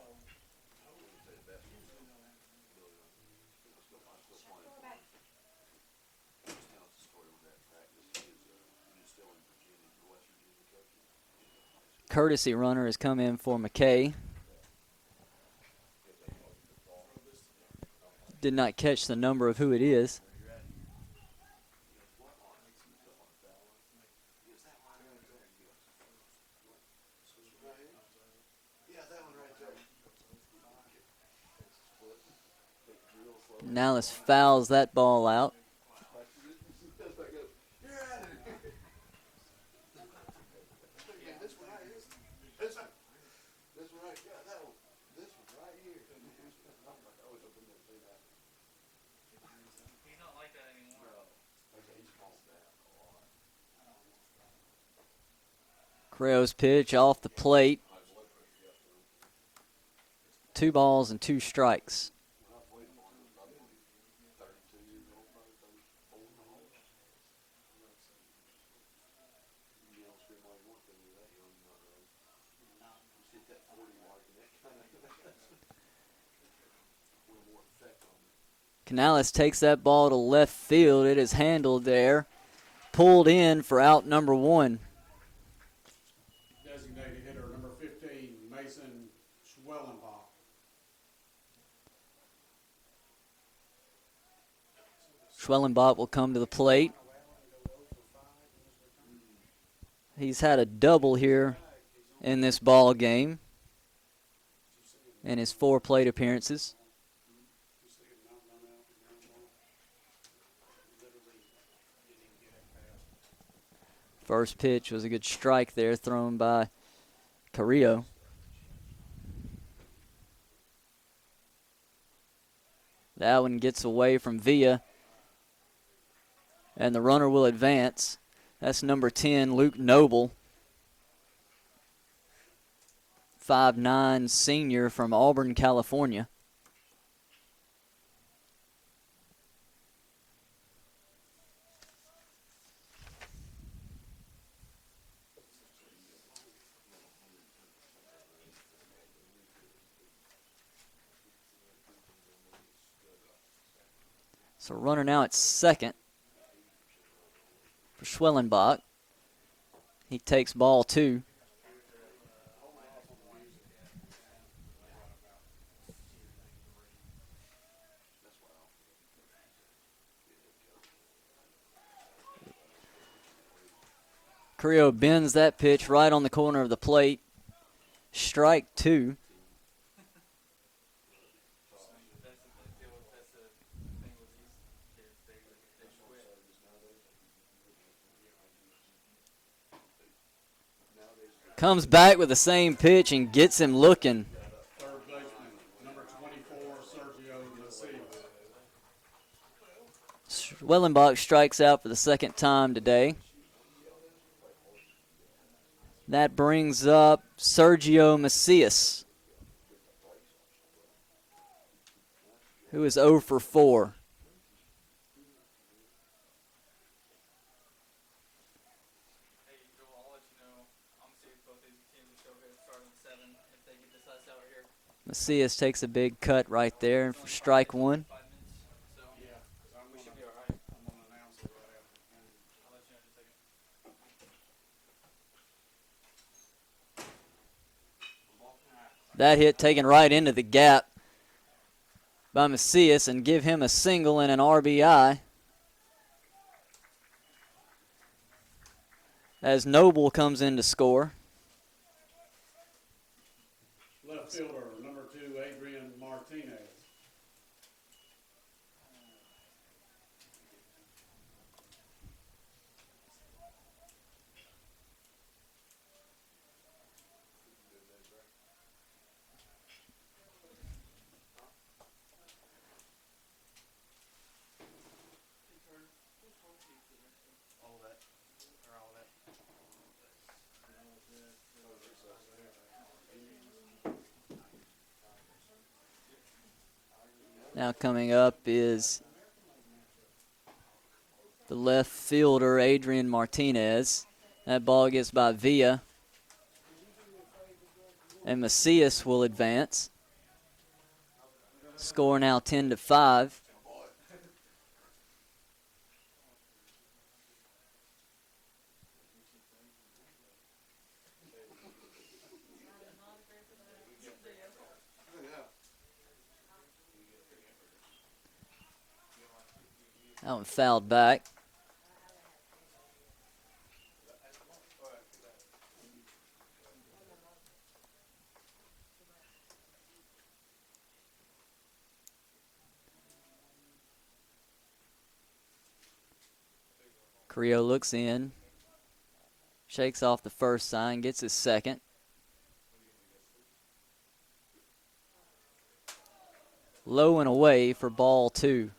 Courtesy runner has come in for McKay. Did not catch the number of who it is. Canales fouls that ball out. Carrillo's pitch off the plate. 2 balls and 2 strikes. Canales takes that ball to left field. It is handled there. Pulled in for out number 1. Designated hitter, number 15, Mason Schwellenbach. Schwellenbach will come to the plate. He's had a double here in this ball game in his 4 plate appearances. First pitch was a good strike there thrown by Carrillo. That one gets away from Villa. And the runner will advance. That's number 10, Luke Noble. 5'9" senior from Auburn, California. So runner now at second for Schwellenbach. He takes ball 2. Carrillo bends that pitch right on the corner of the plate. Strike 2. Comes back with the same pitch and gets him looking. Third baseman, number 24, Sergio Macias. Schwellenbach strikes out for the second time today. That brings up Sergio Macias, who is 0 for 4. Macias takes a big cut right there for strike 1. That hit taken right into the gap by Macias and give him a single and an RBI. As Noble comes in to score. Left fielder, number 2, Adrian Martinez. Now coming up is the left fielder, Adrian Martinez. That ball gets by Villa. And Macias will advance. Score now 10-5. That one fouled back. Carrillo looks in, shakes off the first sign, gets his second. Low and away for ball 2.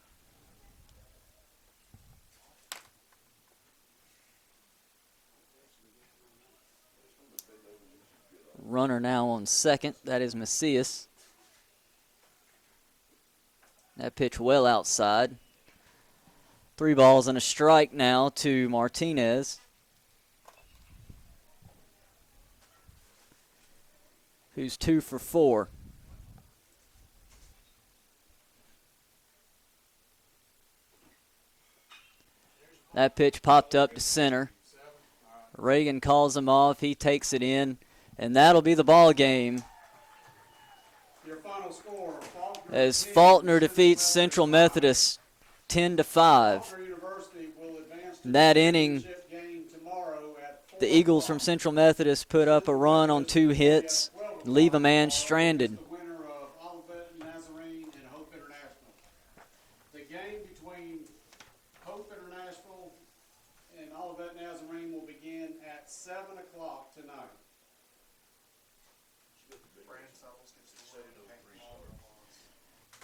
Runner now on second. That is Macias. That pitch well outside. 3 balls and a strike now to Martinez, who's 2 for 4. That pitch popped up to center. Reagan calls him off. He takes it in, and that'll be the ball game. Your final score, Faulkner As Faulkner defeats Central Methodist 10-5. Faulkner University will advance to That the inning, championship game tomorrow at 4 the Eagles from Central Methodist put up a run on 2 hits, leave a man stranded. The winner of Olivet Nazarene and Hope International. The game between Hope International and Olivet Nazarene will begin at 7 o'clock tonight.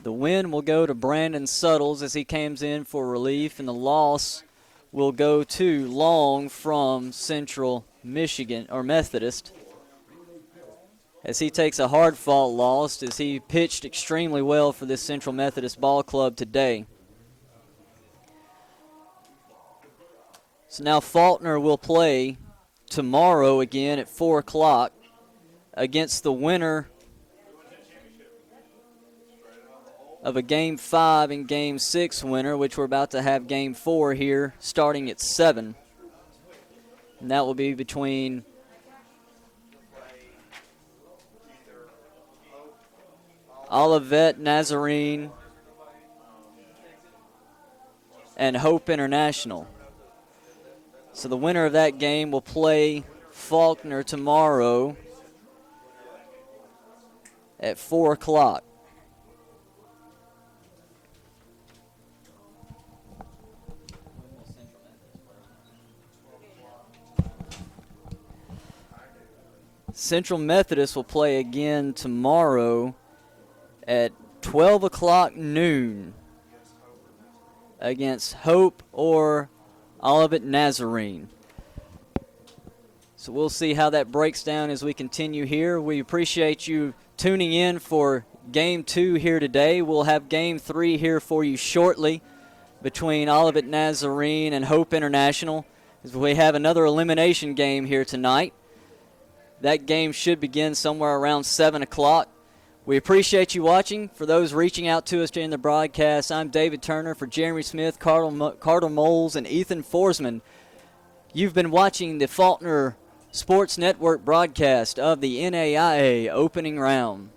The win will go to Brandon Suttles as he comes in for relief, and the loss will go to Long from Central Michigan, or Methodist, as he takes a hard-fought loss as he pitched extremely well for this Central Methodist ball club today. So now Faulkner will play tomorrow again at 4 o'clock against the winner of a Game 5 and Game 6 winner, which we're about to have Game 4 here starting at 7. And that will be between Olivet Nazarene and Hope International. So the winner of that game will play Faulkner tomorrow at 4 o'clock. Central Methodist will play again tomorrow at 12 o'clock noon against Hope or Olivet Nazarene. So we'll see how that breaks down as we continue here. We appreciate you tuning in for Game 2 here today. We'll have Game 3 here for you shortly between Olivet Nazarene and Hope International, as we have another elimination game here tonight. That game should begin somewhere around 7 o'clock. We appreciate you watching. For those reaching out to us during the broadcast, I'm David Turner. For Jeremy Smith, Carter Moles, and Ethan Forsman, you've been watching the Faulkner Sports Network broadcast of the NAIA opening round.